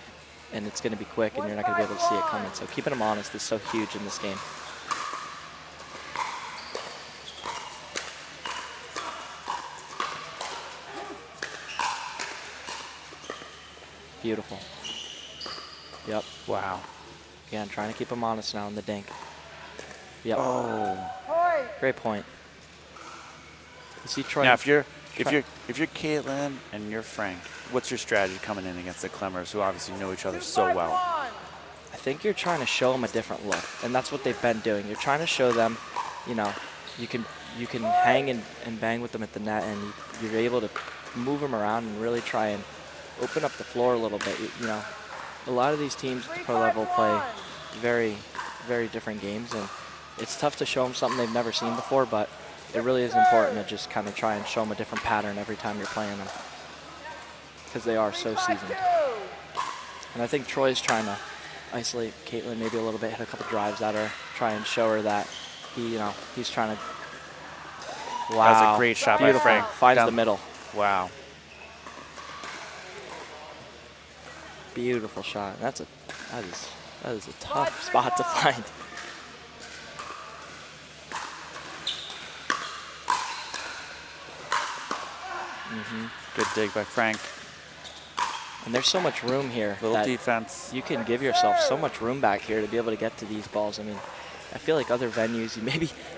it's going to be quick and you're not going to be able to see it coming. So keeping him honest is so huge in this game. Beautiful. Yep. Wow. Again, trying to keep him honest now in the dink. Yep. Oh. Great point. You see Troy. Now, if you're Caitlin and you're Frank, what's your strategy coming in against the Clemmers, who obviously know each other so well? I think you're trying to show them a different look, and that's what they've been doing. You're trying to show them, you know, you can hang and bang with them at the net, and you're able to move them around and really try and open up the floor a little bit. You know, a lot of these teams at the pro level play very, very different games, and it's tough to show them something they've never seen before, but it really is important to just kind of try and show them a different pattern every time you're playing them because they are so seasoned. And I think Troy's trying to isolate Caitlin maybe a little bit, hit a couple drives at her, try and show her that he's trying to. Wow, That's a great shot beautiful. by Frank. Finds the middle. Wow. Beautiful shot. That is a tough spot to find. Good dig by Frank. And there's so much room here. Little that defense. You can give yourself so much room back here to be able to get to these balls. I mean, I feel like other venues,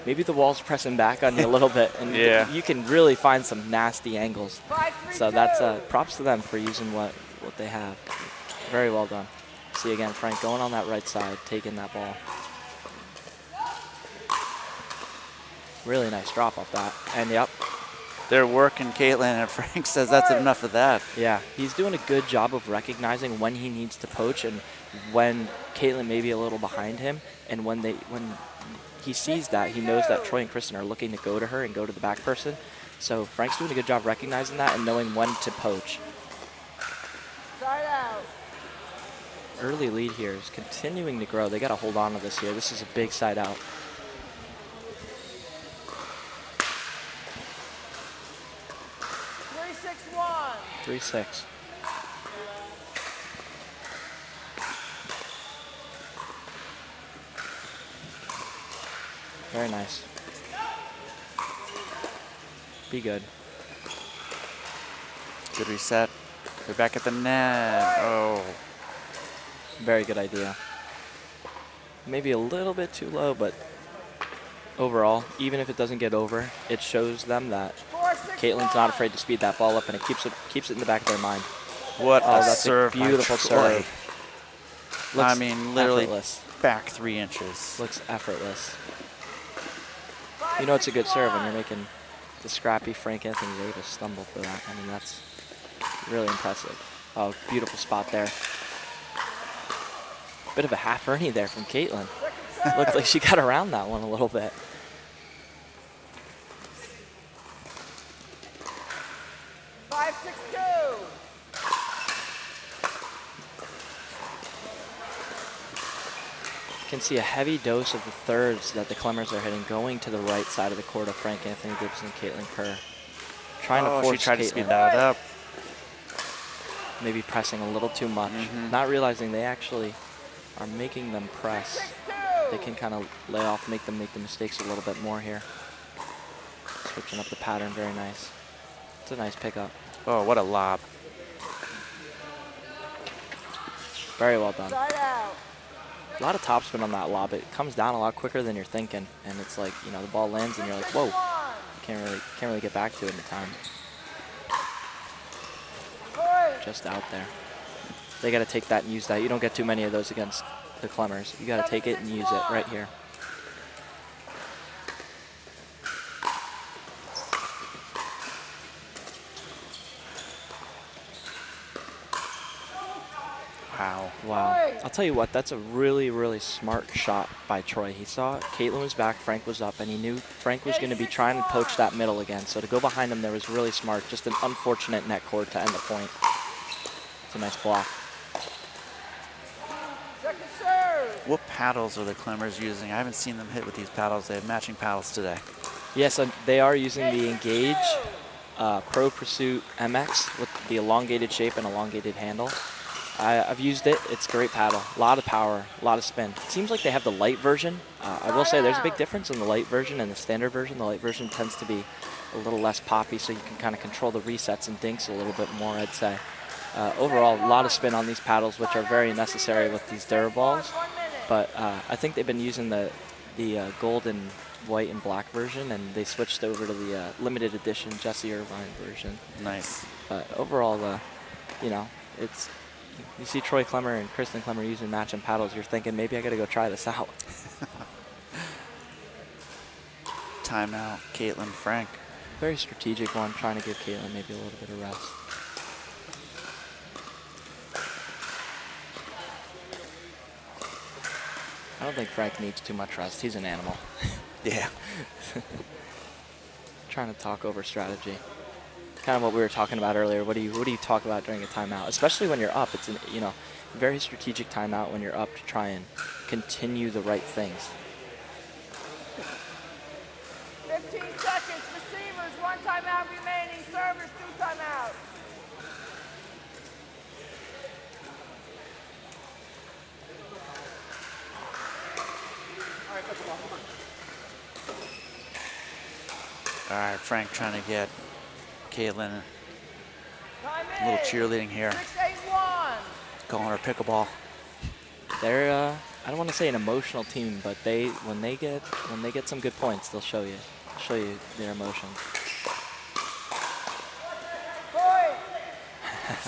maybe the wall's pressing back on you a little bit, and Yeah. you can really find some nasty angles. So that's props to them for using what they have. Very well done. See again, Frank going on that right side, taking that ball. Really nice drop off that. And yep. They're working Caitlin, and Frank says that's enough of that. Yeah, he's doing a good job of recognizing when he needs to poach and when Caitlin may be a little behind him. And when he sees that, he knows that Troy and Kristen are looking to go to her and go to the back person. So Frank's doing a good job recognizing that and knowing when to poach. Early lead here is continuing to grow. They got to hold on to this here. This is a big side out. 3-6. Very nice. Be good. Good reset. They're back at the net. Oh. Very good idea. Maybe a little bit too low, but overall, even if it doesn't get over, it shows them that Caitlin's not afraid to speed that ball up, and it keeps it in the back of their mind. What a that's serve a beautiful by Troy. serve. I mean, literally effortless. back 3 inches. Looks effortless. You know it's a good serve when you're making the scrappy Frank Anthony Davis stumble for that. I mean, that's really impressive. Oh, beautiful spot there. Bit of a half Ernie there from Caitlin. Looked like she got around that one a little bit. Five, 6-2. You can see a heavy dose of the thirds that the Clemmers are hitting going to the right side of the court of Frank Anthony Davis and Caitlin Kerr. Trying to force she tried to Caitlin. speed that up. Maybe pressing a little too much. Not realizing they actually are making them press. They can kind of lay off, make them make the mistakes a little bit more here. Switching up the pattern, very nice. It's a nice pickup. Oh, what a lob. Very well done. Side out. A lot of topspin on that lob. It comes down a lot quicker than you're thinking, and it's like, you know, the ball lands and you're like, whoa, can't really get back to it in time. Just out there. They got to take that and use that. You don't get too many of those against the Clemmers. You got to take it and use it right here. Wow. Wow. I'll tell you what, that's a really, really smart shot by Troy. He saw Caitlin was back, Frank was up, and he knew Frank was going to be trying to poach that middle again. So to go behind him there was really smart. Just an unfortunate net cord to end the point. It's a nice block. Second serve. What paddles are the Clemmers using? I haven't seen them hit with these paddles. They have matching paddles today. Yes, they are using the Engage Pro Pursuit MX with the elongated shape and elongated handle. I've used it. It's a great paddle. A lot of power, a lot of spin. It seems like they have the light version. I will say there's a big difference in the light version and the standard version. The light version tends to be a little less poppy, so you can kind of control the resets and dinks a little bit more, I'd say. Overall, a lot of spin on these paddles, which are very necessary with these Duraballs. But I think they've been using the gold and white and black version, and they switched over to the limited edition Jesse Irvine version. Nice. But overall, you know, it's... You see Troy Clemmer and Kristen Clemmer using matching paddles, you're thinking, maybe I got to go try this out. Timeout, Caitlin Frank. Very strategic one, trying to give Caitlin maybe a little bit of rest. I don't think Frank needs too much rest. He's an animal. Yeah. Trying to talk over strategy. Kind of what we were talking about earlier. What do you talk about during a timeout? Especially when you're up. It's an, you know, very strategic timeout when you're up to try and continue the right things. 15 seconds. Receivers, 1 timeout remaining. Servers, 2 timeouts. All right, Frank trying to get Caitlin Time a little in. cheerleading here. 6-8-1. Calling her pickleball. They're I don't want to say an emotional team, but when they get some good points, they'll show you their emotions.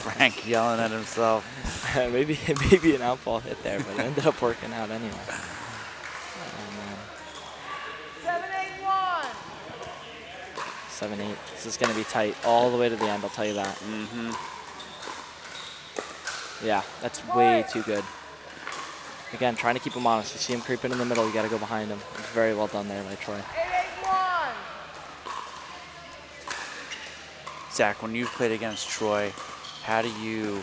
Frank yelling at himself. maybe an outball hit there, but it ended up working out anyway. Oh, man. 7-8-1. 7-8. This is going to be tight all the way to the end, I'll tell you that. Yeah, that's way too good. Again, trying to keep him honest. You see him creeping in the middle, you got to go behind him. It's very well done there by Troy. 8-8-1. Zach, when you've played against Troy, how do you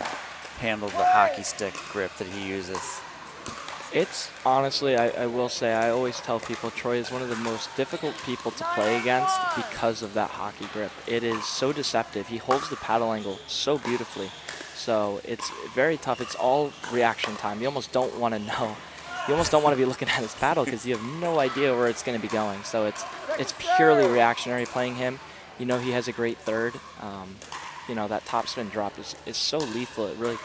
handle the hockey stick grip that he uses? It's honestly, I will say, I always tell people Troy is one of the most difficult people to play against because of that hockey grip. It is so deceptive. He holds the paddle angle so beautifully. So it's very tough. It's all reaction time. You almost don't want to know. You almost don't want to be looking at his paddle because you have no idea where it's going to be going. So it's purely reactionary playing him. You know he has a great third. You know, that topspin drop is so lethal. It really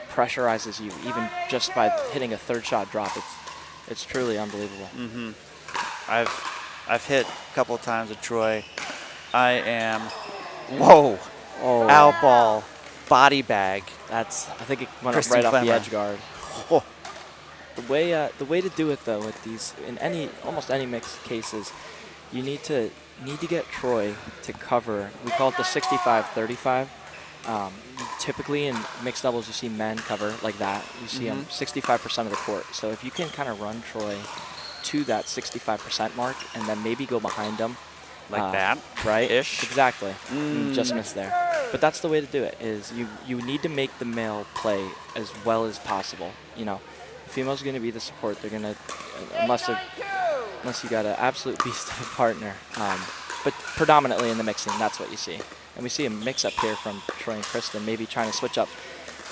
pressurizes you even just by hitting a third shot drop. It's truly unbelievable. I've hit a couple of times with Troy. I am, whoa, out ball, body bag. I think it went Kristen up right off the Clemmer. edge guard. Oh. The way to do it though with these in almost any mixed cases, you need to get Troy to cover. We call it the 65-35. Typically in mixed doubles, you see men cover like that. You see them 65% of the court. So if you can kind of run Troy to that 65% mark and then maybe go behind them. Like that? Right? Ish? Exactly. Just missed there. But that's the way to do it, is you need to make the male play as well as possible. You know, the female's going to be the support. They're going to, unless you got an absolute beast of a partner. But predominantly in the mixing, that's what you see. And we see a mix up here from Troy and Kristen, maybe trying to switch up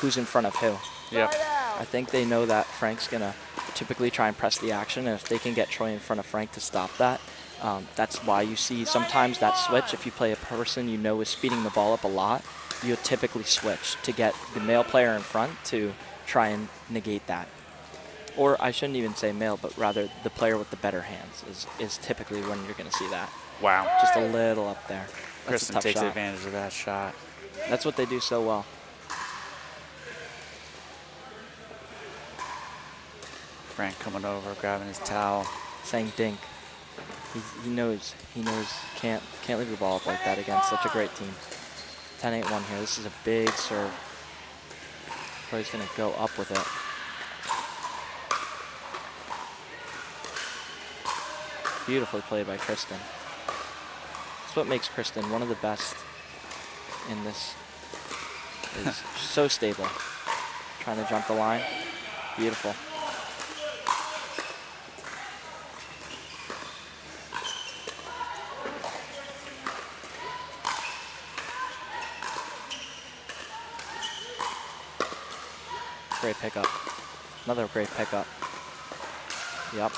who's in front of who. Yep. I think they know that Frank's going to typically try and press the action, and if they can get Troy in front of Frank to stop that, that's why you see sometimes that switch. If you play a person you know is speeding the ball up a lot, you'll typically switch to get the male player in front to try and negate that. Or I shouldn't even say male, but rather the player with the better hands is typically when you're going to see that. Wow. Just a little up there. That's a Kristen tough takes shot. advantage of that shot. That's what they do so well. Frank coming over, grabbing his towel. Saying dink. He knows can't leave the ball up like that against such a great team. 10-8-1 here. This is a big serve. Troy's going to go up with it. Beautifully played by Kristen. That's what makes Kristen one of the best in this. Is so stable. Trying to jump the line. Beautiful. Great pickup. Another great pickup. Yep.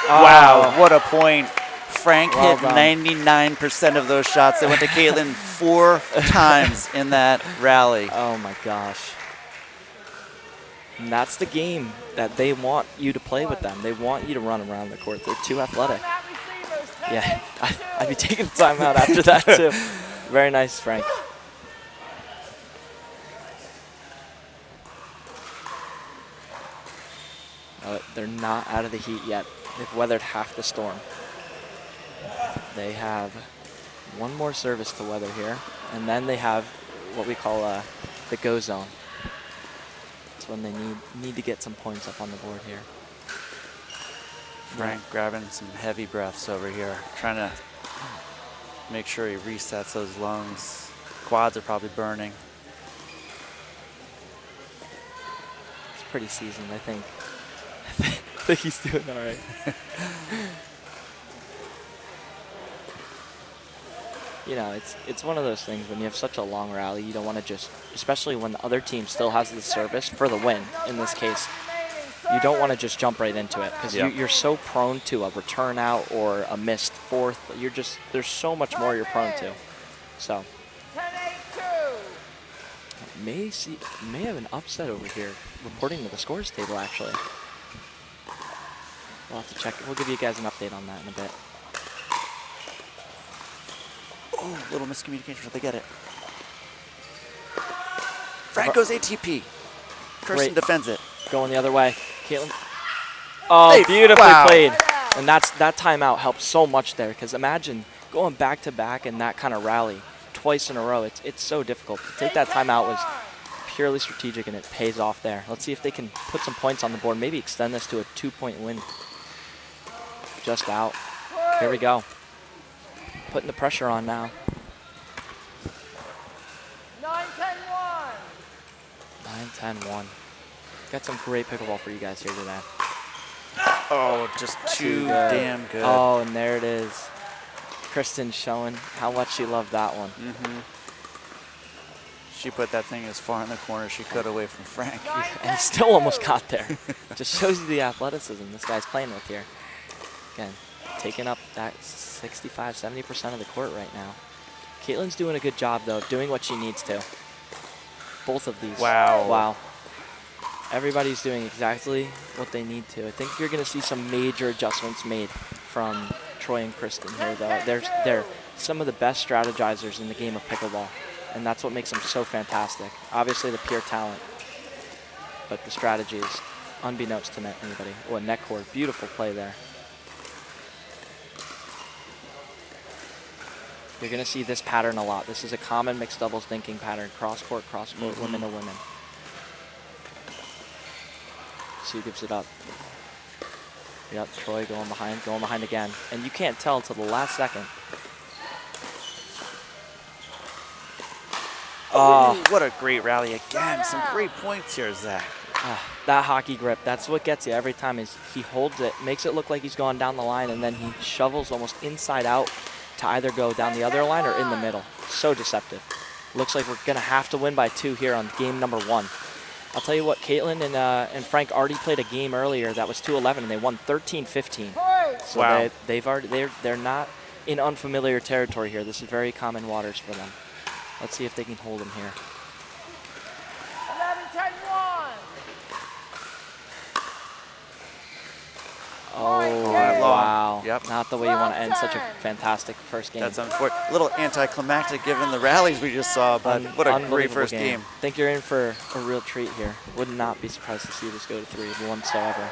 Wow, what a point. Frank Well hit done. 99% of those shots. They went to Caitlin 4 times in that rally. Oh my gosh. And that's the game that they want you to play with them. They want you to run around the court. They're too athletic. Yeah, I'd be taking the timeout after that too. Very nice, Frank. They're not out of the heat yet. They've weathered half the storm. They have one more service to weather here, and then they have what we call the go zone. That's when they need to get some points up on the board here. Frank grabbing some heavy breaths over here, trying to make sure he resets those lungs. Quads are probably burning. He's pretty seasoned, I think. I think he's doing all right. You know, it's one of those things when you have such a long rally, you don't want to just, especially when the other team still has the service for the win, in this case, you don't want to just jump right into it because you're so prone to a return out or a missed fourth. There's so much more you're prone to. So, may have an upset over here, reporting to the scores table actually. We'll have to check. We'll give you guys an update on that in a bit. Oh, little miscommunication, but they get it. Frank goes ATP. Kirsten Great. defends it. Going the other way. Caitlin. Oh, Hey, beautifully wow. played. And that timeout helped so much there because imagine going back to back in that kind of rally twice in a row. It's so difficult. To take that timeout was purely strategic and it pays off there. Let's see if they can put some points on the board. Maybe extend this to a 2-point win. Just out. Here we go. Putting the pressure on now. 9-10-1. 9-10-1. Got some great pickleball for you guys here today. Oh, just too good. damn good. Oh, and there it is. Kristen showing how much she loved that one. She put that thing as far in the corner as she could away from Frank. And he still almost got there. Just shows you the athleticism this guy's playing with here. Again, taking up that 65, 70% of the court right now. Caitlin's doing a good job, though, of doing what she needs to. Both of these. Wow. Wow. Everybody's doing exactly what they need to. I think you're going to see some major adjustments made from Troy and Kristen here, though. They're some of the best strategizers in the game of pickleball. and that's what makes him so fantastic. Obviously the pure talent, but the strategy is unbeknownst to anybody. Oh, a net cord, beautiful play there. You're gonna see this pattern a lot. This is a common mixed doubles thinking pattern, cross court, women to women. Sue gives it up. Yep, Troy going behind again. And you can't tell until the last second. Oh, what a great rally again. Some great points here, Zach. That hockey grip, that's what gets you every time. Is he holds it, makes it look like he's going down the line, and then he shovels almost inside out to either go down the other line or in the middle. So deceptive. Looks like we're gonna have to win by 2 here on game number 1. I'll tell you what, Caitlin and Frank already played a game earlier that was 2-11, and they won 13-15. So wow. they're not in unfamiliar territory here. This is very common waters for them. Let's see if they can hold him here. 11-10-1. Oh, wow. Yep. Not the way you want to end such a fantastic first game. That's unfortunate. A little anticlimactic given the rallies we just saw, but what a great first game. I think you're in for a real treat here. Would not be surprised to see this go to 3 whatsoever.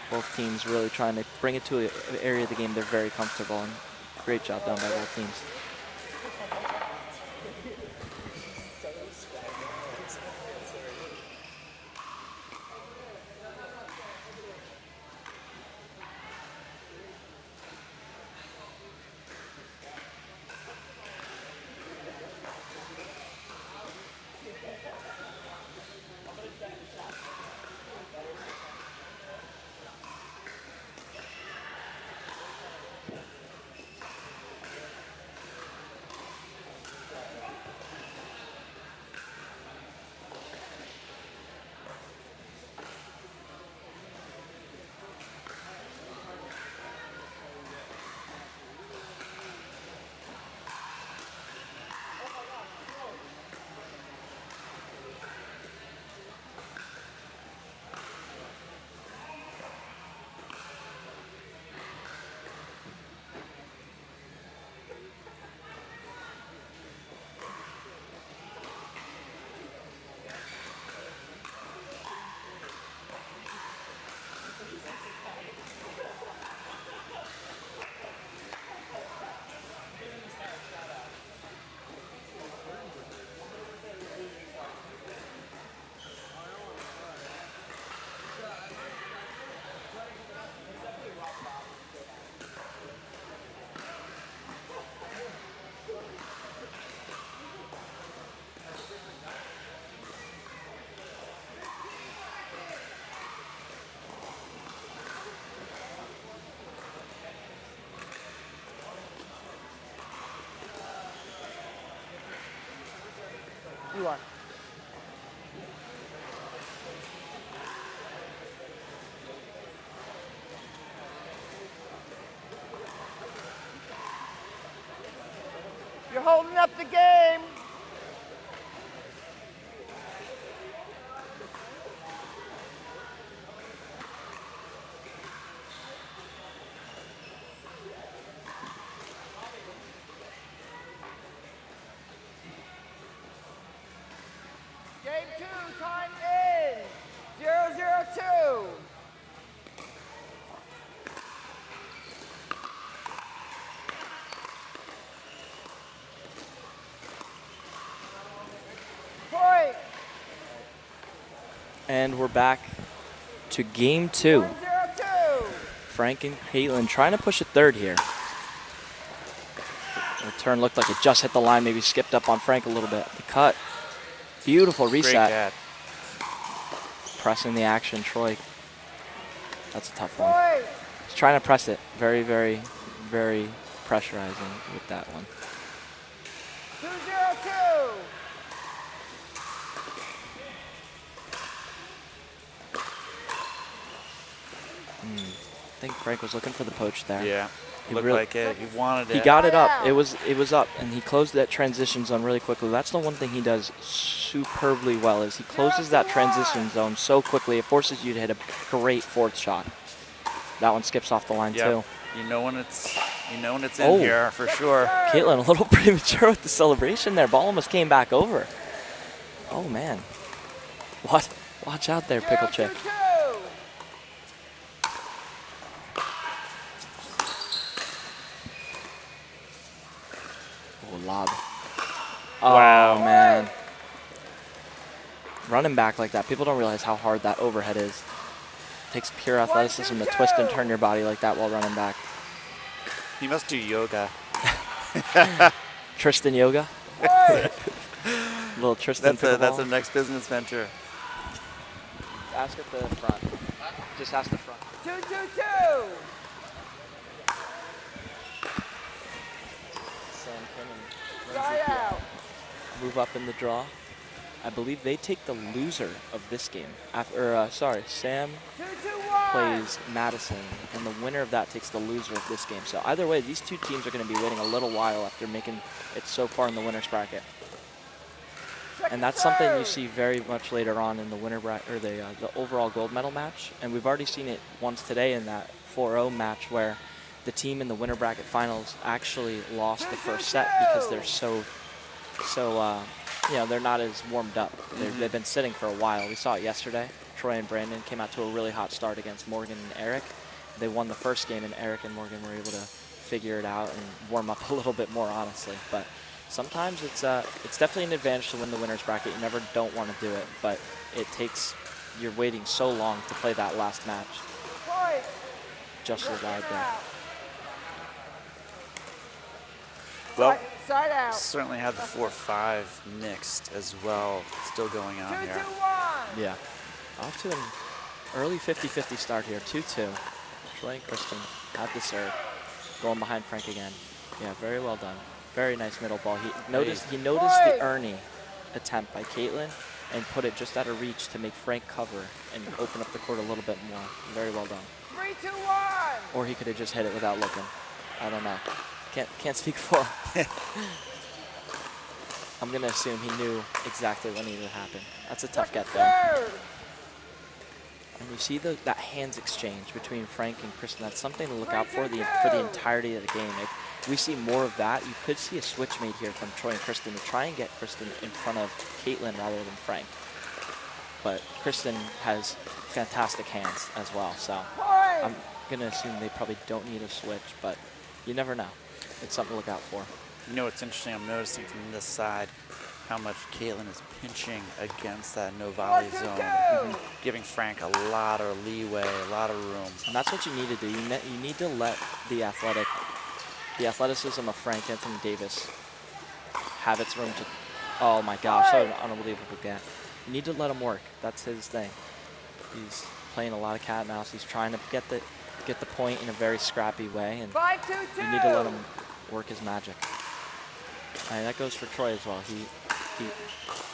Both teams really trying to bring it to an area of the game they're very comfortable in. Great job done by both teams. You are. You're holding up the game. Game 2, time in. 0-0-2. Point. And we're back to game 2. 1-0-2. Frank and Caitlin trying to push a third here. The turn looked like it just hit the line, maybe skipped up on Frank a little bit. The cut. Beautiful reset. Great cat. Pressing the action, Troy. That's a tough one. Point. He's trying to press it. Very, very, very pressurizing with that one. 2-0-2. I think Frank was looking for the poach there. Yeah, He looked really- like it. He wanted it. He got it up. It was up, and he closed that transition zone really quickly. That's the one thing he does superbly well, is he closes that transition zone so quickly. It forces you to hit a great fourth shot. That one skips off the line Yep. too. You know when it's in Oh. here for sure. Caitlin a little premature with the celebration there. Ball almost came back over. Oh, man. What? Watch out there, Pickle Chick. 2-2. Oh, lob. Oh, Wow. man. Running back like that, people don't realize how hard that overhead is. Takes pure athleticism to twist and turn your body like that while running back. He must do yoga. Tristan yoga. Little Tristan That's the pickleball. next business venture. Ask at the front. Just ask the front. 2-2-2. Sam Kim and Side Lindsay out. move up in the draw. I believe they take the loser of this game. Sam 2-2-1. plays Madison, and the winner of that takes the loser of this game. So either way, these two teams are going to be waiting a little while after making it so far in the winner's bracket. And that's something you see very much later on in the winner bracket, or the overall gold medal match. And we've already seen it once today in that 4-0 match where the team in the winner bracket finals actually lost the first set because they're so they're not as warmed up. They've been sitting for a while. We saw it yesterday. Troy and Brandon came out to a really hot start against Morgan and Eric. They won the first game, and Eric and Morgan were able to figure it out and warm up a little bit more, honestly. But sometimes it's definitely an advantage to win the winner's bracket. You never don't want to do it, but you're waiting so long to play that last match. Point. Just as wide there. Well, Side out. certainly have the 4-5 mixed as well, still going on here. 2-2-1. Yeah. Off to an early 50-50 start here, 2-2. Troy and Kristen at the serve, going behind Frank again. Yeah, very well done. Very nice middle ball. He noticed the Ernie attempt by Caitlin and put it just out of reach to make Frank cover and open up the court a little bit more. Very well done. 3-2-1. Or he could have just hit it without looking. I don't know. Can't speak for him. I'm gonna assume he knew exactly what needed to happen. That's a tough get there. Serve. And you see that hands exchange between Frank and Kristen. That's something to look out for the entirety of the game. If we see more of that, you could see a switch made here from Troy and Kristen to try and get Kristen in front of Caitlin rather than Frank. But Kristen has fantastic hands as well, so I'm gonna assume they probably don't need a switch, but you never know. It's something to look out for. You know what's interesting? I'm noticing from this side how much Caitlin is pinching against that no volley zone, giving Frank a lot of leeway, a lot of room. And that's what you need to do. You need to let the athleticism of Frank Anthony Davis have its room to. Oh my gosh, what an unbelievable get. You need to let him work. That's his thing. He's playing a lot of cat and mouse. He's trying to get the point in a very scrappy way, and 5-2-2. you need to let him work his magic. And that goes for Troy as well. He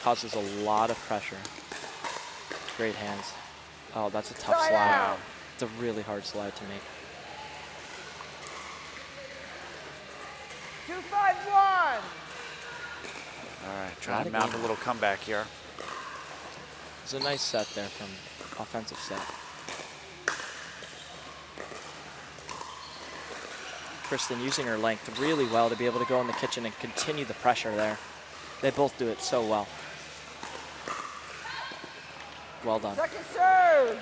causes a lot of pressure. Great hands. Oh, that's a tough Slide slide. out. It's a really hard slide to make. 2-5-1. All right, trying to mount a little comeback here. It's a nice set there from offensive set. Kristen using her length really well to be able to go in the kitchen and continue the pressure there. They both do it so well. Well done. Second serve.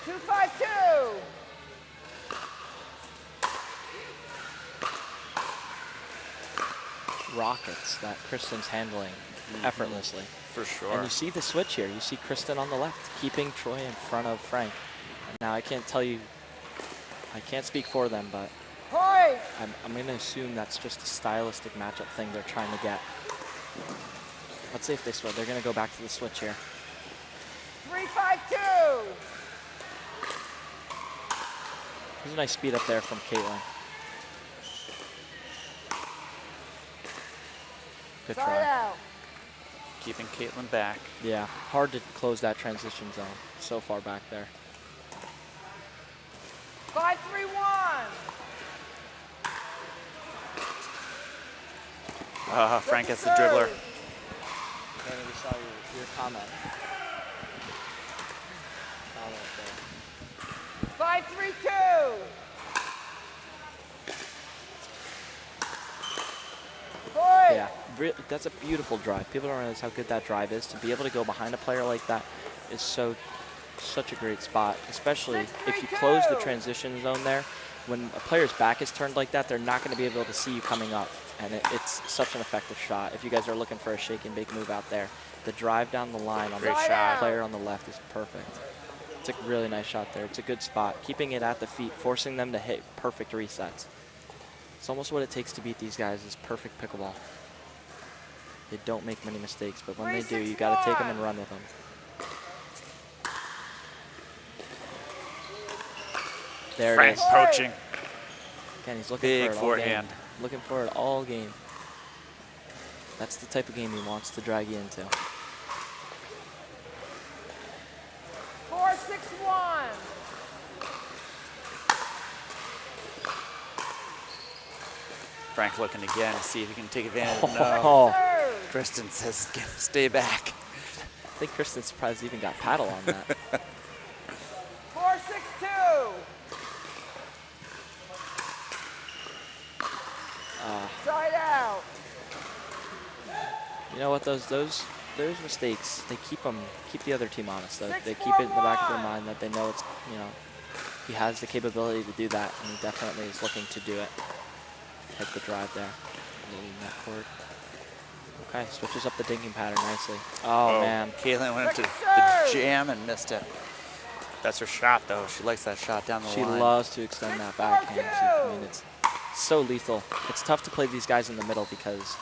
Two, 5-2. Rockets that Kristen's handling effortlessly. For sure. And you see the switch here. You see Kristen on the left, keeping Troy in front of Frank. Now, I can't tell you, I can't speak for them, but Point. I'm going to assume that's just a stylistic matchup thing they're trying to get. Let's see if they switch. They're going to go back to the switch here. 3-5-2. There's a nice speed up there from Caitlin. Good Side try. out. Keeping Caitlin back. Yeah, hard to close that transition zone. So far back there. 5-3-1. Frank gets the dribbler. Danny, we saw your comment. 5-3-2. Boy. Yeah, that's a beautiful drive. People don't realize how good that drive is. To be able to go behind a player like that is such a great spot, especially if you close the transition zone there. When a player's back is turned like that, they're not going to be able to see you coming up, and it's such an effective shot. If you guys are looking for a shake and bake move out there, the drive down the line on the player on the left is perfect. It's a really nice shot there. It's a good spot. Keeping it at the feet, forcing them to hit perfect resets. It's almost what it takes to beat these guys is perfect pickleball. They don't make many mistakes, but when they do, you got to take them and run with them. There Frank it is. poaching. Again, he's looking Big for it all forehand. game. Looking for it all game. That's the type of game he wants to drag you into. 4-6-1. Frank looking again to see if he can take advantage. No. Oh, Kristen says, stay back. I think Kristen's surprised he even got paddle on that. 4-6-2. Side out. You know what? Those mistakes, they keep the other team honest. They keep it in the back of their mind that they know it's, he has the capability to do that, and he definitely is looking to do it. Hit the drive there. Leading that court. Okay, switches up the dinking pattern nicely. Oh man, Caitlin went into the jam and missed it. That's her shot, though. She likes that shot down the she line. loves to extend that backhand. I mean, it's so lethal. It's tough to play these guys in the middle because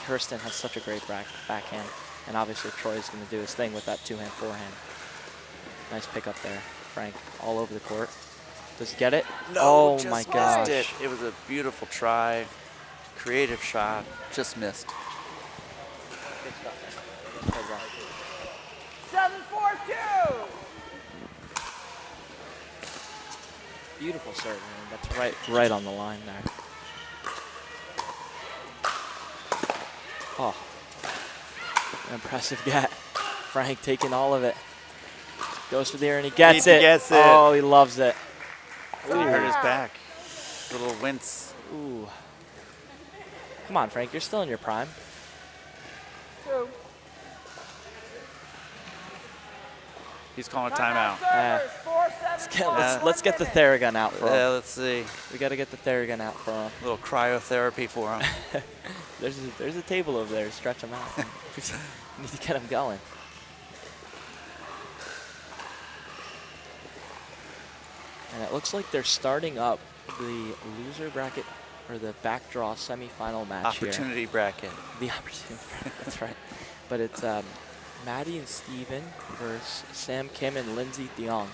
Kirsten has such a great backhand, and obviously Troy's going to do his thing with that two-hand forehand. Nice pick up there, Frank, all over the court. Does he get it? No, oh just my missed gosh! It. It was a beautiful try, creative shot, just missed. 7-4-2. Beautiful serve, man. That's right on the line there. Oh, an impressive get. Frank taking all of it. Goes for there and he gets it. Gets it. Oh, he loves it. He hurt his back. Little wince. Ooh. Come on, Frank. You're still in your prime. 2. He's calling a timeout. Let's get the Theragun out for him. Let's see. We got to get the Theragun out for him. A little cryotherapy for him. There's a table over there. Stretch him out. Need to get him going. And it looks like they're starting up the loser bracket or the backdraw semifinal match Opportunity bracket. The opportunity bracket, that's right. But it's Maddie and Steven versus Sam Kim and Lindsay Thiong.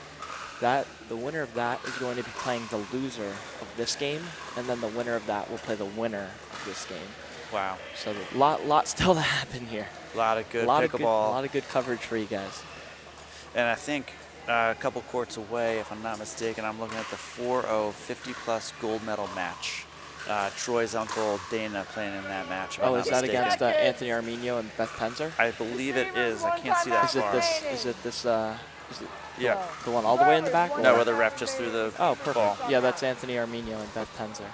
The winner of that is going to be playing the loser of this game, and then the winner of that will play the winner of this game. Wow. So a lot still to happen here. A lot of good a pickleball. lot of good coverage for you guys. And I think a couple courts away, if I'm not mistaken, I'm looking at the 4-0 50-plus gold medal match. Troy's uncle Dana playing in that match. Oh, is that against Anthony Arminio and Beth Penzer? I believe it is. I can't see that far. Is it Yeah. the one all the way in the back? No, where the ref just threw the perfect. ball. Yeah, that's Anthony Arminio and Beth Penzer.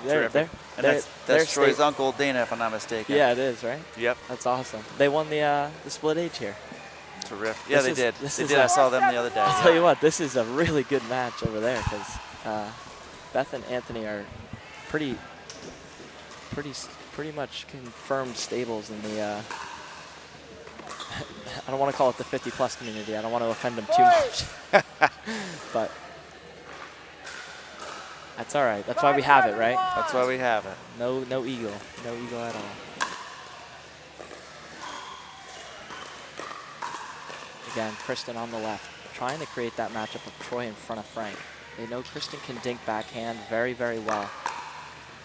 Terrific. And that's Troy's uncle Dana, if I'm not mistaken. Yeah, it is, right? Yep. That's awesome. They won the split H here. Terrific. Yeah, they did. This They is did. I saw them the other day. I'll tell you what, this is a really good match over there because Beth and Anthony are pretty much confirmed stables in the. I don't want to call it the 50-plus community. I don't want to offend them too much, but that's all right. That's why we have it, right? That's why we have it. No ego at all. Again, Kristen on the left, trying to create that matchup of Troy in front of Frank. They know Kristen can dink backhand very, very well.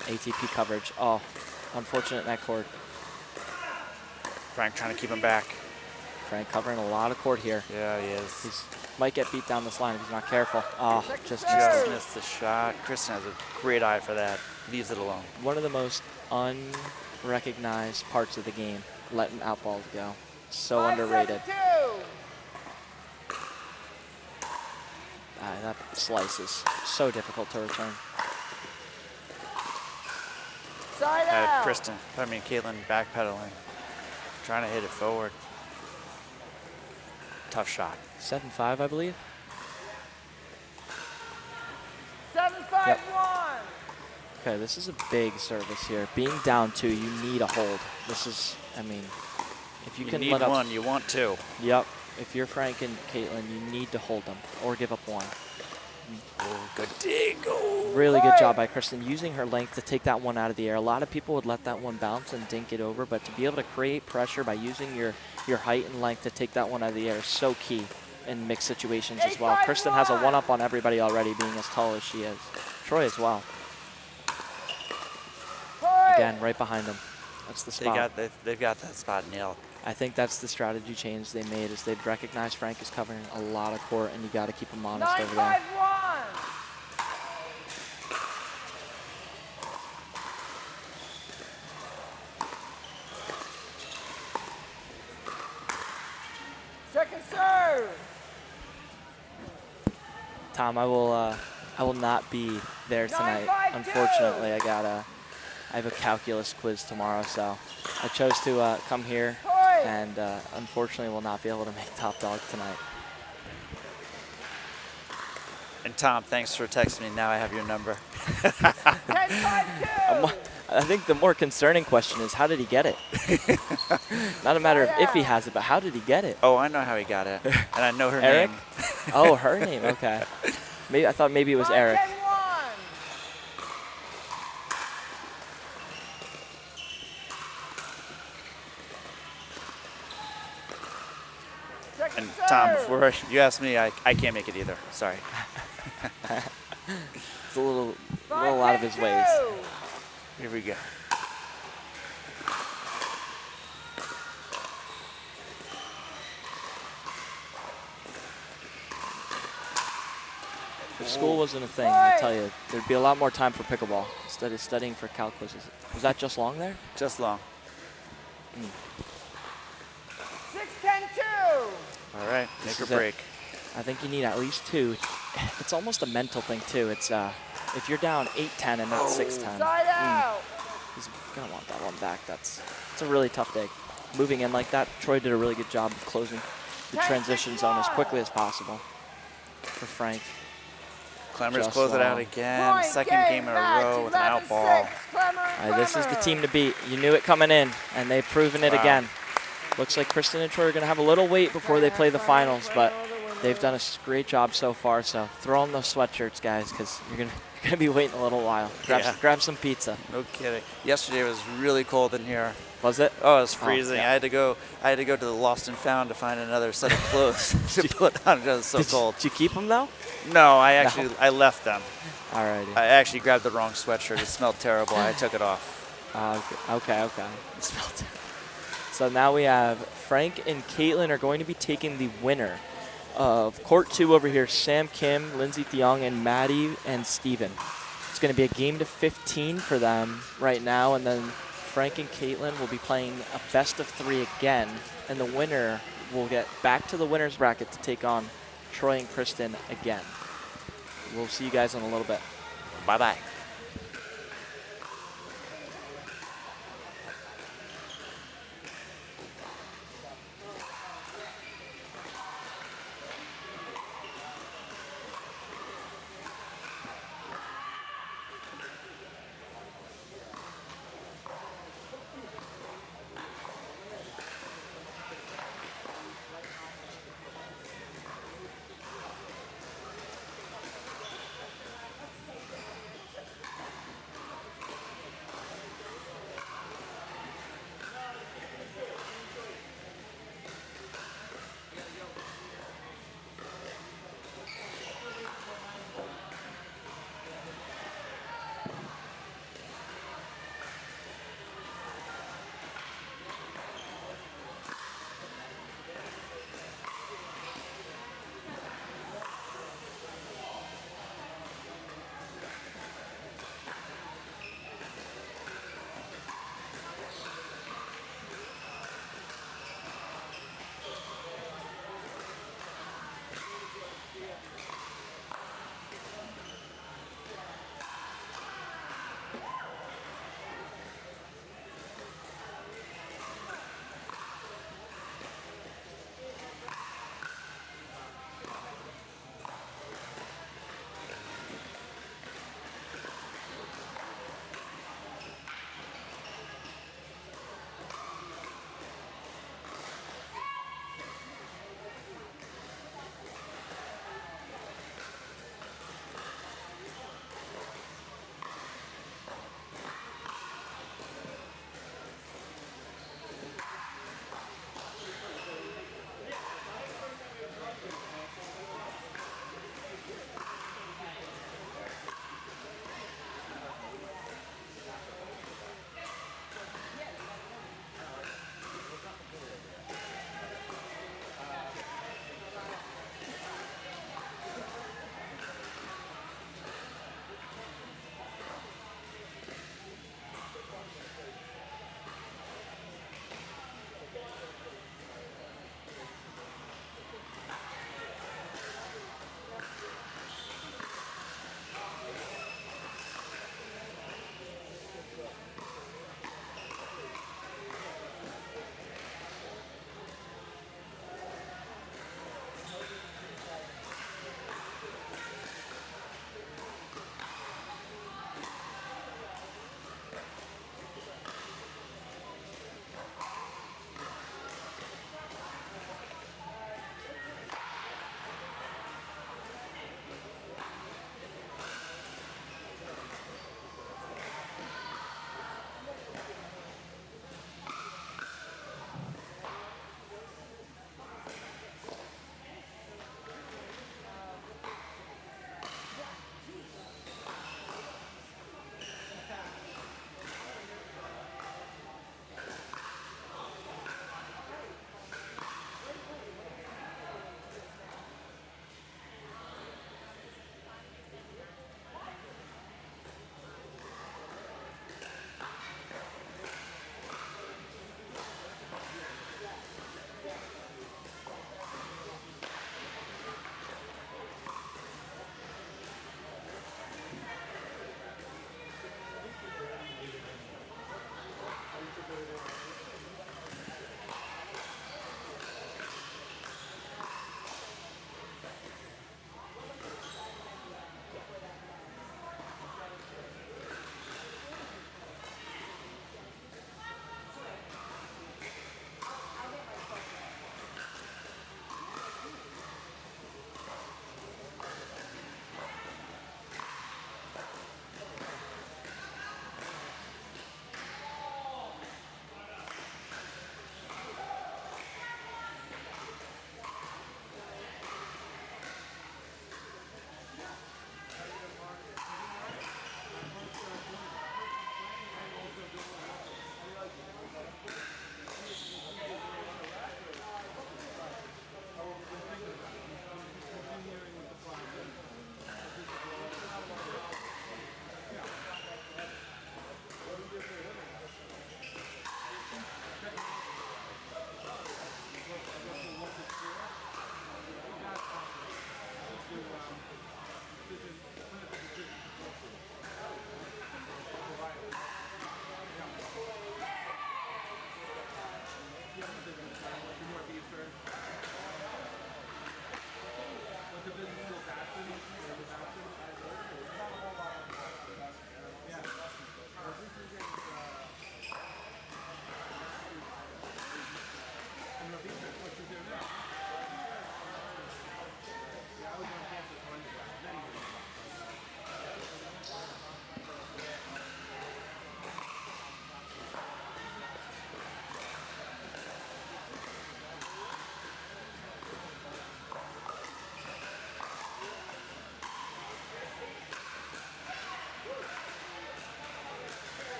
ATP coverage. Oh, unfortunate net court. Frank trying to keep him back. Frank covering a lot of court here. Yeah, he is. He might get beat down this line if he's not careful. Oh, just missed the shot. Kristen has a great eye for that. Leaves it alone. One of the most recognize parts of the game, letting out balls go. So 5-7-2. underrated. That slice is so difficult to return. Side out. Caitlin backpedaling, trying to hit it forward. Tough shot. 7-5, I believe. 7-5-1. Okay, this is a big service here. Being down 2, you need a hold. This is, I mean, if you can need let up one, you want 2. Yep. If you're Frank and Caitlin, you need to hold them or give up 1. Oh, good dig. Oh. Really good job by Kristen using her length to take that one out of the air. A lot of people would let that one bounce and dink it over, but to be able to create pressure by using your height and length to take that one out of the air is so key in mixed situations as well. Kristen has a 1-up on everybody already, being as tall as she is. Troy as well. Again, right behind them. That's the spot. They've got that spot nailed. I think that's the strategy change they made, is they've recognized Frank is covering a lot of court, and you got to keep him honest over there. 9-5-1. Second serve. Tom, I will not be there tonight. 9-5-2. Unfortunately, I have a calculus quiz tomorrow, so I chose to come here, and unfortunately will not be able to make Top Dog tonight. And Tom, thanks for texting me. Now I have your number. 10-5-2. I think the more concerning question is, how did he get it? Not a matter of if he has it, but how did he get it? Oh, I know how he got it, and I know her Eric? name. Oh, her name. Okay. I thought maybe it was Eric. 5-10-1. And Tom, before you ask me, I can't make it either. Sorry. It's a little out of his ways. Here we go. If school wasn't a thing, I tell you, there'd be a lot more time for pickleball instead of studying for calc quizzes. Was that just long there? Just long. 6-10-2. All right, make or is it. break. I think you need at least 2. It's almost a mental thing too. It's if you're down 8-10 and not 6-10, Side out. he's gonna want that one back. It's a really tough dig. Moving in like that, Troy did a really good job of closing the transition zone as quickly as possible for Frank. Clemmers Just close it out long. again. Second game in a row with an out ball. This is the team to beat. You knew it coming in, and they've proven it again. Looks like Kristen and Troy are going to have a little wait before they play the finals, but they've done a great job so far. So throw on those sweatshirts, guys, because you're gonna be waiting a little while. Grab some pizza. No kidding. Yesterday it was really cold in here. Was it? Oh, it was freezing. yeah. I had to go to the Lost and Found to find another set of clothes to put on. It was so cold. Did you keep them though? No, I left them. Alrighty. I actually grabbed the wrong sweatshirt. It smelled terrible. I took it off. Okay. It smelled it. So now we have Frank and Caitlin are going to be taking the winner of Court 2 over here. Sam Kim, Lindsay Thiong, and Maddie and Steven. It's going to be a game to 15 for them right now, and then Frank and Caitlin will be playing a best of 3 again, and the winner will get back to the winner's bracket to take on Troy and Kristen again. We'll see you guys in a little bit. Bye-bye.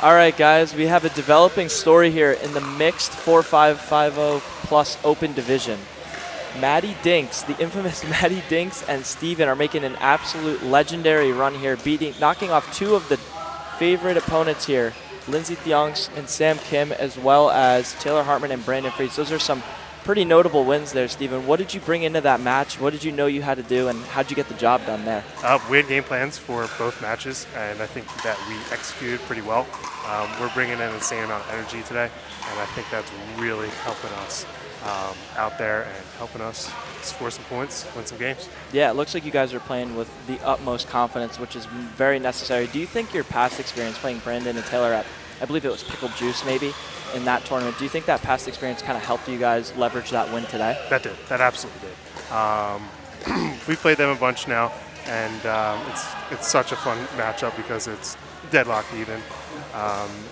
All right, guys, we have a developing story here in the mixed 4-5-5-0 plus open division. Maddie Dinks, the infamous Maddie Dinks, and Steven are making an absolute legendary run here, knocking off two of the favorite opponents here, Lindsay Theongs and Sam Kim, as well as Taylor Hartman and Brandon Freeze. Those are some pretty notable wins there, Steven. What did you bring into that match? What did you know you had to do, and how did you get the job done there? We had game plans for both matches, and I think that we executed pretty well. We're bringing in an insane amount of energy today, and I think that's really helping us out there and helping us score some points, win some games. Yeah, it looks like you guys are playing with the utmost confidence, which is very necessary. Do you think your past experience playing Brandon and Taylor at, I believe it was Pickled Juice maybe, in that tournament, do you think that past experience kind of helped you guys leverage that win today? That did. That absolutely did. We played them a bunch now, and it's such a fun matchup because it's deadlocked even,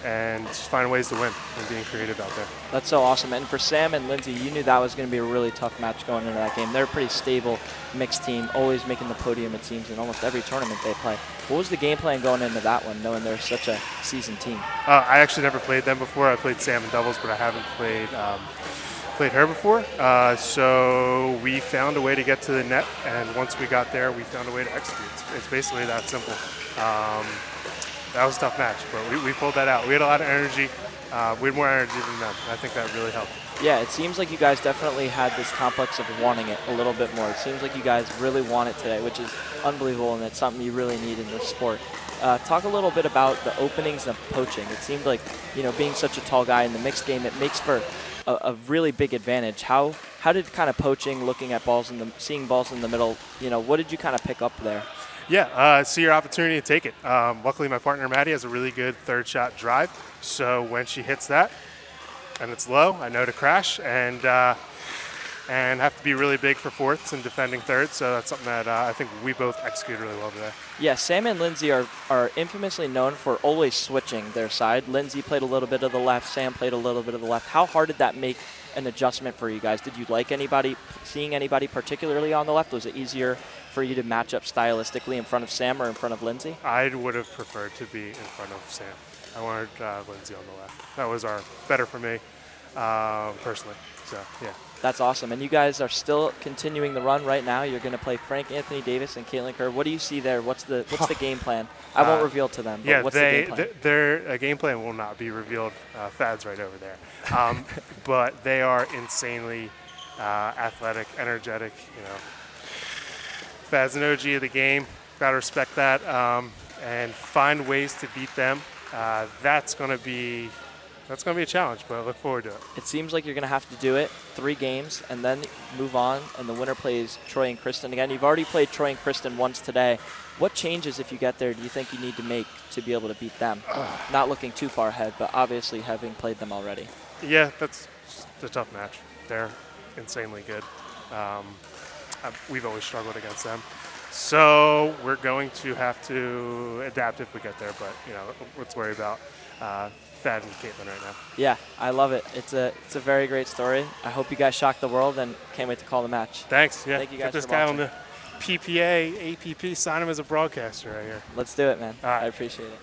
and just finding ways to win and being creative out there. That's so awesome. And for Sam and Lindsay, you knew that was going to be a really tough match going into that game. They're a pretty stable mixed team, always making the podium, it seems, in almost every tournament they play. What was the game plan going into that one, knowing they're such a seasoned team? I actually never played them before. I played Sam in doubles, but I haven't played her before. So we found a way to get to the net, and once we got there, we found a way to execute. It's basically that simple. That was a tough match, but we pulled that out. We had a lot of energy. We had more energy than them. I think that really helped. Yeah, it seems like you guys definitely had this complex of wanting it a little bit more. It seems like you guys really want it today, which is unbelievable, and it's something you really need in this sport. Talk a little bit about the openings of poaching. It seemed like, being such a tall guy in the mixed game, it makes for a really big advantage. How did kind of poaching, looking at balls seeing balls in the middle, what did you kind of pick up there? Yeah, see your opportunity to take it. Luckily, my partner Maddie has a really good third shot drive, so when she hits that and it's low, I know to crash and have to be really big for fourths and defending thirds. So that's something that I think we both executed really well today. Yeah, Sam and Lindsay are infamously known for always switching their side. Lindsay played a little bit of the left, Sam played a little bit of the left. How hard did that make an adjustment for you guys? Did you like seeing anybody particularly on the left? Was it easier for you to match up stylistically in front of Sam or in front of Lindsay? I would have preferred to be in front of Sam. I wanted Lindsay on the left. That was better for me personally. So yeah. That's awesome. And you guys are still continuing the run right now. You're going to play Frank Anthony Davis and Caitlin Kerr. What do you see there? What's the game plan? I won't reveal to them. But yeah, what's the game plan? Their game plan will not be revealed. Thad's right over there. But they are insanely athletic, energetic. Thad's an OG of the game. Gotta respect that, and find ways to beat them. That's gonna be a challenge, but I look forward to it. It seems like you're going to have to do it 3 games and then move on, and the winner plays Troy and Kristen again. You've already played Troy and Kristen once today. What changes, if you get there, do you think you need to make to be able to beat them? Not looking too far ahead, but obviously having played them already. Yeah, that's just a tough match. They're insanely good. We've always struggled against them. So we're going to have to adapt if we get there, but let's worry about Thad and Caitlin right now. Yeah, I love it. It's a very great story. I hope you guys shock the world, and can't wait to call the match. Thanks. Yeah. Thank you Get guys this for guy watching. on the PPA, APP, sign him as a broadcaster right here. Let's do it, man. All right. I appreciate it.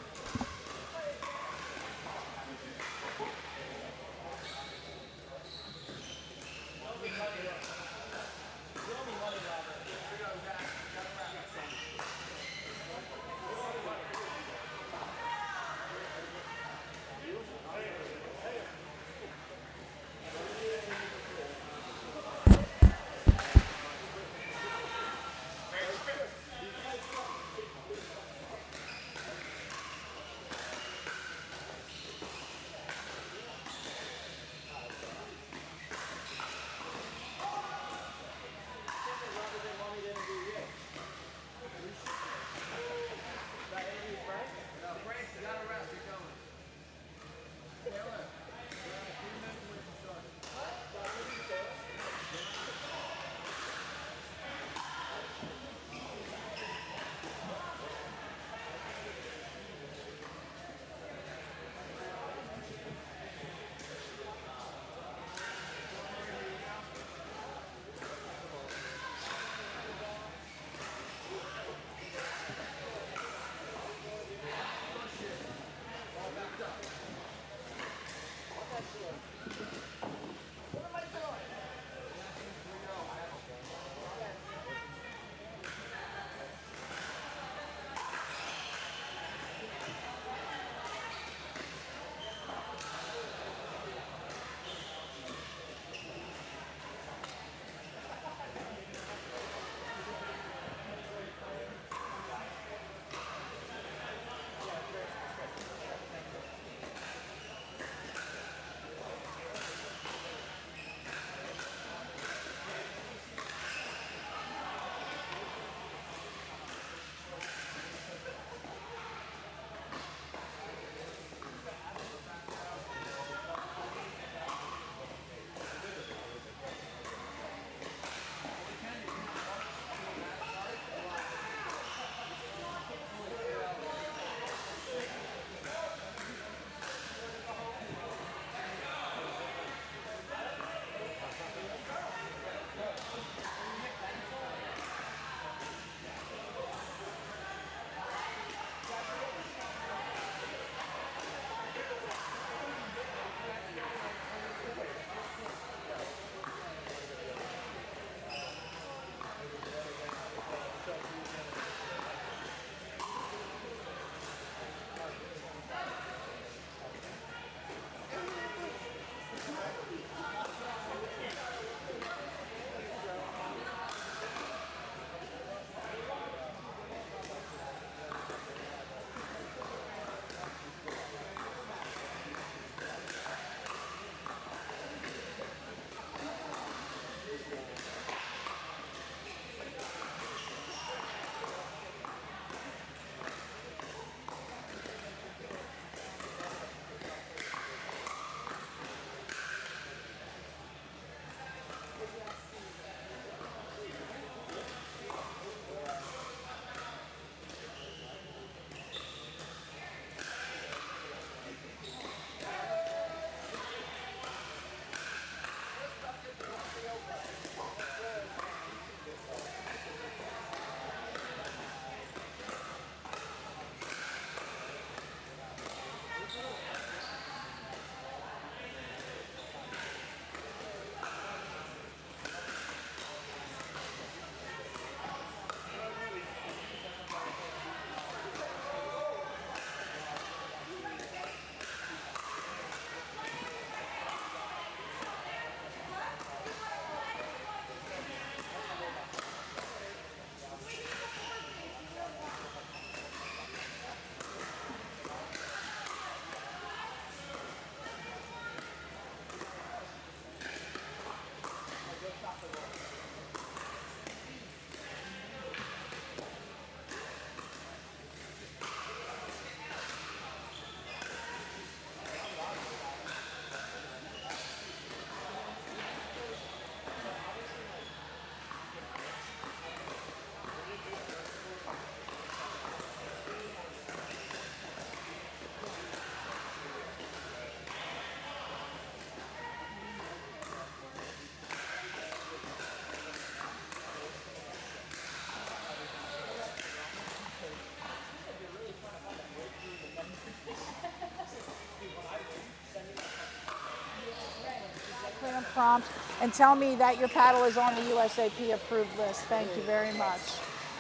prompt, and tell me that your paddle is on the USAP approved list. Thank you very much.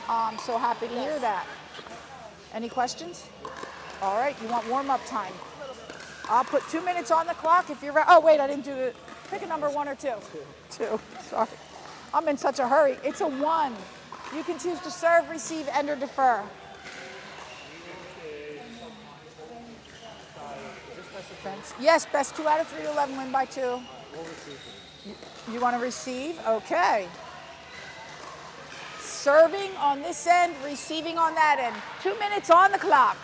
I'm so happy to hear that. Any questions? All right, you want warm-up time. I'll put 2 minutes on the clock if you're ready. Oh, wait, I didn't do it. Pick a number, 1 or 2. 2, sorry. I'm in such a hurry. It's a 1. You can choose to serve, receive, end, or defer. Yes, best 2 out of 3 to 11, win by 2. You want to receive? Okay. Serving on this end, receiving on that end. 2 minutes on the clock.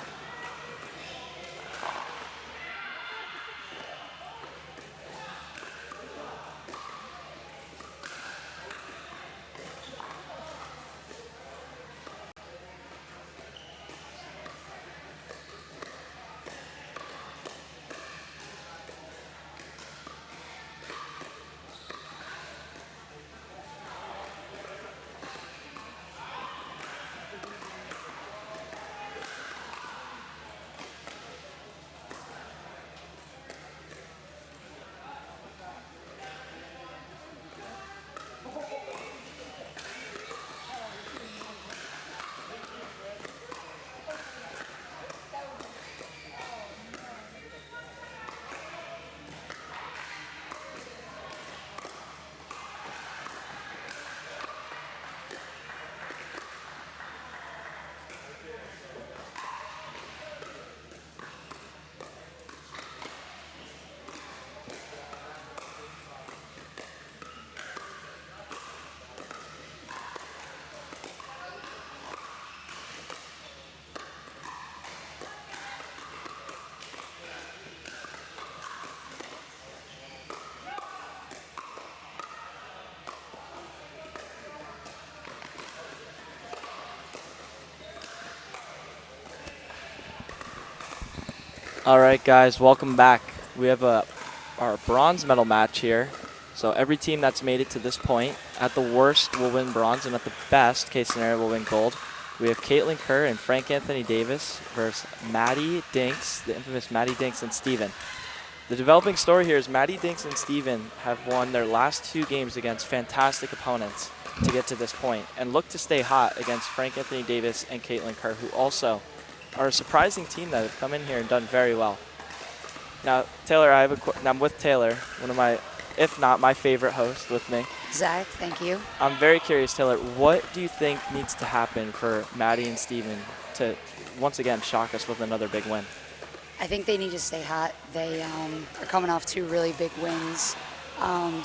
All right, guys, welcome back. We have our bronze medal match here. So every team that's made it to this point, at the worst, will win bronze, and at the best case scenario, will win gold. We have Caitlin Kerr and Frank Anthony Davis versus Maddie Dinks, the infamous Maddie Dinks, and Steven. The developing story here is Maddie Dinks and Steven have won their last 2 games against fantastic opponents to get to this point and look to stay hot against Frank Anthony Davis and Caitlin Kerr, who also are a surprising team that have come in here and done very well. Now, Taylor, I'm with Taylor, one of my, if not my favorite host with me. Zach, thank you. I'm very curious, Taylor, what do you think needs to happen for Maddie and Steven to once again shock us with another big win? I think they need to stay hot. They are coming off 2 really big wins.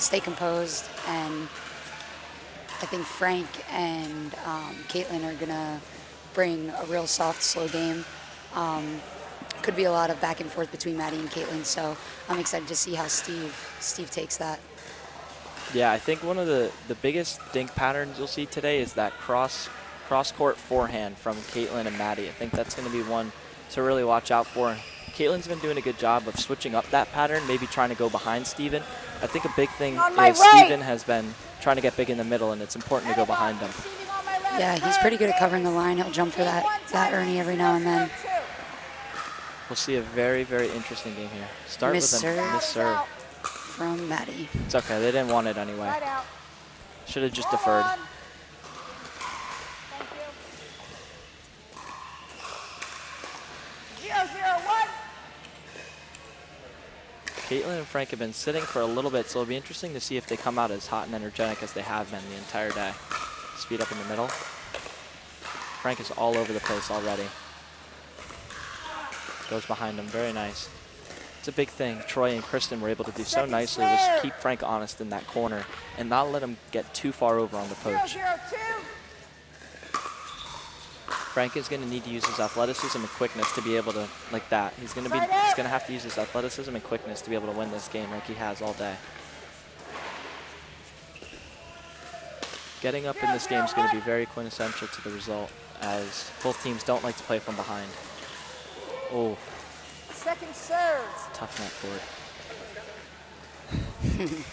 Stay composed, and I think Frank and Caitlin are going to bring a real soft, slow game. Could be a lot of back and forth between Maddie and Caitlin, so I'm excited to see how Steve takes that. Yeah, I think one of the biggest dink patterns you'll see today is that cross-court forehand from Caitlin and Maddie. I think that's going to be one to really watch out for. Caitlin's been doing a good job of switching up that pattern, maybe trying to go behind Steven. I think a big thing is Steven has been trying to get big in the middle, and it's important to go behind him. Yeah, he's pretty good at covering the line. He'll jump for that Ernie every now and then. We'll see a very, very interesting game here. Start with a miss serve from Maddie. It's okay. They didn't want it anyway. Should have just deferred. Caitlin and Frank have been sitting for a little bit, so it'll be interesting to see if they come out as hot and energetic as they have been the entire day. Speed up in the middle. Frank is all over the place already. Goes behind him, very nice. It's a big thing Troy and Kristen were able to do so nicely was keep Frank honest in that corner and not let him get too far over on the poach. Frank is going to need to use his athleticism and quickness to be able to, like that. He's going to have to use his athleticism and quickness to be able to win this game like he has all day. Getting up in this game is going to be very quintessential to the result, as both teams don't like to play from behind. Oh. Second serve. Tough net board. 0-0-2.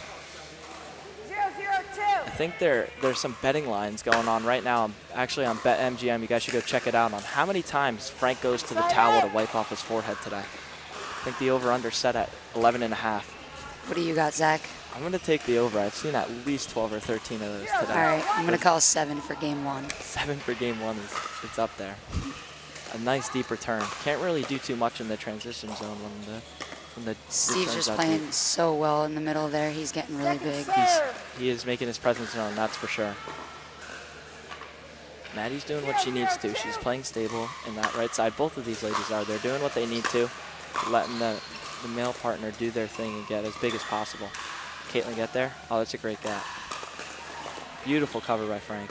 I think there's some betting lines going on right now. Actually on BetMGM, you guys should go check it out on how many times Frank goes to the towel to wipe off his forehead today. I think the over-under set at 11.5. What do you got, Zach? I'm going to take the over. I've seen at least 12 or 13 of those today. All right, I'm going to call 7 for game 1. 7 for game 1 it's up there. A nice deep return. Can't really do too much in the transition zone when the Steve's return's just that playing deep. so well in the middle there. He's getting really big. He is making his presence known, that's for sure. Maddie's doing what she needs to. She's playing stable in that right side. Both of these ladies are. They're doing what they need to, letting the male partner do their thing and get as big as possible. Caitlin get there? Oh, that's a great gap. Beautiful cover by Frank.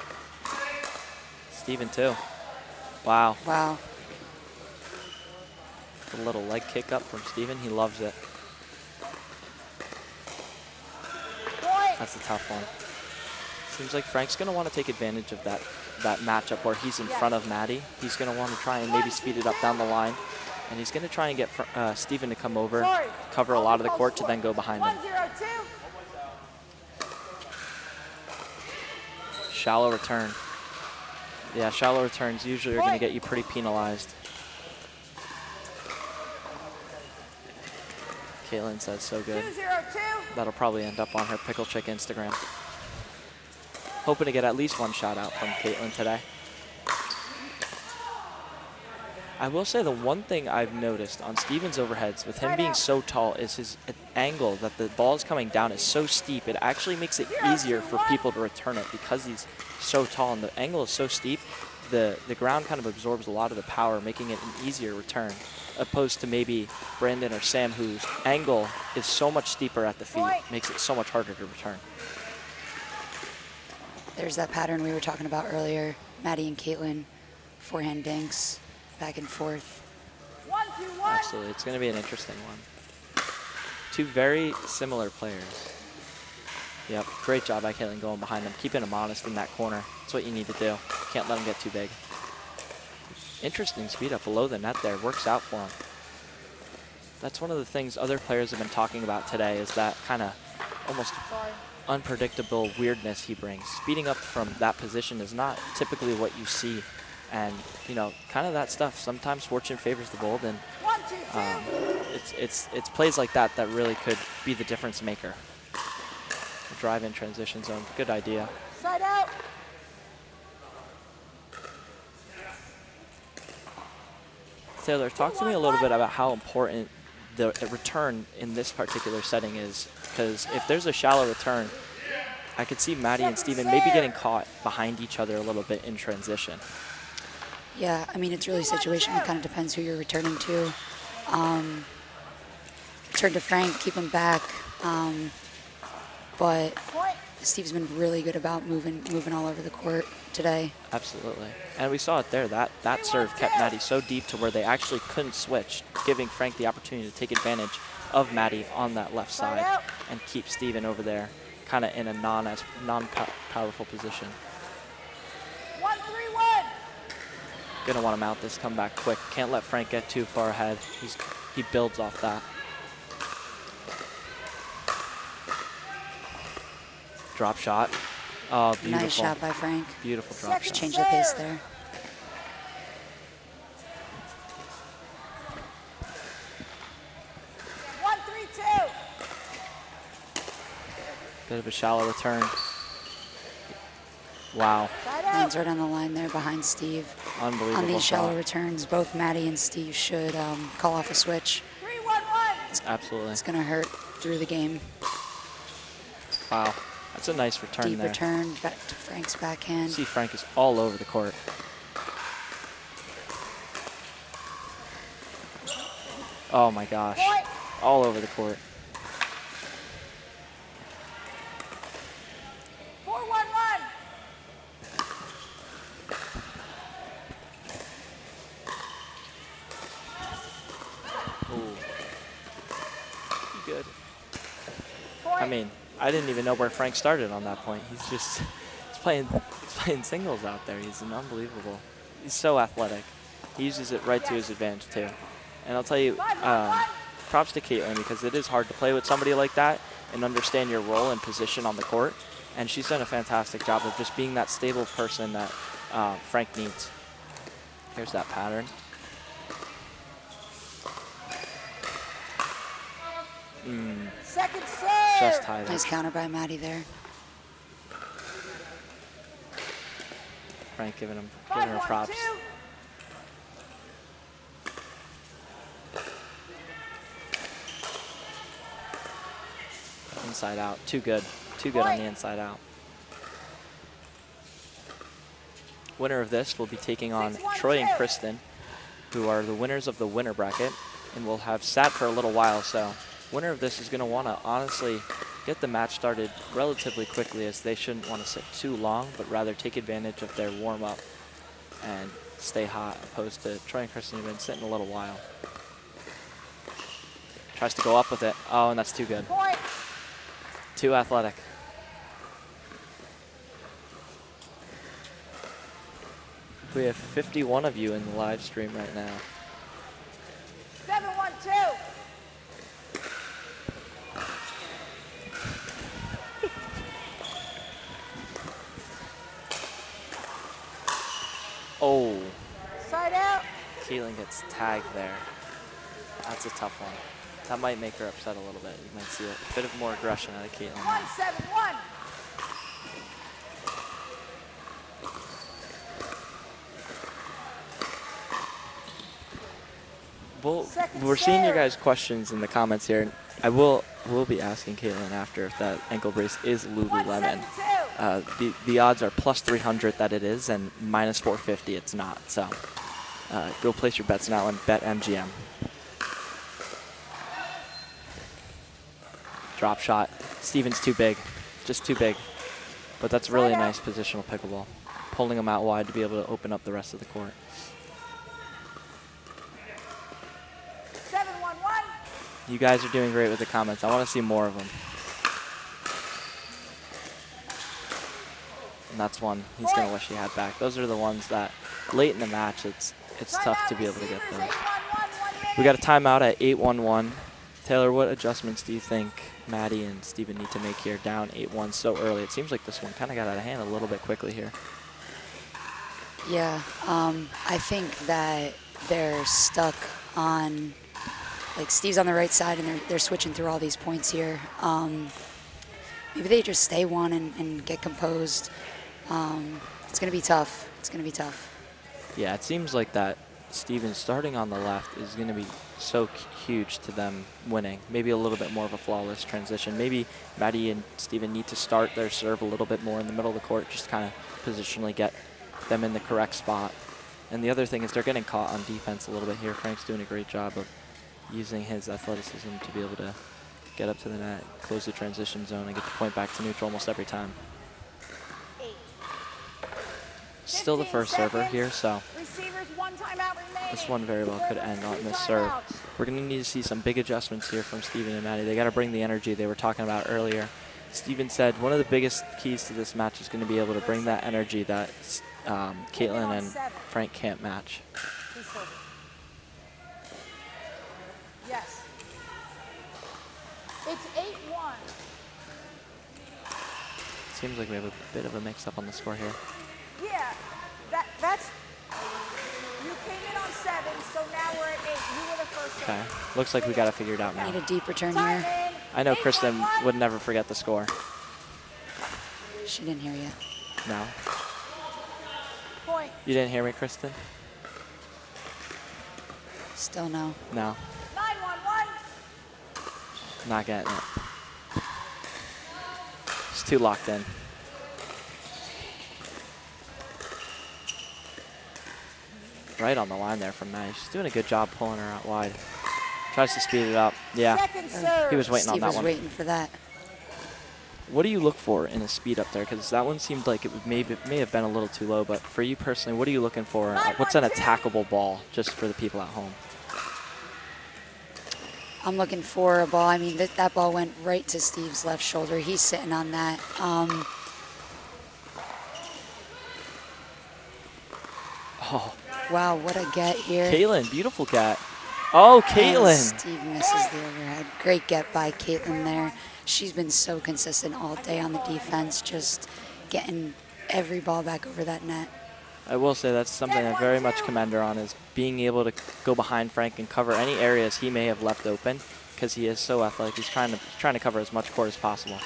Steven too. Wow. Wow. A little leg kick up from Steven. He loves it. That's a tough one. Seems like Frank's going to want to take advantage of that matchup where he's in front of Maddie. He's going to want to try and maybe speed it up down the line. And he's going to try and get Steven to come over, cover a lot of the court to then go behind him. Shallow return. Yeah, shallow returns usually are going to get you pretty penalized. Caitlin says so good. That'll probably end up on her Pickle Chick Instagram. Hoping to get at least one shot out from Caitlin today. I will say the one thing I've noticed on Steven's overheads with him being so tall is his angle that the ball is coming down is so steep. It actually makes it easier for people to return it because he's so tall and the angle is so steep. The ground kind of absorbs a lot of the power, making it an easier return, opposed to maybe Brandon or Sam, whose angle is so much steeper at the feet, makes it so much harder to return. There's that pattern we were talking about earlier. Maddie and Caitlin, forehand dinks, back and forth. Absolutely, it's going to be an interesting one. Two very similar players. Yep, great job by Caitlin going behind them, keeping them honest in that corner. That's what you need to do. Can't let them get too big. Interesting speed up below the net there, works out for him. That's one of the things other players have been talking about today is that kind of almost unpredictable weirdness he brings. Speeding up from that position is not typically what you see. And, you know, kind of that stuff. Sometimes fortune favors the bold, and it's plays like that that really could be the difference maker. Drive-in transition zone, good idea. Side out. Taylor, talk to me a little bit about how important the return in this particular setting is, because if there's a shallow return, I could see Maddie and Steven maybe getting caught behind each other a little bit in transition. Yeah, I mean, it's really situational. It kind of depends who you're returning to. Return to Frank, keep him back. But Steve's been really good about moving all over the court today. Absolutely. And we saw it there. That serve kept Maddie so deep to where they actually couldn't switch, giving Frank the opportunity to take advantage of Maddie on that left side and keep Steven over there kind of in a non-powerful position. 1-3-1. Gonna want to mount this comeback quick. Can't let Frank get too far ahead. He builds off that. Drop shot. Oh, beautiful. Nice shot by Frank. Beautiful drop shot. Change the pace there. Bit of a shallow return. Wow. Lands right on the line there behind Steve. Unbelievable. On these shallow shot. returns, both Maddie and Steve should call off a switch. 3-1-1. Absolutely. It's going to hurt through the game. Wow. That's a nice return Deep there. return back to Frank's backhand. See, Frank is all over the court. Oh my gosh. All over the court. 4-1-1. Ooh. Good. I mean, I didn't even know where Frank started on that point. He's playing singles out there. He's an unbelievable. He's so athletic. He uses it right to his advantage too. And I'll tell you, props to Caitlin, because it is hard to play with somebody like that and understand your role and position on the court. And she's done a fantastic job of just being that stable person that Frank needs. Here's that pattern. Second serve. Just tied Nice it. counter by Maddie there. Frank giving her 5-1, props. 2. Inside out. Too good. Too good on the inside out. Winner of this will be taking on 6-1, Troy and 2. Kristen, who are the winners of the winner bracket, and will have sat for a little while. So winner of this is going to want to honestly get the match started relatively quickly, as they shouldn't want to sit too long, but rather take advantage of their warm-up and stay hot, opposed to Troy and Kristen who've been sitting a little while. Tries to go up with it. Oh, and that's too good. Point. Too athletic. We have 51 of you in the live stream right now. 7-1, 2. Oh, Side out. Keelan gets tagged there. That's a tough one. That might make her upset a little bit. You might see a bit of more aggression out of Keelan. 1-7-1. Well, Second we're seeing your serve. guys' questions in the comments here. I will be asking Caitlin after if that ankle brace is Lululemon. 1-7-2. The odds are plus 300 that it is, and minus 450 it's not. So go place your bets now and bet MGM. Drop shot. Steven's too big, just too big. But that's really Side out. nice positional pickleball, pulling him out wide to be able to open up the rest of the court. 7-1-1. You guys are doing great with the comments. I want to see more of them. And that's one he's going to wish he had back. Those are the ones that late in the match, it's tough to be able to get those. We got a timeout at 8-1-1. Taylor, what adjustments do you think Maddie and Steven need to make here down 8-1 so early? It seems like this one kind of got out of hand a little bit quickly here. Yeah, I think that they're stuck on, like Steve's on the right side and they're switching through all these points here. Maybe they just stay one and get composed. It's going to be tough. It's going to be tough. Yeah, it seems like that Steven starting on the left is going to be so huge to them winning. Maybe a little bit more of a flawless transition. Maybe Maddie and Steven need to start their serve a little bit more in the middle of the court, just kind of positionally get them in the correct spot. And the other thing is they're getting caught on defense a little bit here. Frank's doing a great job of using his athleticism to be able to get up to the net, close the transition zone, and get the point back to neutral almost every time. Still the first server here, so Receivers, 1 timeout remaining. this one very well could end on this serve. We're going to need to see some big adjustments here from Steven and Maddie. They got to bring the energy they were talking about earlier. Steven said one of the biggest keys to this match is going to be able to bring that energy that Caitlin and Frank can't match. He's serving. Yes. It's 8-1. Seems like we have a bit of a mix-up on the score here. Yeah, that's. You came in on 7, so now we're at 8. You were the first. Okay, looks like we got to figure it out Need now. a deep return Time here. in. I know Kristen 8-1-1. would never forget the score. She didn't hear you. No. Point. You didn't hear me, Kristen? Still no. No, 9-1-1. not getting it. It's too locked in. Right on the line there from Maddie. She's doing a good job pulling her out wide. Tries to speed it up. Yeah, Second serve. he was waiting on Steve that was one. waiting for that. What do you look for in a speed up there? Because that one seemed like it may have been a little too low, but for you personally, what are you looking for? What's an attackable ball, just for the people at home? I'm looking for a ball. I mean, that ball went right to Steve's left shoulder. He's sitting on that. Oh, Wow, what a get here. Caitlin, beautiful get. Oh, And Caitlin. Steve misses the overhead. Great get by Caitlin there. She's been so consistent all day on the defense, just getting every ball back over that net. I will say that's something I very much commend her on, is being able to go behind Frank and cover any areas he may have left open because he is so athletic. He's trying to cover as much court as possible.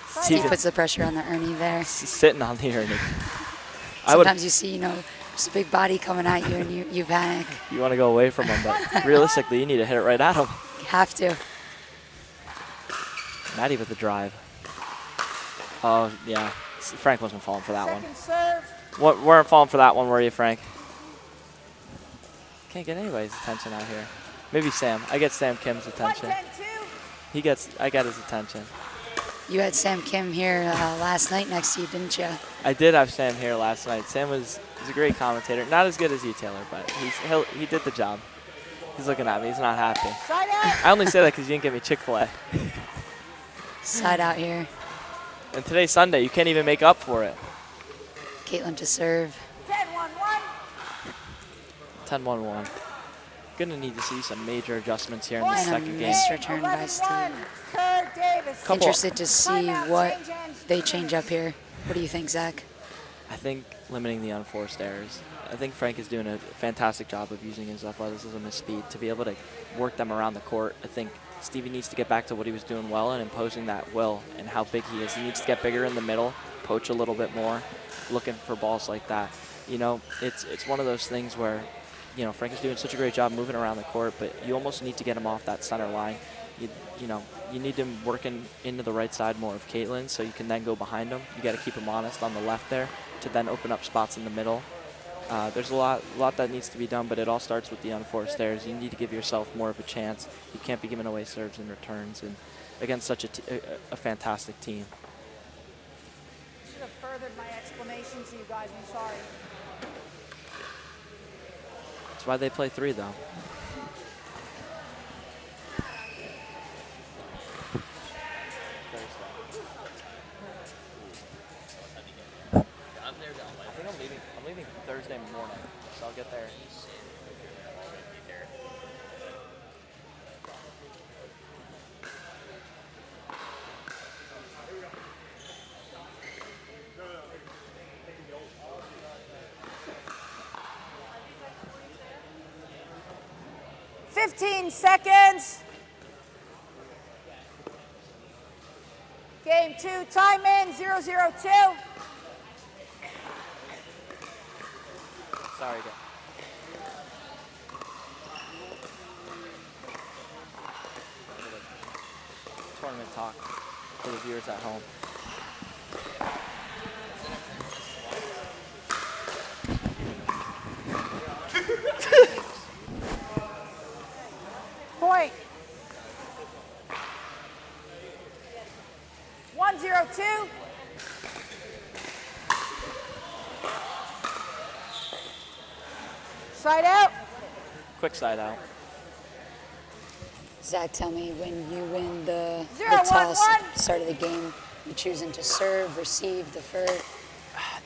Steve puts the pressure on the Ernie there. Sitting on the Ernie. Sometimes you see, just a big body coming at you and you panic. You want to go away from him, but realistically, you need to hit it right at him. You have to. Maddie with the drive. Oh, yeah. Frank wasn't falling for that one. Weren't falling for that one, were you, Frank? Can't get anybody's attention out here. Maybe Sam. I get Sam Kim's attention. I got his attention. You had Sam Kim here last night next to you, didn't you? I did have Sam here last night. Sam was a great commentator. Not as good as you, Taylor, but he did the job. He's looking at me. He's not happy. I only say that because you didn't give me Chick-fil-A. Side out here. And today's Sunday. You can't even make up for it. Caitlin to serve. 10-1-1. Gonna need to see some major adjustments here in the And a second game. missed return by Steve. Interested to see what they change up here. What do you think, Zach? I think limiting the unforced errors. I think Frank is doing a fantastic job of using his athleticism and his speed to be able to work them around the court. I think Stevie needs to get back to what he was doing well and imposing that will and how big he is. He needs to get bigger in the middle, poach a little bit more, looking for balls like that. It's one of those things where, Frank is doing such a great job moving around the court, but you almost need to get him off that center line. You need him working into the right side more of Caitlin so you can then go behind him. You got to keep him honest on the left there to then open up spots in the middle. There's a lot that needs to be done, but it all starts with the unforced errors. You need to give yourself more of a chance. You can't be giving away serves and returns and against such a fantastic team. Should have furthered my explanation to you guys. I'm sorry. That's why they play 3, though. I'm leaving Thursday morning, so I'll get there. Seconds. Game 2, time in, 0-0-2. Sorry, guys. Tournament talk for the viewers at home. Point. 1-0-2. Side out. Quick side out. Zach, tell me, when you win the 0-1-1. toss at the start of the game, you choosing to serve, receive, defer?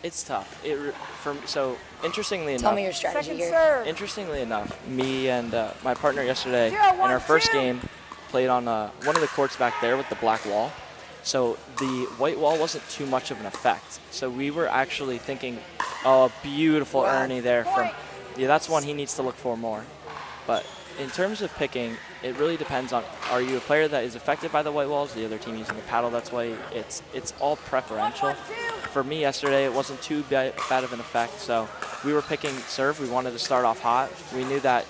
It's tough. So interestingly enough, Tell me your strategy Second here. serve. Interestingly enough, me and my partner yesterday 0-1-2. in our first game played on one of the courts back there with the black wall. So the white wall wasn't too much of an effect. So we were actually thinking, oh, a beautiful Wow. Ernie there from. Yeah, that's one he needs to look for more. But in terms of picking, it really depends on, are you a player that is affected by the white walls, the other team using the paddle? That's why it's all preferential. For me yesterday, it wasn't too bad of an effect, so we were picking serve. We wanted to start off hot. We knew that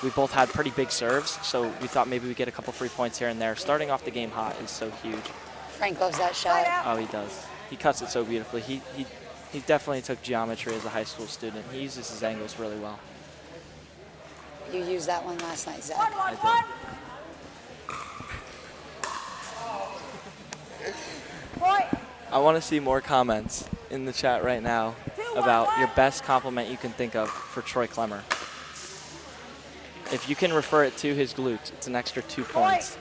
we both had pretty big serves, so we thought maybe we'd get a couple free points here and there. Starting off the game hot is so huge. Frank loves that shot. Oh, he does. He cuts it so beautifully. He definitely took geometry as a high school student. He uses his angles really well. You used that one last night, Zach. I did. Point. I want to see more comments in the chat right now about your best compliment you can think of for Troy Clemmer. If you can refer it to his glutes, it's an extra 2 points.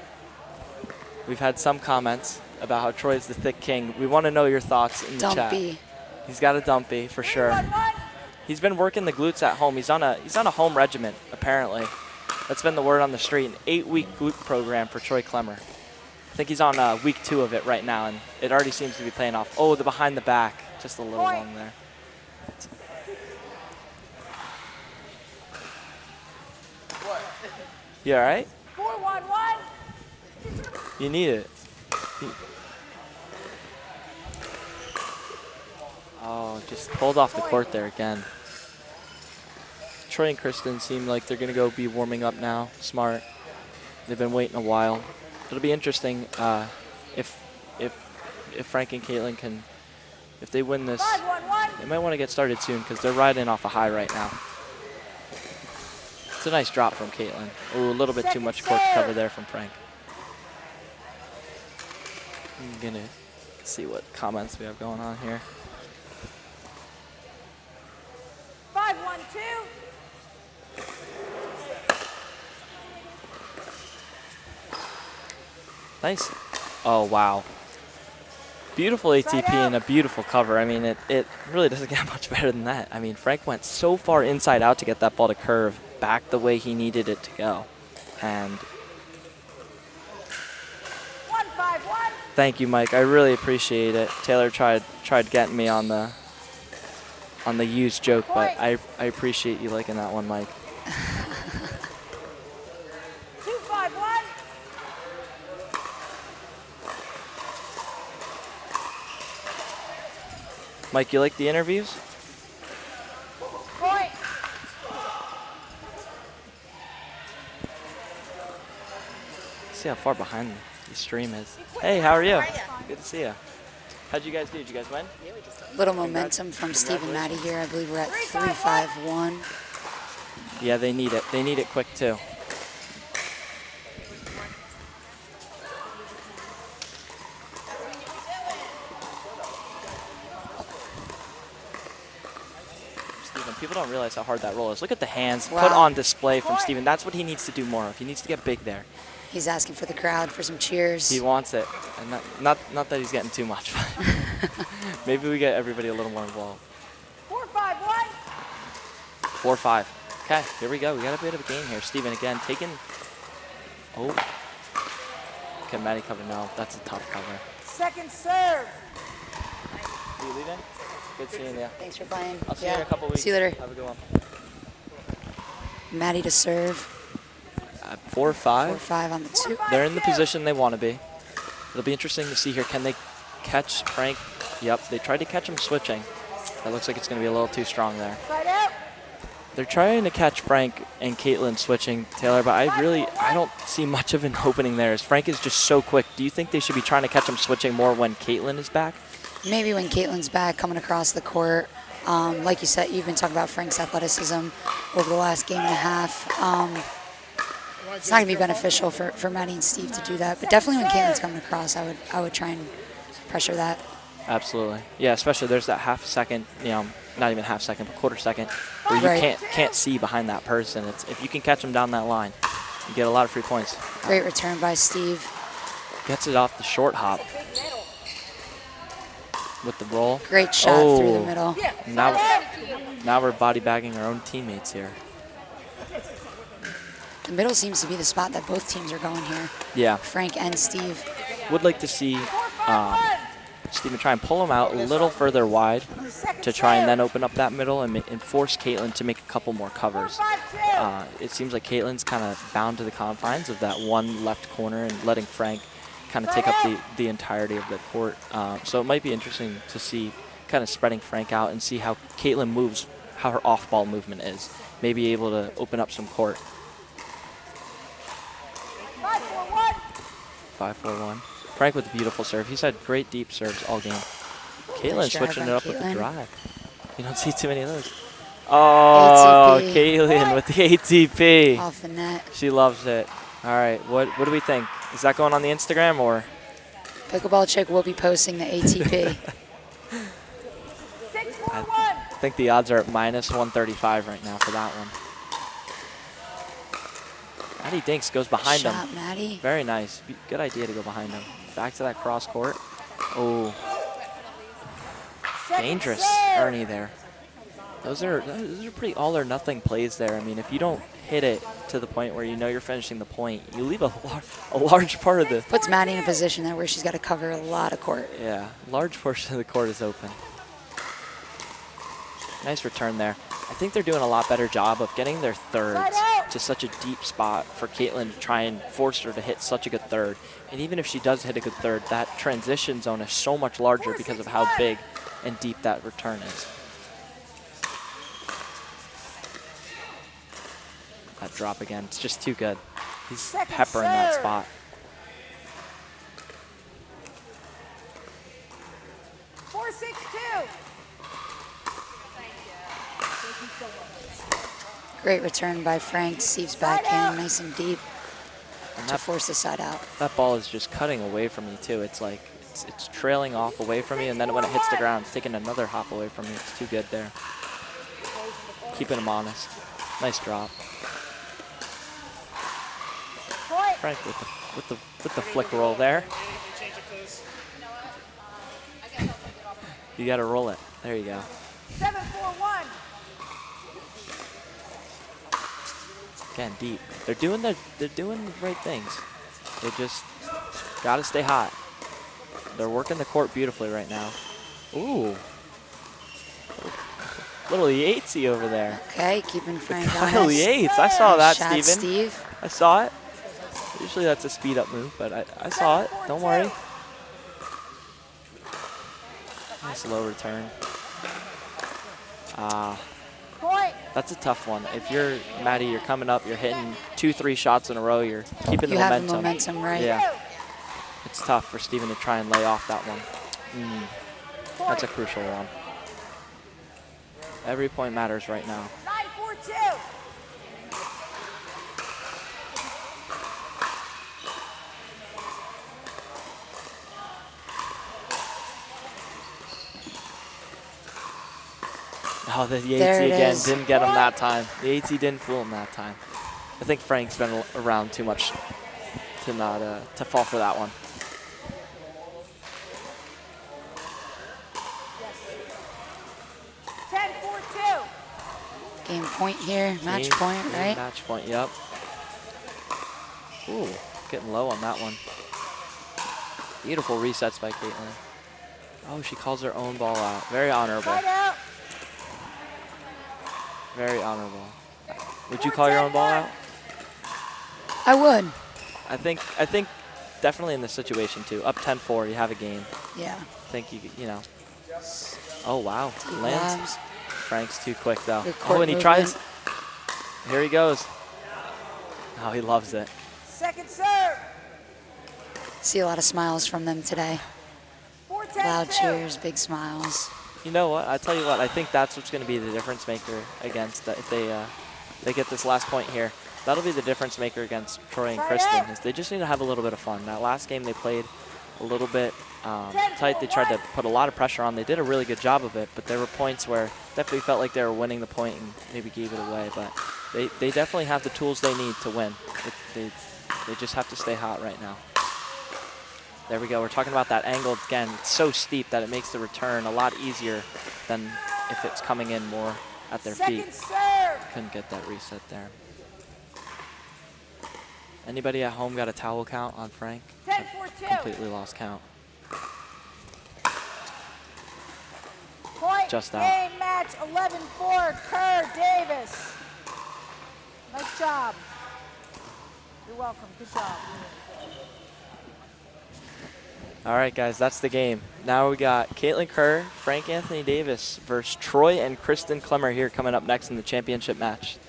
We've had some comments about how Troy's the thick king. We want to know your thoughts in the chat. Dumpy. He's got a dumpy for sure. He's been working the glutes at home. He's on a home regiment, apparently. That's been the word on the street. An 8-week glute program for Troy Clemmer. I think he's on week 2 of it right now, and it already seems to be paying off. Oh, the behind the back, just a little long there. You all right? 4-1. You need it. Oh, just pulled off the court there again. Troy and Kristen seem like they're going to go be warming up now. Smart. They've been waiting a while. It'll be interesting if Frank and Caitlin can, if they win this, they might want to get started soon because they're riding off a high right now. It's a nice drop from Caitlin. Ooh, a little bit too much court cover there from Frank. I'm going to see what comments we have going on here. 5-1-2. Nice. Oh, wow. Beautiful ATP and a beautiful cover. I mean, it really doesn't get much better than that. I mean, Frank went so far inside out to get that ball to curve back the way he needed it to go. And 1-5-1. thank you, Mike. I really appreciate it. Taylor tried getting me on the used joke, but I appreciate you liking that one, Mike. 2-5-1. Mike, you like the interviews? Point. See how far behind the stream is. Hey, how are you? Good to see you. How'd you guys do? Did you guys win? Little momentum from Steve and Maddie here. I believe we're at 3-5-1. Yeah, they need it. They need it quick too. Steven, people don't realize how hard that roll is. Look at the hands put on display from Steven. That's what he needs to do more of. He needs to get big there. He's asking for the crowd for some cheers. He wants it. And not that he's getting too much. Maybe we get everybody a little more involved. 4-5-1. 4-5. Okay, here we go. We got a bit of a game here. Steven again taking. Oh. Okay, Maddie cover. No, that's a tough cover. Second serve. Are you leaving? Good seeing you. Thanks for playing. I'll see you in a couple weeks. See you later. Have a good one. Maddie to serve. 4-5. 4-5 on the 2. They're in the position they want to be. It'll be interesting to see here. Can they catch Frank? Yep, they tried to catch him switching. That looks like it's going to be a little too strong there. Side out. They're trying to catch Frank and Caitlin switching, Taylor, but I don't see much of an opening there as Frank is just so quick. Do you think they should be trying to catch him switching more when Caitlin is back? Maybe when Caitlin's back, coming across the court. Like you said, you've been talking about Frank's athleticism over the last game and a half. It's not going to be beneficial for Maddie and Steve to do that, but definitely when Caitlin's coming across, I would try and pressure that. Absolutely. Yeah, especially there's that half second, not even half second, but quarter second, where you can't see behind that person. If you can catch them down that line, you get a lot of free points. Great return by Steve. Gets it off the short hop with the roll. Great shot through the middle. Now we're body bagging our own teammates here. The middle seems to be the spot that both teams are going here. Yeah. Frank and Steve. Would like to see Steven try and pull him out a little further wide to try and then open up that middle and force Caitlin to make a couple more covers. It seems like Caitlin's kind of bound to the confines of that one left corner and letting Frank kind of take up the entirety of the court. So it might be interesting to see kind of spreading Frank out and see how Caitlin moves, how her off-ball movement is. Maybe able to open up some court. 5-4-1. Frank with a beautiful serve. He's had great deep serves all game. Caitlin switching it up with the drive. You don't see too many of those. Oh, ATP. Caitlin with the ATP. Off the net. She loves it. All right, what do we think? Is that going on the Instagram or? Pickleball Chick will be posting the ATP. I think the odds are at -135 right now for that one. Maddie Dinks goes behind him. Maddie. Very nice. Good idea to go behind him. Back to that cross court. Oh. Dangerous Ernie there. Those are pretty all or nothing plays there. I mean, if you don't hit it to the point where you know you're finishing the point, you leave a large part of the... Puts Maddie in a position there where she's got to cover a lot of court. Yeah, large portion of the court is open. Nice return there. I think they're doing a lot better job of getting their thirds to such a deep spot for Caitlin to try and force her to hit such a good third. And even if she does hit a good third, that transition zone is so much larger because of how big and deep that return is. That drop again, it's just too good. He's peppering that spot. 4-6-2. Great return by Frank. Steve's backhand, nice and deep to force the side out. That ball is just cutting away from you too. It's like it's trailing off away from you, and then when it hits the ground, it's taking another hop away from you. It's too good there. Keeping him honest. Nice drop. Frank with the flick roll there. You got to roll it. There you go. 7-4-1. Again, deep. They're doing the right things. They just got to stay hot. They're working the court beautifully right now. Ooh. Little Yatesy over there. Okay, keeping Frank Kyle honest. Yates. I saw that, Shot, Steven. Steve. I saw it. Usually that's a speed up move, but I saw it. Don't worry. Nice low return. That's a tough one. If you're Maddie, you're coming up, you're hitting 2-3 shots in a row, you're keeping the momentum. You have the momentum, right? Yeah. It's tough for Steven to try and lay off that one. That's a crucial one. Every point matters right now. 9-4-2. Oh, the Yatesy again didn't get him that time. The Yatesy didn't fool him that time. I think Frank's been around too much to not to fall for that one. Yes. 10-4-2. Game point here, match point, right? Match point, yep. Ooh, getting low on that one. Beautiful resets by Caitlin. Oh, she calls her own ball out. Very honorable. Very honorable. Would you call your own ball out? I would. I think definitely in this situation too. Up 10-4, you have a game. Yeah. I think you know. Oh wow, lands. Frank's too quick though. Oh, and he tries. Here he goes. Oh, he loves it. Second serve. See a lot of smiles from them today. 4-10-2. Loud cheers, big smiles. You know what? I tell you what. I think that's what's going to be the difference maker against if they get this last point here. That'll be the difference maker against Troy and Kristen. Is they just need to have a little bit of fun. That last game they played a little bit tight. They tried to put a lot of pressure on. They did a really good job of it, but there were points where definitely felt like they were winning the point and maybe gave it away. But they definitely have the tools they need to win. They just have to stay hot right now. There we go. We're talking about that angle again. It's so steep that it makes the return a lot easier than if it's coming in more at their feet. Couldn't get that reset there. Anybody at home got a towel count on Frank? 10-4-2. Completely lost count. Point Just out. game match 11-4, Kerr Davis. Nice job. You're welcome. Good job. All right, guys, that's the game. Now we got Caitlin Kerr, Frank Anthony Davis versus Troy and Kristen Clemmer here coming up next in the championship match.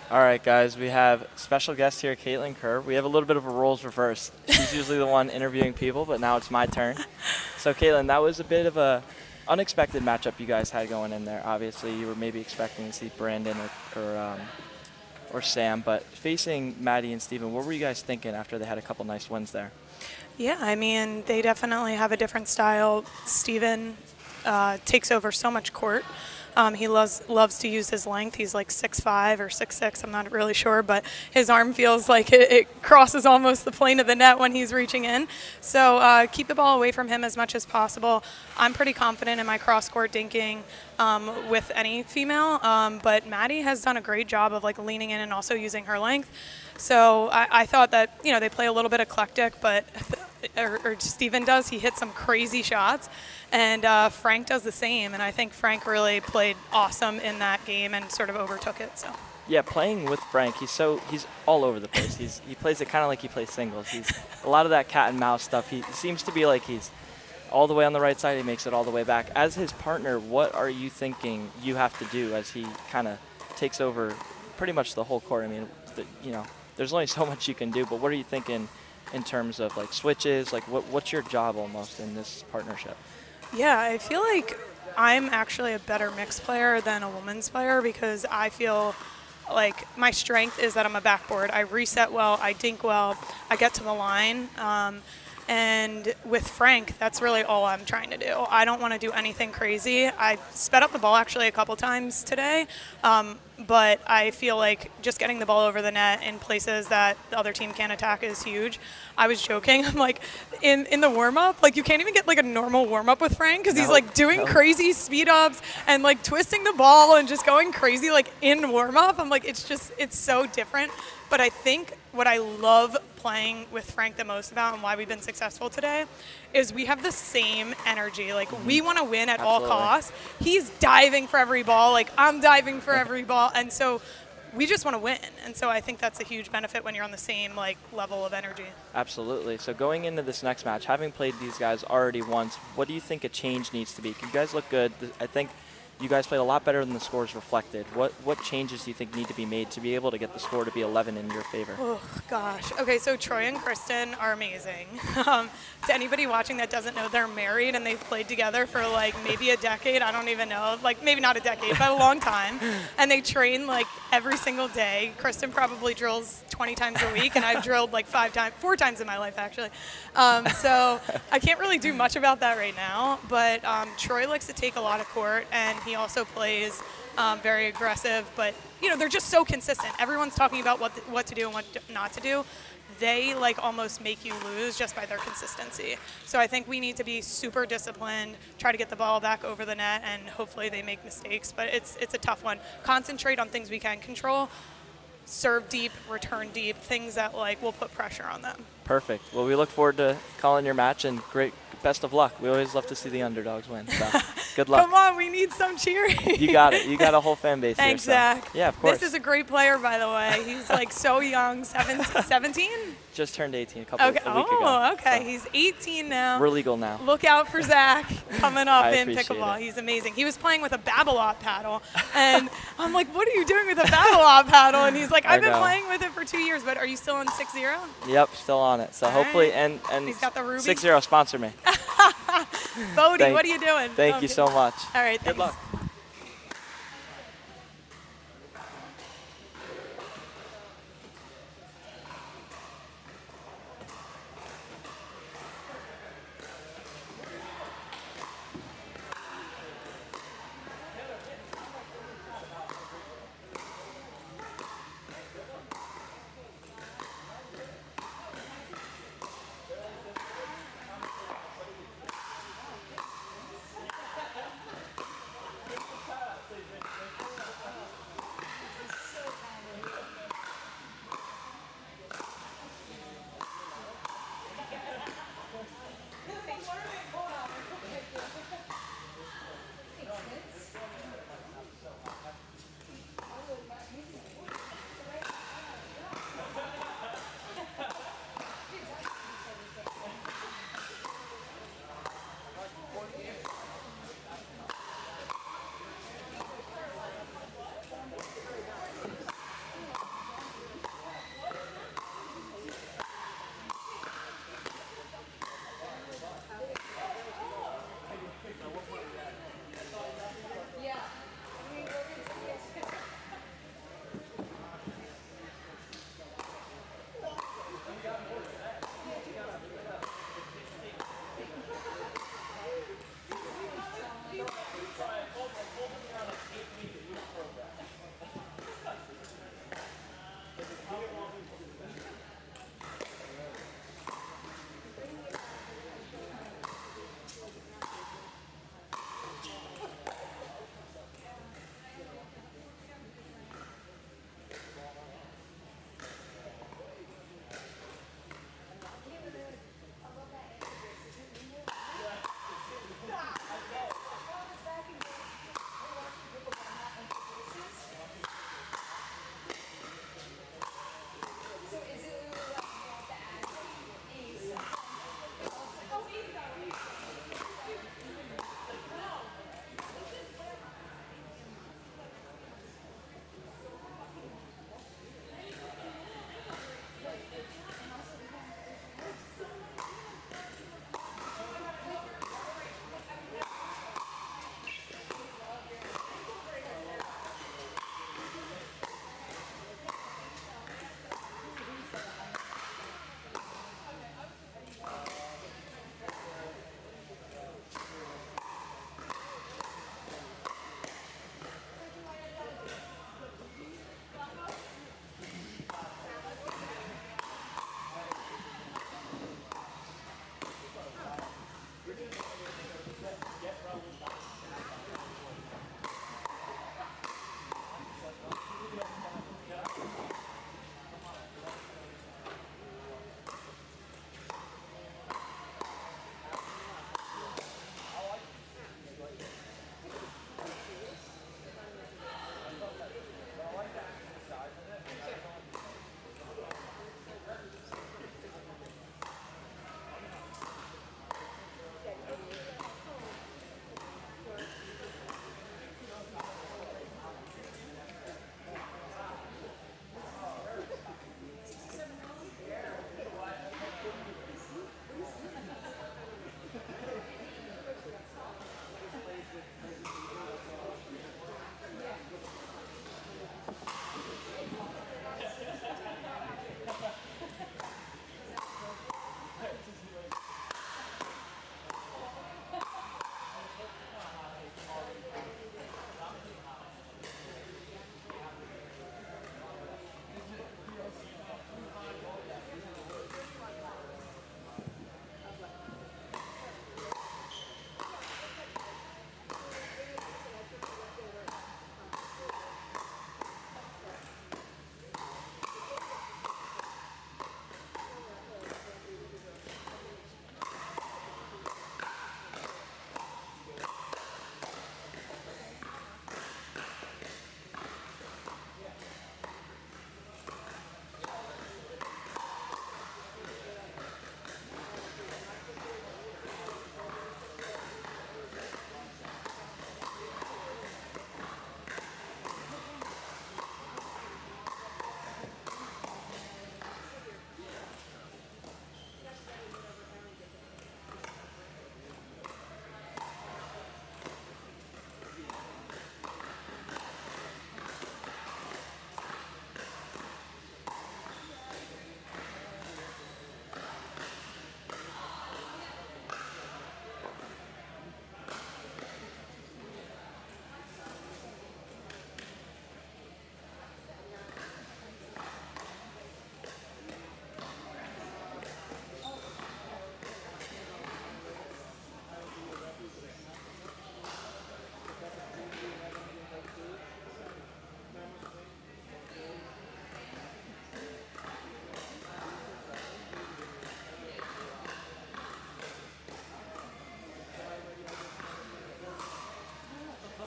All right, guys, we have special guest here, Caitlin Kerr. We have a little bit of a roles reversed. She's usually the one interviewing people, but now it's my turn. So, Caitlin, that was a bit of a unexpected matchup you guys had going in there. Obviously, you were maybe expecting to see Brandon or Sam, but facing Maddie and Steven, what were you guys thinking after they had a couple nice wins there? Yeah, I mean, they definitely have a different style. Steven takes over so much court. He loves to use his length. He's like 6'5" or 6'6", I'm not really sure, but his arm feels like it crosses almost the plane of the net when he's reaching in. So keep the ball away from him as much as possible. I'm pretty confident in my cross-court dinking with any female, but Maddie has done a great job of like leaning in and also using her length. So I thought that, you know, they play a little bit eclectic, but or Steven does. He hits some crazy shots, and Frank does the same. And I think Frank really played awesome in that game and sort of overtook it. So. Yeah, playing with Frank, he's all over the place. He plays it kind of like he plays singles. He's a lot of that cat and mouse stuff. He seems to be like he's all the way on the right side. He makes it all the way back. As his partner, what are you thinking you have to do as he kind of takes over pretty much the whole court? I mean, you know, there's only so much you can do, but what are you thinking in terms of like switches? Like what's your job almost in this partnership? Yeah, I feel like I'm actually a better mixed player than a women's player because I feel like my strength is that I'm a backboard. I reset well, I dink well, I get to the line. And with Frank, that's really all I'm trying to do. I don't want to do anything crazy. I sped up the ball actually a couple times today, but I feel like just getting the ball over the net in places that the other team can't attack is huge. I was joking. I'm like, in the warm-up, like you can't even get like a normal warm-up with Frank because he's like doing crazy speed-ups and like twisting the ball and just going crazy like in warm-up. I'm like, it's so different. But I think what I love playing with Frank the most about and why we've been successful today is we have the same energy. Like, we want to win at all costs. He's diving for every ball. Like, I'm diving for every ball. And so we just want to win. And so I think that's a huge benefit when you're on the same, like, level of energy. Absolutely. So going into this next match, having played these guys already once, what do you think a change needs to be? You guys look good. I think you guys played a lot better than the scores reflected. What changes do you think need to be made to be able to get the score to be 11 in your favor? Oh, gosh. Okay, so Troy and Kristen are amazing. To anybody watching that doesn't know, they're married and they've played together for like maybe a decade. I don't even know. Like maybe not a decade, but a long time. And they train like every single day. Kristen probably drills 20 times a week, and I've drilled like 4 times in my life, actually. So I can't really do much about that right now. But Troy likes to take a lot of court, and he also plays very aggressive, but you know, they're just so consistent. Everyone's talking about what to do and what not to do. They like almost make you lose just by their consistency. So I think we need to be super disciplined, try to get the ball back over the net, and hopefully they make mistakes, but it's a tough one. Concentrate on things we can control, serve deep, return deep, things that like will put pressure on them. Perfect. Well, we look forward to calling your match, and best of luck. We always love to see the underdogs win. So good luck. Come on, we need some cheering. You got it. You got a whole fan base Thanks, here. So. Zach. Yeah, of course. This is a great player, by the way. He's like so young, 17? Just turned 18 a week ago. Oh, okay. So. He's 18 now. We're legal now. Look out for Zach coming up in appreciate pickleball. it. He's amazing. He was playing with a Babolat paddle, and I'm like, what are you doing with a Babolat paddle? And he's like, I've been playing with it for 2 years, but are you still on 6-0? Yep, still on it. So hopefully, and he's got the ruby. 6-0, sponsor me. Bodie, what are you doing? Thank you so much. All right, good luck.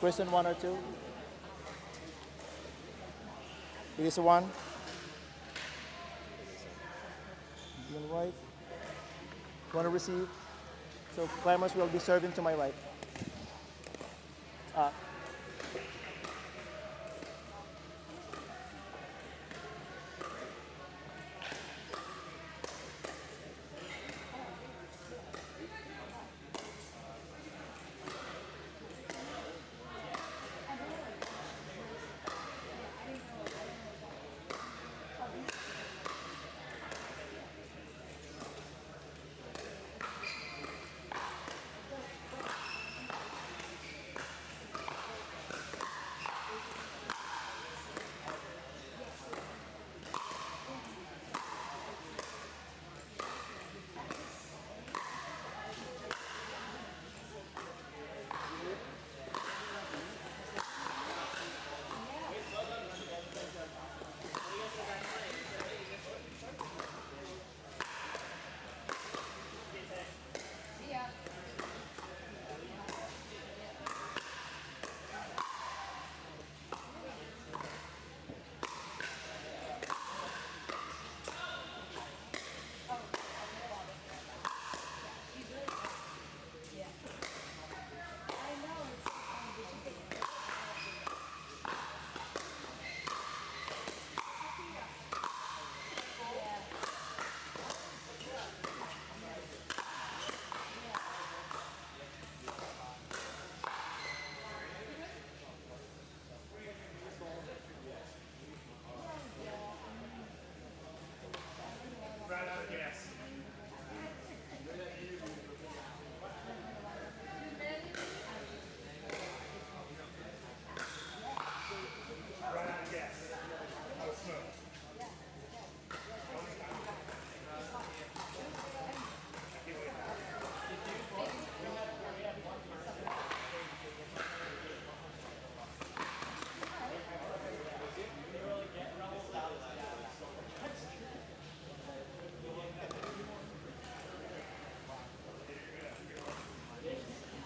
Kristen, 1 or 2? It is a 1. Being right. Want to receive? So climbers will be serving to my right.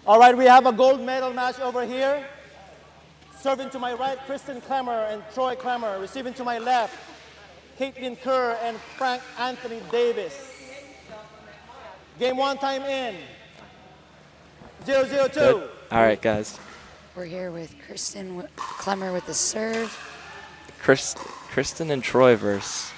All right, we have a gold medal match over here. Serving to my right, Kristen Clemmer and Troy Clemmer. Receiving to my left, Caitlin Kerr and Frank Anthony Davis. Game 1 time in. 0-0-2. Good. All right, guys. We're here with Kristen Clemmer with the serve. Kristen and Troy versus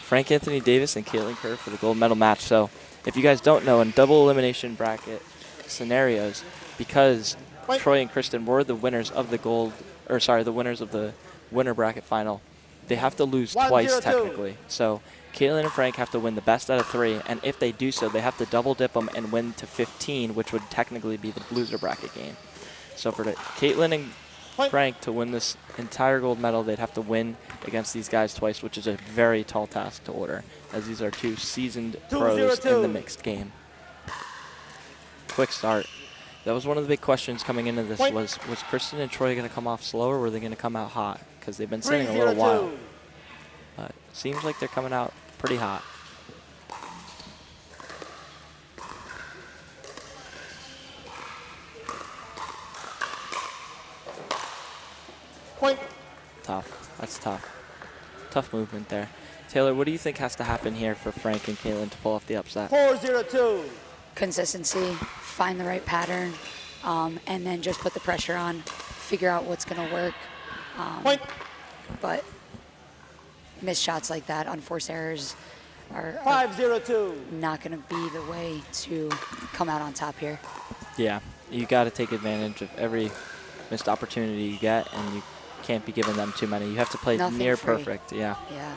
Frank Anthony Davis and Caitlin Kerr for the gold medal match. So if you guys don't know, in double elimination bracket scenarios, because Troy and Kristen were the winners of the the winners of the winner bracket final, they have to lose twice technically. So Caitlin and Frank have to win the best out of 3, and if they do so, they have to double dip them and win to 15, which would technically be the loser bracket game. So for Caitlin and Frank to win this entire gold medal, they'd have to win against these guys twice, which is a very tall task to order, as these are 2 seasoned pros in the mixed game. Quick start. That was one of the big questions coming into this. Was Kristen and Troy going to come off slow, or were they going to come out hot? Because they've been sitting a little while. But seems like they're coming out pretty hot. Point. Tough. That's tough. Tough movement there. Taylor, what do you think has to happen here for Frank and Caitlin to pull off the upset? 4-0-2. Consistency, find the right pattern, and then just put the pressure on, figure out what's going to work. Point. But missed shots like that, unforced errors are 5-0-2. not going to be the way to come out on top here. Yeah, you got to take advantage of every missed opportunity you get, and you can't be giving them too many. You have to play near perfect. Yeah. Yeah.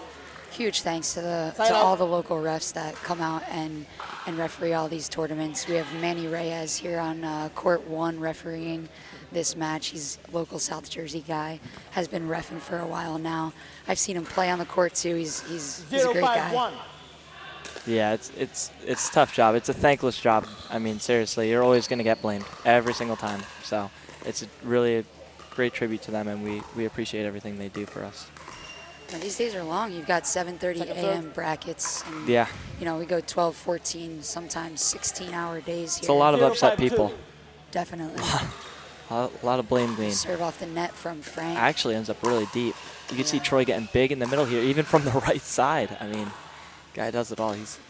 Huge thanks to all the local refs that come out and referee all these tournaments. We have Manny Reyes here on court 1 refereeing this match. He's a local South Jersey guy, has been reffing for a while now. I've seen him play on the court too. He's a great guy. Yeah, it's a tough job. It's a thankless job. I mean, seriously, you're always going to get blamed every single time. So it's really a great tribute to them, and we appreciate everything they do for us. Now, these days are long. You've got 7:30 a.m. brackets. And, yeah. You know, we go 12, 14, sometimes 16-hour days here. It's a lot of upset people. Definitely. A lot of blame game. Serve off the net from Frank. Actually ends up really deep. You can see Troy getting big in the middle here, even from the right side. I mean, guy does it all. He's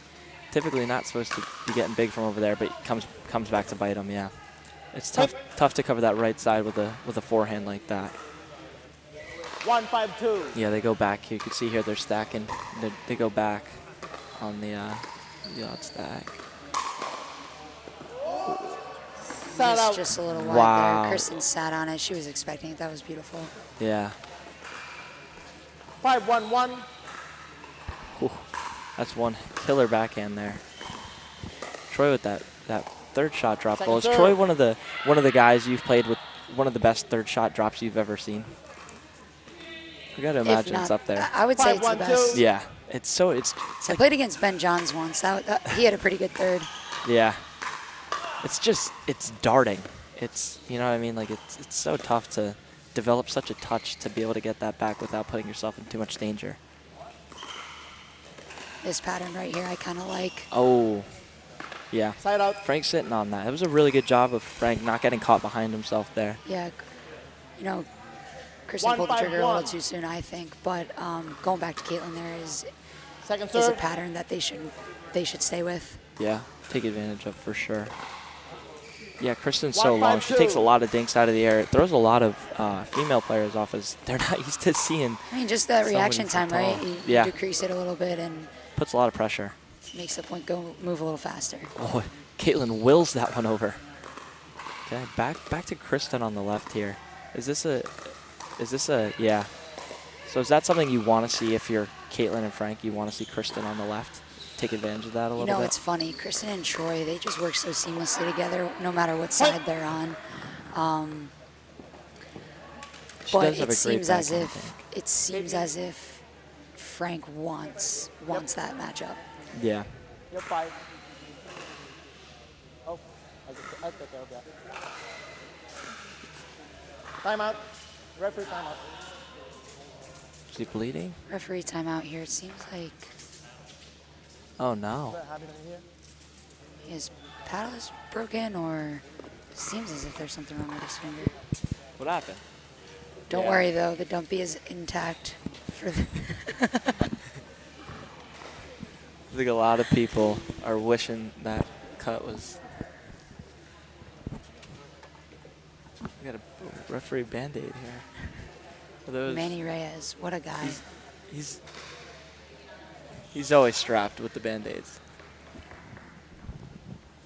typically not supposed to be getting big from over there, but comes back to bite him. Yeah, it's tough to cover that right side with a forehand like that. 1-5-2. Yeah, they go back. You can see here they're stacking. They go back on the odd stack. Missed just a little wide there. Kristen sat on it. She was expecting it. That was beautiful. Yeah. 5-1-1. That's one killer backhand there. Troy with that third shot drop goal. Is Troy one of the guys you've played with, one of the best third shot drops you've ever seen? You got to imagine it's up there. I would say it's the best. Yeah, it's I like, played against Ben Johns once. He had a pretty good third. yeah. It's darting. It's, you know what I mean? Like it's so tough to develop such a touch to be able to get that back without putting yourself in too much danger. This pattern right here, I kind of like. Oh, yeah. Side out. Frank's sitting on that. It was a really good job of Frank not getting caught behind himself there. Yeah, you know, Kristen pulled the trigger a little too soon, I think. But going back to Caitlin, there is a pattern that they should stay with. Yeah, take advantage of for sure. Yeah, Kristen's so long. She takes a lot of dinks out of the air. It throws a lot of female players off as they're not used to seeing. I mean, just that reaction time, right? You decrease it a little bit and puts a lot of pressure. Makes the point move a little faster. Oh, Caitlin wills that one over. Okay, back to Kristen on the left here. Is this a yeah? So is that something you want to see if you're Caitlin and Frank? You want to see Kristen on the left? Take advantage of that a little bit? You know, it's funny. Kristen and Troy, they just work so seamlessly together, no matter what side they're on. But it seems as if Frank wants that matchup. Yeah. You're 5. Oh, I'll take care of that. Timeout. Referee timeout. Is he bleeding? Referee timeout here. It seems like Oh no. his paddle is broken, or it seems as if there's something wrong with his finger. What happened? Don't worry though, the dumpy is intact. For the I think a lot of people are wishing that cut was. We got a referee Band-Aid here. For those, Manny Reyes, what a guy. He's always strapped with the Band-Aids.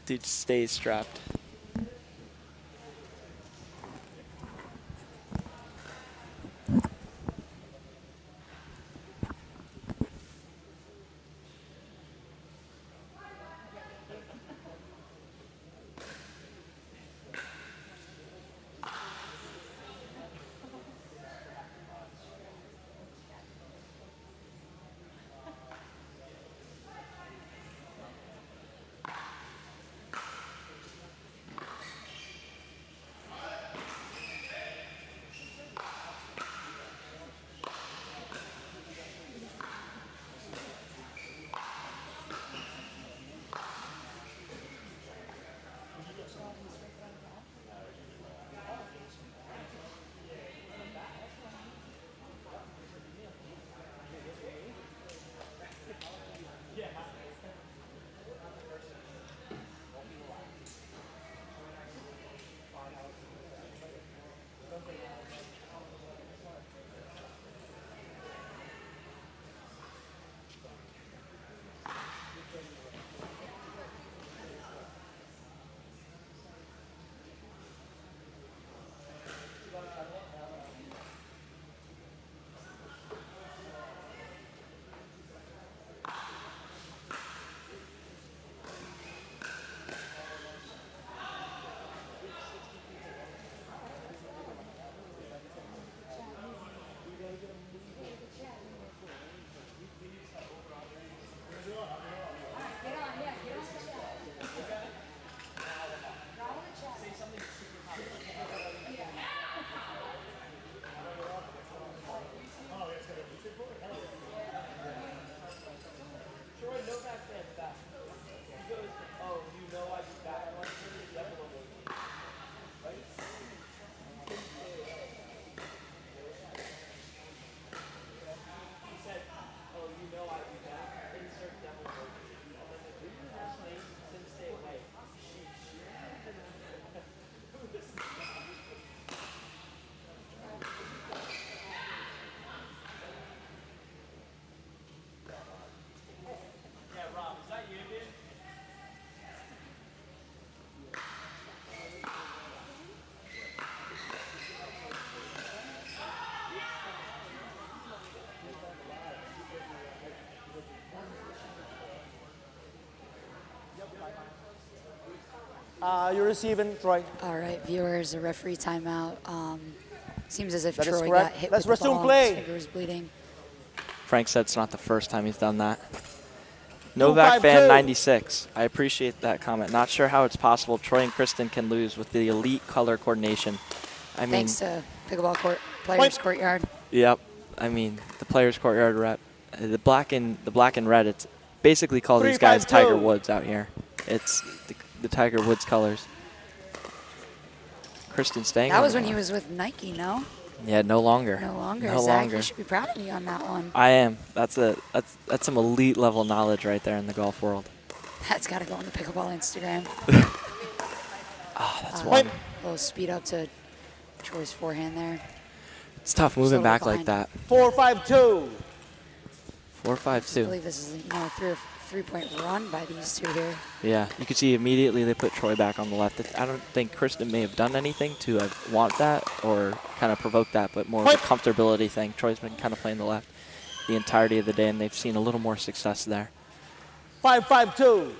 Dude stays strapped. You're receiving, Troy. All right, viewers, a referee timeout. Seems as if That is Troy correct. got hit Let's with the resume ball. play. His finger was bleeding. Frank said it's not the first time he's done that. Novak fan 96. I appreciate that comment. Not sure how it's possible Troy and Kristen can lose with the elite color coordination. I mean, Thanks to Pickleball Players Courtyard. Yep. I mean, the Players Courtyard rep. The black and red. It's basically call these guys 3-5-2. Tiger Woods out here. It's the Tiger Woods colors. Kristen staying. That on was the when he line. was with Nike, no? Yeah, no longer. No longer. No Zach, longer. you should be proud of me on that one. I am. That's some elite level knowledge right there in the golf world. That's got to go on the Pickleball Instagram. That's one. A little speed up to Troy's forehand there. It's tough moving back like that. 4-5-2. 4-5-2. I believe this is a three-point run by these two here. Yeah, you can see immediately they put Troy back on the left. I don't think Kristen may have done anything to want that or kind of provoke that, but more of a comfortability thing. Troy's been kind of playing the left the entirety of the day, and they've seen a little more success there. 5-5-2.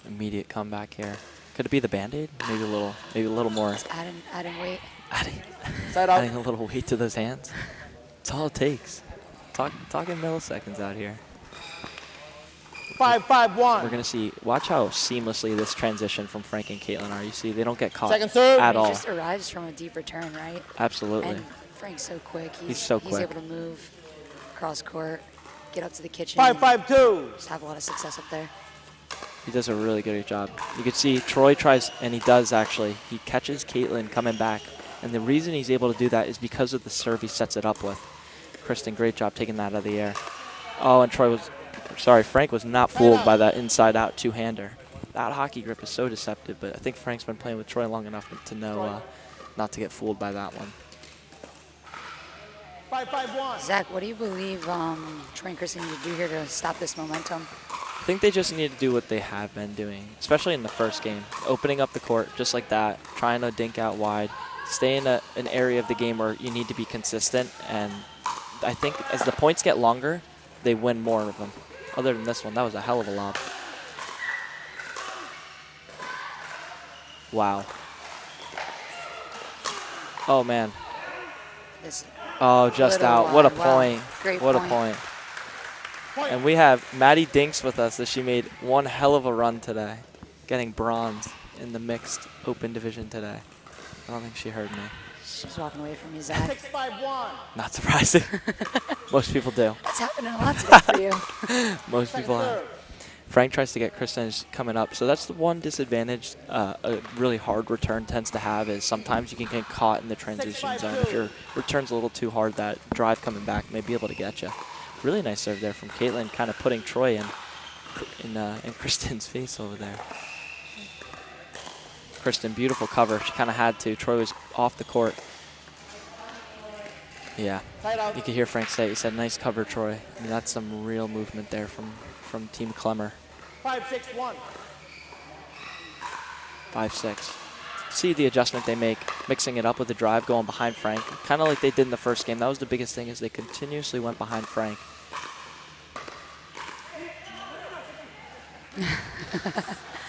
Immediate comeback here. Could it be the Band-Aid? Maybe a little more. Adding weight. Adding a little weight to those hands. That's all it takes. Talking milliseconds out here. 5-5-1. We're going to see, watch how seamlessly this transition from Frank and Caitlin are. You see, they don't get caught Second serve. at all. He just arrives from a deep return, right? Absolutely. And Frank's so quick. He's so He's quick. able to move cross court, get up to the kitchen. 5-5-2. Just have a lot of success up there. He does a really good job. You can see Troy tries, and he does actually. He catches Caitlin coming back. And the reason he's able to do that is because of the serve he sets it up with. Kristen, great job taking that out of the air. Oh, and Frank was not fooled by that inside-out two-hander. That hockey grip is so deceptive, but I think Frank's been playing with Troy long enough to know not to get fooled by that one. 5-5-1. Zach, what do you believe Troy and Kristen need to do here to stop this momentum? I think they just need to do what they have been doing, especially in the first game. Opening up the court just like that, trying to dink out wide, stay in an area of the game where you need to be consistent, and I think as the points get longer, they win more of them. Other than this one, that was a hell of a lob. Wow. Oh, man. Oh, just out. What a point. Great what point. a point. And we have Maddie Dinks with us as she made one hell of a run today, getting bronze in the mixed open division today. I don't think she heard me. She's walking away from you, Zach. 6-5-1. Not surprising. Most people do. That's happening a lot today for you. Most people have. Frank tries to get Kristen coming up. So that's the one disadvantage a really hard return tends to have is sometimes you can get caught in the transition zone. If your return's a little too hard, that drive coming back may be able to get you. Really nice serve there from Caitlin, kind of putting Troy in Kristen's face over there. Kristen, beautiful cover. She kind of had to. Troy was off the court. Yeah, you could hear Frank say it. He said, nice cover, Troy. I mean, that's some real movement there from Team Clemmer. 5-6-1. 5-6. See the adjustment they make, mixing it up with the drive, going behind Frank, kind of like they did in the first game. That was the biggest thing, is they continuously went behind Frank.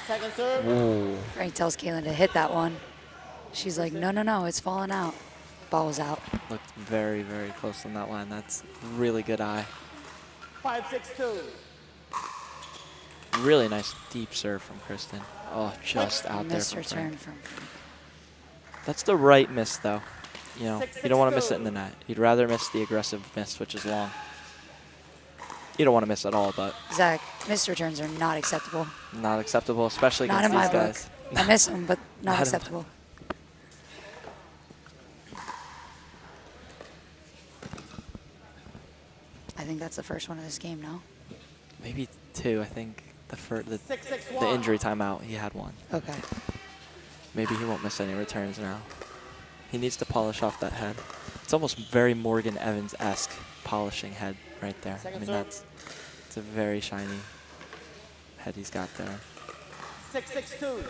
Second serve. Ooh. Frank tells Caitlin to hit that one. She's like, no, it's falling out. Ball was out. Looked very, very close on that line. That's really good eye. 5-6-2. Really nice deep serve from Kristen. Oh, just out there Missed from return Frank. from Frank. That's the right miss, though. You know, you don't want to miss it in the net. You'd rather miss the aggressive miss, which is long. You don't want to miss at all, but Zach, missed returns are not acceptable. not acceptable, especially Not against in my these book. guys. I miss them, but not Not in- acceptable. I think that's the first one of this game, no? Maybe two. I think the 6-6-1. injury timeout, he had one. Okay. Maybe he won't miss any returns now. He needs to polish off that head. It's almost very Morgan Evans-esque polishing head right there. I mean, it's a very shiny head he's got there. 6-6-2.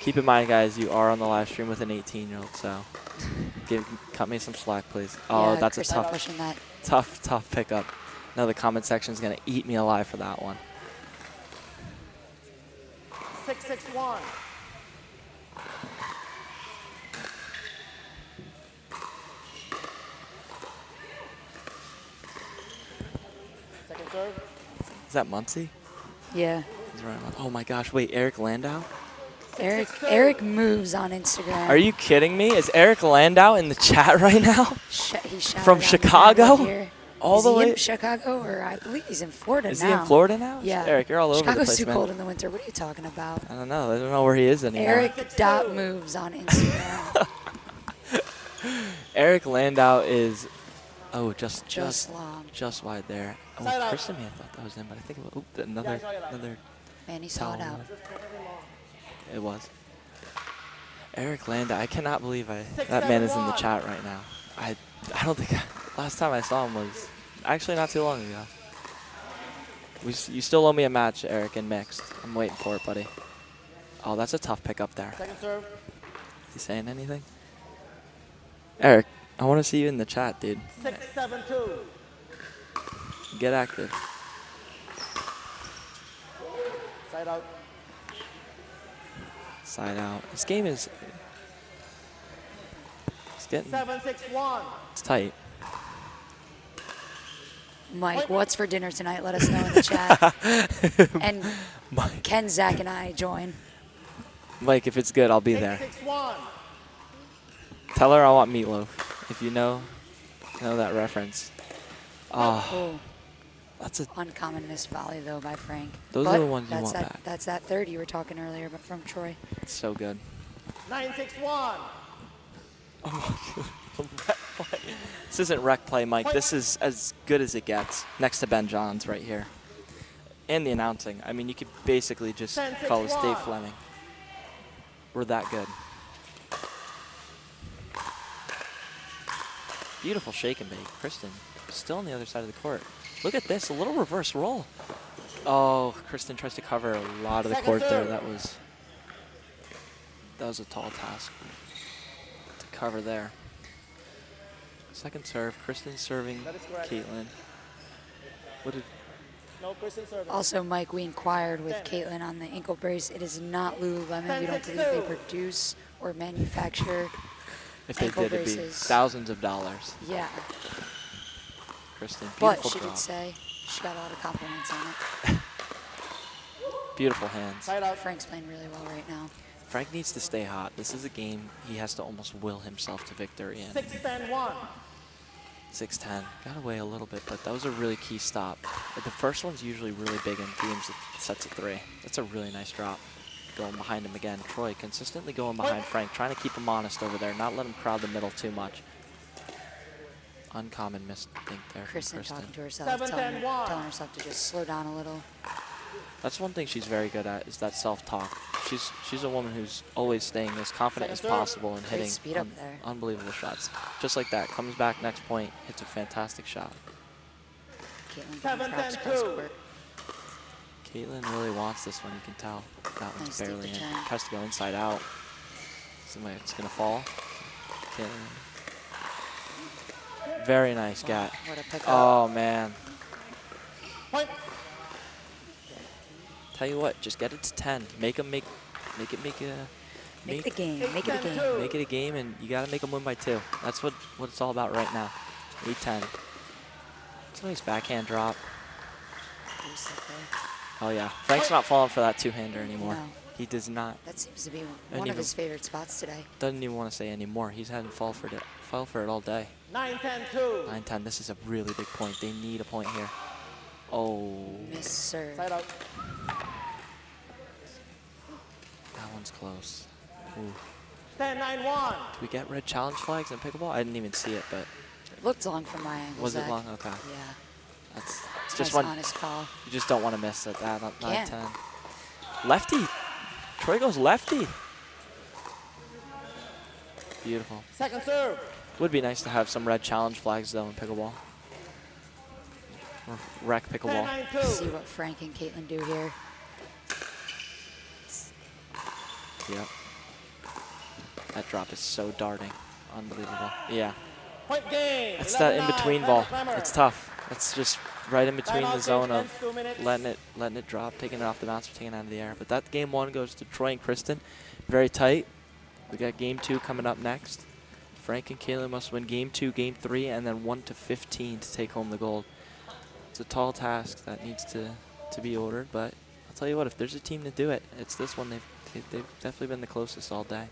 Keep in mind, guys, you are on the live stream with an 18-year-old, so cut me some slack, please. Oh, Yeah, that's Kristen a pushing that. tough pickup. Now the comment section is going to eat me alive for that one. 6-6-1. Second serve. Is that Muncie? Yeah. He's running on- Oh my gosh, wait, Eric Landau? Eric moves on Instagram. Are you kidding me? Is Eric Landau in the chat right now? He shouted From out Chicago? here. All Is the he way? in Chicago, or I believe he's in Florida Is now. he in Florida now? Yeah. Eric, you're all over the Chicago's place, too man. cold in the winter. What are you talking about? I don't know. I don't know where he is anymore. Eric dot moves on Instagram. Eric Landau is, oh, just long. just wide there. Oh, Side out. Kristen may have thought that was him, but I think it was, another. Man, he saw it towel. out. It was. Eric Landau, I cannot believe that man is in the chat right now. I don't think, last time I saw him was actually not too long ago. You still owe me a match, Eric, in mixed. I'm waiting for it, buddy. Oh, that's a tough pick up there. Second serve. Is he saying anything? Eric, I want to see you in the chat, dude. 6-7-2. Get active. Side out. Side out. This game is, it's getting, 7-6-1. it's tight. Mike, what's for dinner tonight? Let us know in the chat. And Ken, Zach, and I join. Mike, if it's good, I'll be there. 6-1. Tell her I want meatloaf. If you know that reference. Oh, Oh. that's a Uncommon missed volley, though, by Frank. Those But are the ones you that's want that, back. That's that third you were talking earlier, but from Troy. It's so good. 9-6-1. This isn't rec play, Mike. This is as good as it gets. Next to Ben Johns right here. And the announcing. I mean, you could basically just call us Dave Fleming. We're that good. Beautiful shake and bake. Kristen still on the other side of the court. Look at this, a little reverse roll. Oh, Kristen tries to cover a lot of the court there. That was a tall task to cover there. Second serve, Kristen serving Caitlin. What did? No, Kristen serving. Also, Mike, we inquired with Caitlin on the ankle brace. It is not Lululemon. We don't believe they produce or manufacture If they ankle did, it'd be braces. thousands of dollars. Yeah. Kristen, But beautiful she drop. did say she got a lot of compliments on it. Beautiful hands. Side out. Frank's playing really well right now. Frank needs to stay hot. This is a game he has to almost will himself to victory in. 6-10-1. 6-10. Got away a little bit, but that was a really key stop. The first one's usually really big in games that sets at 3. That's a really nice drop. Going behind him again. Troy consistently going behind Frank, trying to keep him honest over there, not let him crowd the middle too much. Uncommon mistake there from Kristen Kristen. talking to herself, telling herself to just slow down a little. That's one thing she's very good at, is that self-talk. She's a woman who's always staying as confident as possible and Great hitting speed up there. unbelievable shots. Just like that, comes back next point, hits a fantastic shot. Caitlin getting props 7-10-2. cross court. Caitlin really wants this one, you can tell. That one's Nice deep barely in. return. Tries to go inside out. Seems like it's gonna fall. Caitlin. Very nice, Gat. What a pickup. Oh man. Point. Tell you what, just get it to 10. Make them make it a Make the game. Make it a game. make it a game, and you gotta make them win by 2. That's what it's all about right now. 8-10. It's a nice backhand drop. Reset there. Oh yeah, Frank's not falling for that two-hander anymore. No. He does not. That seems to be And one of even- his favorite spots today. Doesn't even want to say anymore. He's hadn't fall for it all day. 9-10-2. 9-10. This is a really big point. They need a point here. Oh, Miss serve. Side out. that one's close. Ooh. 10-9-1. Do we get red challenge flags in pickleball? I didn't even see it, but Looked long from my angle. was it Zach. long? Okay. Yeah. It's Nice, just one. honest call. You just don't want to miss it. That Can't. 9-10. Lefty. Troy goes lefty. Beautiful. Second serve. Would be nice to have some red challenge flags though in pickleball. Or rec pickleball. 10-9-2. See what Frank and Caitlin do here. Yep. That drop is so darting. Unbelievable. Yeah. Point game. It's that 11-9. in-between Clemmer, ball. Clemmer. It's tough. It's just right in between the Timeout, zone change, of 2 minutes. letting it drop, taking it off the bounce, or taking it out of the air. But that game 1 goes to Troy and Kristen. Very tight. We got game 2 coming up next. Frank and Kayla must win game 2, game 3, and then 1 to 15 to take home the gold. It's a tall task that needs to be ordered, but I'll tell you what, if there's a team to do it, it's this one. They've definitely been the closest all day.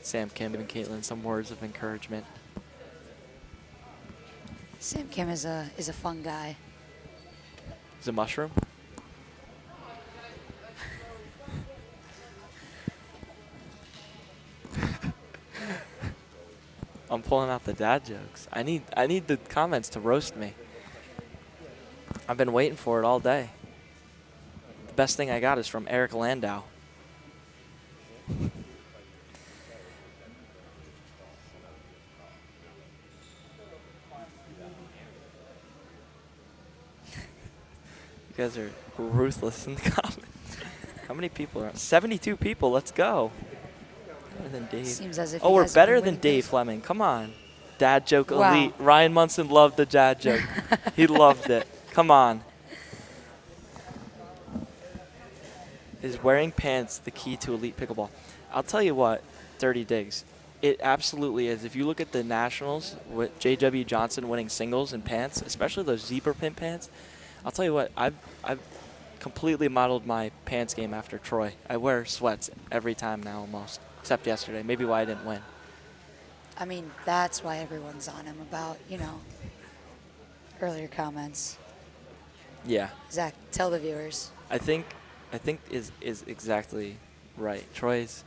Sam Kim giving Caitlin some words of encouragement. Sam Kim is a fun guy. Is it mushroom? I'm pulling out the dad jokes. I need the comments to roast me. I've been waiting for it all day. The best thing I got is from Eric Landau. You guys are ruthless in the comments. How many people are on? 72 people. Let's go. Better than Dave. Seems as if oh, he we're has better been than winning Dave this. Fleming. Come on. Dad joke Wow. elite. Ryan Munson loved the dad joke. He loved it. Come on. Is wearing pants the key to elite pickleball? I'll tell you what, Dirty Digs. It absolutely is. If you look at the Nationals with J.W. Johnson winning singles in pants, especially those zebra print pants, I'll tell you what, I've completely modeled my pants game after Troy. I wear sweats every time now almost, except yesterday. Maybe why I didn't win. I mean, that's why everyone's on him about, earlier comments. Yeah. Zach, tell the viewers. I think is exactly right. Troy's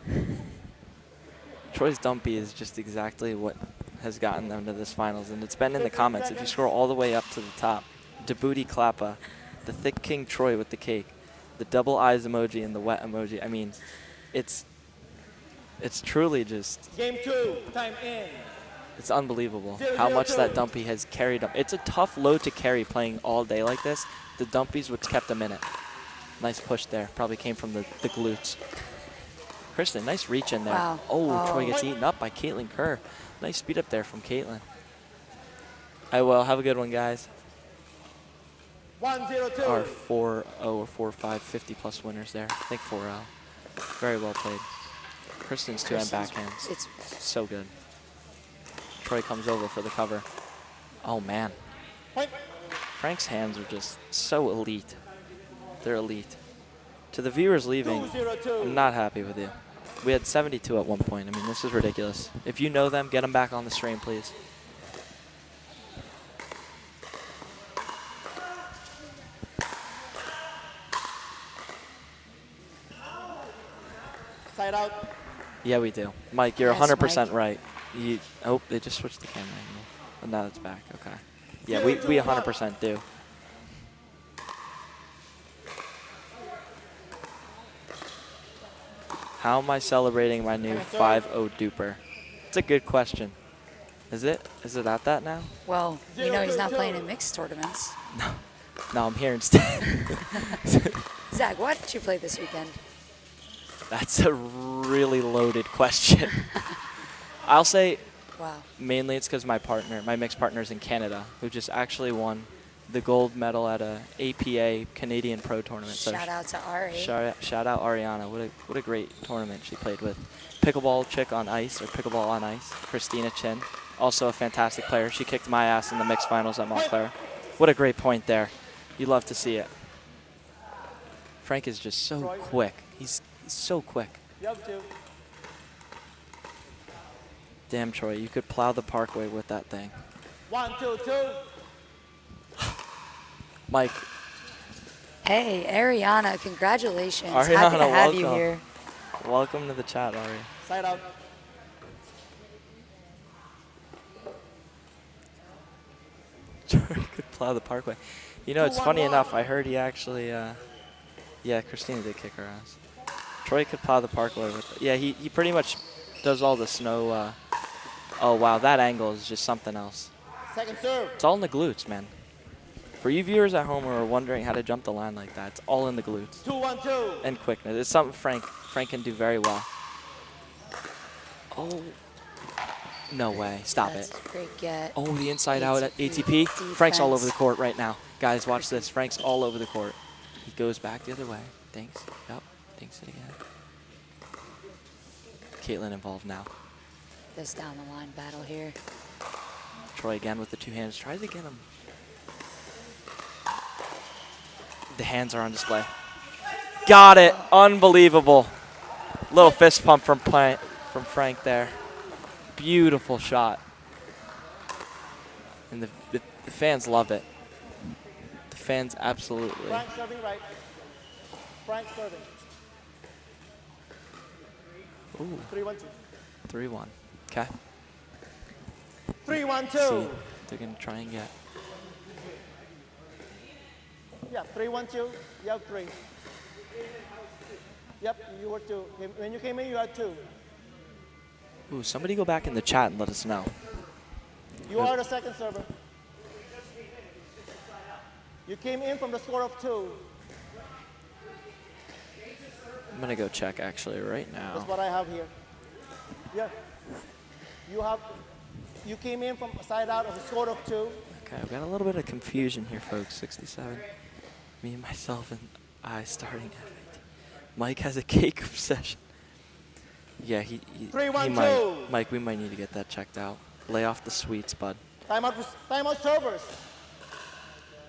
dumpy is just exactly what has gotten them to this finals, and it's been in the comments. If you scroll all the way up to the top, Djibouti Klappa, the thick King Troy with the cake, the double eyes emoji and the wet emoji. I mean, it's truly just Game 2, time in. it's unbelievable how much that dumpy has carried up. It's a tough load to carry playing all day like this. The dumpy's what's kept them in it. Nice push there. Probably came from the glutes. Kristen, nice reach in there. Wow. Oh, Troy Oh. gets eaten up by Caitlin Kerr. Nice speed up there from Caitlin. I will. Have a good one, guys. 1-0-2. Our 4-0 or 4-5, 50-plus winners there. I think 4-0. Very well played. Kristen's two-hand backhands. It's So good. Troy comes over for the cover. Oh, man. Point. Frank's hands are just so elite. They're elite. To the viewers leaving, 2-0-2. I'm not happy with you. We had 72 at one point. I mean, this is ridiculous. If you know them, get them back on the stream, please. Side out. Yeah, we do. Mike, you're Yes, 100% Mike. right. Oh, they just switched the camera angle. And now it's back. Okay. Yeah, we 100% do. How am I celebrating my new 5-0 duper? It's a good question. Is it? Is it at that now? well, he's not playing in mixed tournaments. No, I'm here instead. Zach, what did you play this weekend? That's a really loaded question. I'll say Wow. mainly it's because my mixed partner's in Canada, who just actually won the gold medal at a APA Canadian Pro tournament. Shout out to Ari. Shout out Ariana. What a great tournament she played with. Pickleball chick on ice, or pickleball on ice, Christina Chin. Also a fantastic player. She kicked my ass in the mixed finals at Montclair. What a great point there. You love to see it. Frank is just so quick. He's so quick. You have to. Damn, Troy, you could plow the parkway with that thing. 1-2-2. Mike, Hey, Ariana, congratulations. Ariana, Happy to have you welcome. here. welcome to the chat, Ari. Side out. Troy could plow the parkway. You know, it's funny enough. I heard he actually, yeah, Christina did kick her ass. Troy could plow the parkway with. Yeah, he pretty much does all the snow. Oh wow, that angle is just something else. Second serve. It's all in the glutes, man. For you viewers at home who are wondering how to jump the line like that, it's all in the glutes 2-1-2. and quickness. It's something Frank can do very well. Oh, No way. Stop That's it. a great get. Oh, the inside out at ATP. Frank's all over the court right now. Guys, watch this. Frank's all over the court. He goes back the other way. Thanks. Yep. Thanks it again. Caitlin involved now. This down the line battle here. Troy again with the two hands. Tries to get him. The hands are on display. Got it. Unbelievable. Little fist pump from Frank there. Beautiful shot. And the fans love it. The fans absolutely. Frank serving right. Frank serving. Ooh. 3-1-2. 3-1. Okay. 3-1-2. See, they're going to try and get. Yeah, 3-1-2. You have 3. Yep, you were 2. When you came in, you had 2. Ooh, somebody go back in the chat and let us know. You are the second server. You came in from the score of 2. I'm going to go check actually right now. That's what I have here. Yeah. You came in from a side out of a score of 2. Okay, I've got a little bit of confusion here, folks. 67. Me, myself, and I starting FAT. Mike has a cake obsession. Yeah, he 3-1-2. might. Mike, we might need to get that checked out. Lay off the sweets, bud. Timeout servers.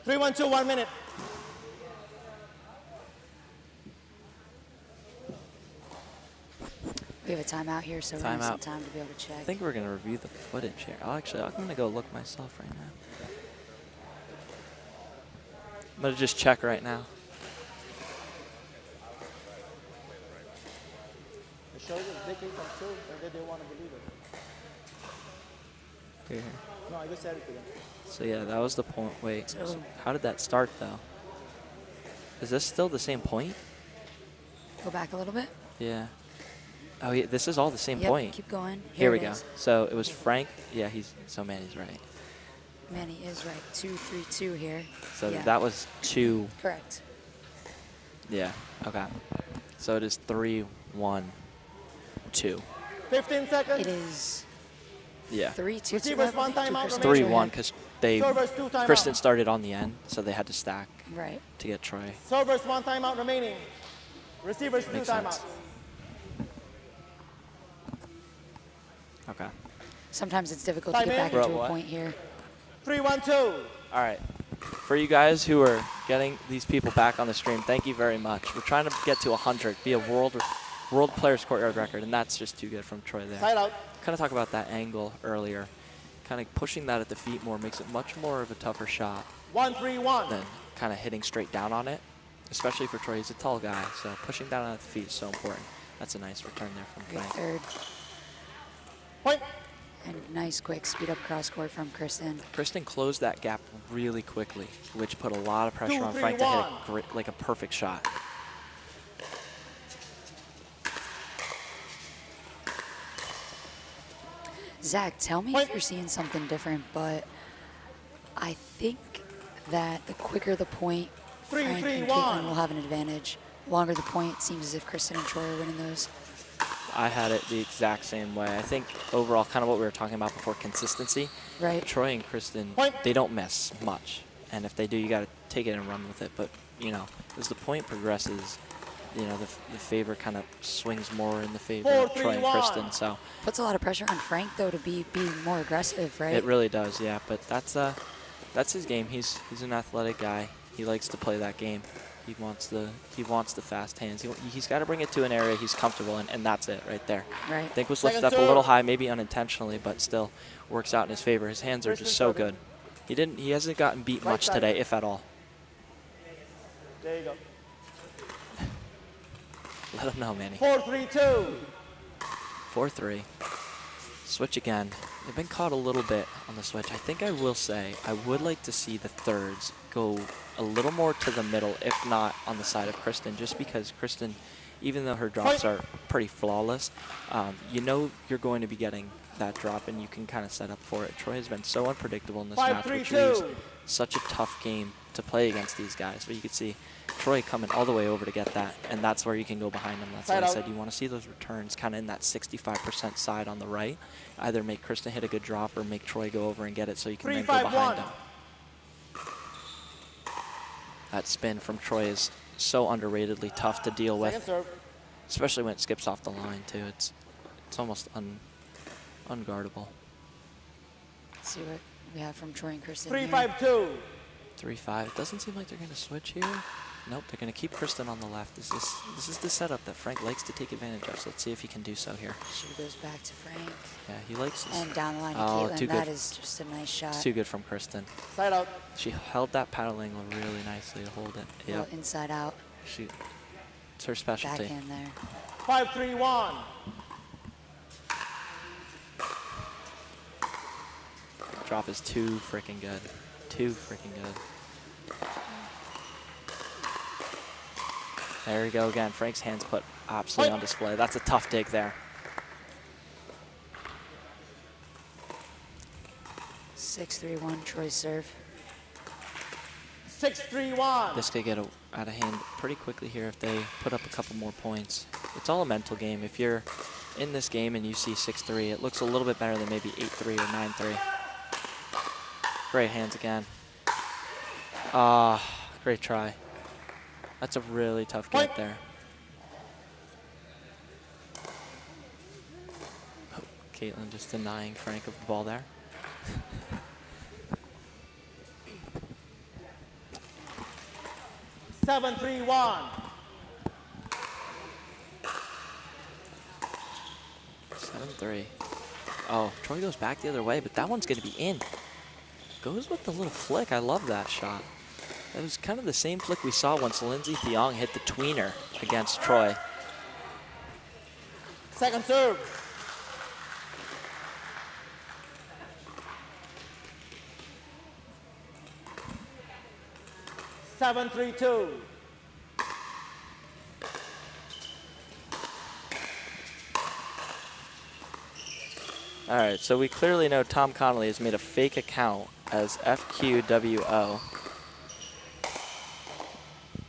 3-1-2, 1 minute. We have a timeout here, so we're going to have some Timeout. time to be able to check. I think we're going to review the footage here. I'm going to go look myself right now. I'm going to just check right now. It shows that they came from 2, but they didn't want to believe it. Here. No, I just said it to them. So yeah, that was the point. Wait, So- how did that start though? Is this still the same point? Go back a little bit. Yeah. Oh yeah, this is all the same Yep, point. keep going. Here we it go. is. So it was Frank. Yeah, Manny's right. Manny is right. 2-3-2 here. So yeah. that was 2. Correct. Yeah. Okay. So it is 3-1-2. 15 seconds. It is Yeah. 3-2. Receivers, one timeout Kristen. remaining. 3-1 because they Servers, 2 timeout. Kristen started on the end, so they had to stack Right. to get Troy. Servers, 1 timeout remaining. Receivers, 2 Makes timeouts. sense. Okay. Sometimes it's difficult to Time get in. back Bro, into what? a point here. 3-1-2. All right. For you guys who are getting these people back on the stream, thank you very much. We're trying to get to 100, be a world players courtyard record, and that's just too good from Troy there. Side out. Kind of talk about that angle earlier. Kind of pushing that at the feet more makes it much more of a tougher shot 1-3-1. than kind of hitting straight down on it, especially for Troy. He's a tall guy, so pushing down at the feet is so important. That's a nice return there from Great Frank. third. Point. And nice quick speed up cross court from Kristen. Kristen closed that gap really quickly, which put a lot of pressure 2, on 3, Frank to hit 1. like a perfect shot. Zach, tell me if you're seeing something different, but I think that the quicker the point, 3, Frank 3, and 1. Caitlin will have an advantage. The longer the point, it seems as if Kristen and Troy are winning those. I had it the exact same way. I think overall, kind of what we were talking about before, consistency. Right. Troy and Kristen, they don't miss much. And if they do, you got to take it and run with it. But, you know, as the point progresses, you know, the favor kind of swings more in the favor 4, of 3, Troy and 1. Kristen. So Puts a lot of pressure on Frank, though, to be more aggressive, right? it really does, yeah. But that's his game. He's an athletic guy. He likes to play that game. He wants the fast hands. He's got to bring it to an area he's comfortable in, and that's it right there. Right. I think was lifted up a little high, maybe unintentionally, but still works out in his favor. His hands are just so good. He hasn't gotten beat much today, if at all. There you go. Let him know, Manny. 4-3-2. 4-3. Switch again. They've been caught a little bit on the switch. I think I will say I would like to see the thirds go a little more to the middle, if not on the side of Kristen, just because Kristen, even though her drops are pretty flawless, you know you're going to be getting that drop, and you can kind of set up for it. Troy has been so unpredictable in this 5, match, 3, which 2. leaves such a tough game to play against these guys. But you can see Troy coming all the way over to get that, and that's where you can go behind him. That's why I said you want to see those returns kind of in that 65% side on the right. Either make Kristen hit a good drop or make Troy go over and get it so you can 3, then 5, go behind 1. him. That spin from Troy is so underratedly tough to deal with, Second serve. especially when it skips off the line too. It's almost unguardable. Let's see what we have from Troy and Kristen. 3, here. 5, 2. 3-5. It doesn't seem like they're going to switch here. Nope, they're going to keep Kristen on the left. This is the setup that Frank likes to take advantage of, so let's see if he can do so here. She goes back to Frank. Yeah, he likes this. And down the line to Oh, Caitlin. too That good. is just a nice shot. It's too good from Kristen. Side out. She held that paddle angle really nicely to hold it. Little Yep. inside out. It's her specialty. Backhand there. 5, 3, 1. Drop is too freaking good. Too freaking good. There we go again. Frank's hands put absolutely on display. That's a tough dig there. 6-3-1 Troy serve. 6, 3, 1. This could get out of hand pretty quickly here if they put up a couple more points. It's all a mental game. If you're in this game and you see 6-3, it looks a little bit better than maybe 8-3 or 9-3. Great hands again. Great try. That's a really tough get there. Oh, Caitlin just denying Frank of the ball there. Seven, 3, 1. 7-3. Oh, Troy goes back the other way, but that one's going to be in. Goes with the little flick. I love that shot. That was kind of the same flick we saw once Lindsay Thiong hit the tweener against Troy. Second serve. Seven, 3, 2. All right, so we clearly know Tom Connolly has made a fake account as FQWO.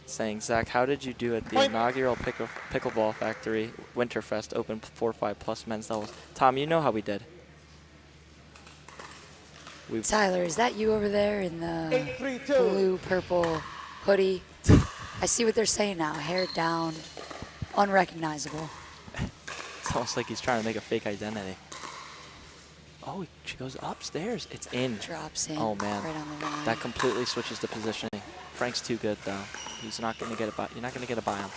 Saying, Zach, how did you do at the inaugural Pickleball Factory Winterfest Open 4-5 plus men's doubles? Tom, you know how we did. Tyler, is that you over there in the 8, 3, 2. blue, purple hoodie? I see what they're saying now. Hair down, unrecognizable. It's almost like he's trying to make a fake identity. Oh, she goes upstairs. It's in. Drops in. Oh man, right on the line. that completely switches the positioning. Frank's too good though. He's not going to get it by. You're not going to get it by him.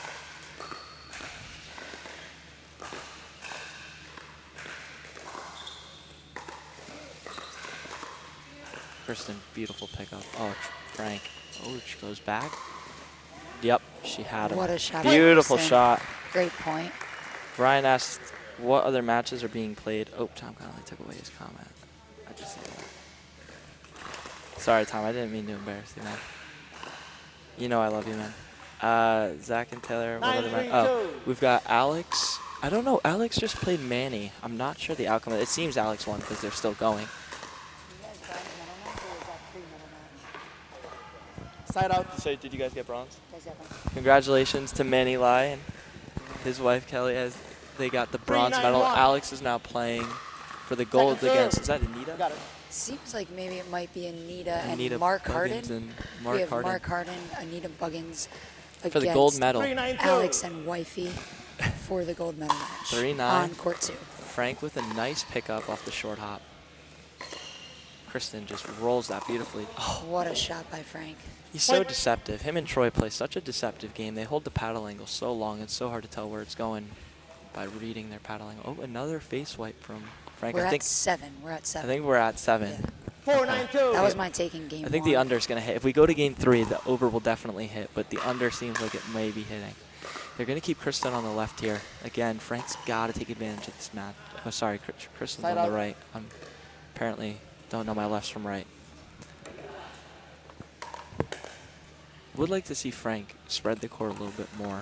Kristen, beautiful pickup. Oh, Frank. Oh, she goes back. Yep, she had him. What a shot. Beautiful Kristen. shot. Great point. Ryan asked, what other matches are being played? Oh, Tom Connolly took away his comment. I just said that. Sorry, Tom. I didn't mean to embarrass you, man. You know I love you, man. Zach and Taylor. What other match? Oh, we've got Alex. I don't know. Alex just played Manny. I'm not sure the outcome. It seems Alex won because they're still going. Side out. So did you guys get bronze? Congratulations to Manny Lai and his wife Kelly as they got the bronze medal. Alex is now playing for the gold against, is that Anita? Got it. Seems like maybe it might be Anita Anita and Mark Buggins Harden. and Mark we have Harden. Mark Harden, Anita Buggins For the gold medal. Alex and Wifey for the gold medal match 3-9. on court 2. Frank with a nice pickup off the short hop. Kristen just rolls that beautifully. Oh, What a shot by Frank. he's so deceptive. Him and Troy play such a deceptive game. They hold the paddle angle so long. It's so hard to tell where it's going by reading their paddle angle. Oh, another face wipe from Frank. We're I think at 7. We're at 7. I think we're at 7. 4, 9, 2. That was my taking game I think 1. the under's going to hit. If we go to game 3, the over will definitely hit, but the under seems like it may be hitting. They're going to keep Kristen on the left here. Again, Frank's got to take advantage of this match. Oh, sorry, Kristen's Side on the out. right. Apparently don't know my lefts from right. Would like to see Frank spread the court a little bit more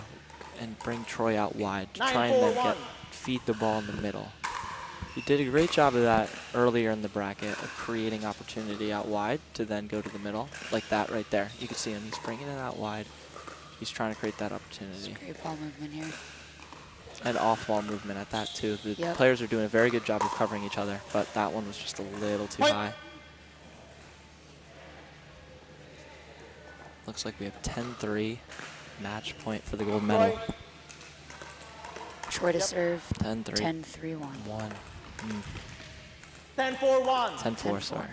and bring Troy out wide to 9, try and 4, then 1. feed the ball in the middle. He did a great job of that earlier in the bracket of creating opportunity out wide to then go to the middle, like that right there. You can see him. He's bringing it out wide. He's trying to create that opportunity. Great ball movement here. And off-ball movement at that, too. The Yep. players are doing a very good job of covering each other, but that one was just a little too high. Looks like we have 10-3 match point for the gold medal. Troy to serve. 10-3. 10-3-1. 10-4-1. 10-4, sorry.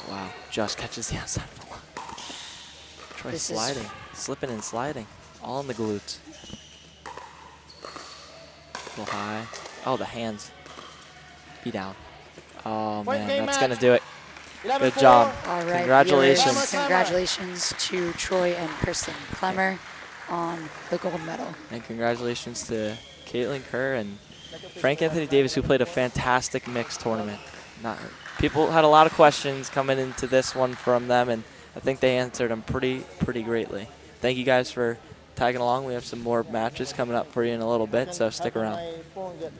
Wow, just catches the outside of the line. Troy This is- sliding, slipping and sliding, all in the glutes. A little high. Oh, the hands. Be down. Oh, Point man, game that's match. going to do it. 11-4. Good job. All right, Congratulations. viewers, congratulations to Troy and Kristen Clemmer on the gold medal. And congratulations to Caitlin Kerr and Frank Anthony Davis, who played a fantastic mixed tournament. People had a lot of questions coming into this one from them, and I think they answered them pretty greatly. Thank you guys for tagging along. We have some more matches coming up for you in a little bit, so stick around. My phone get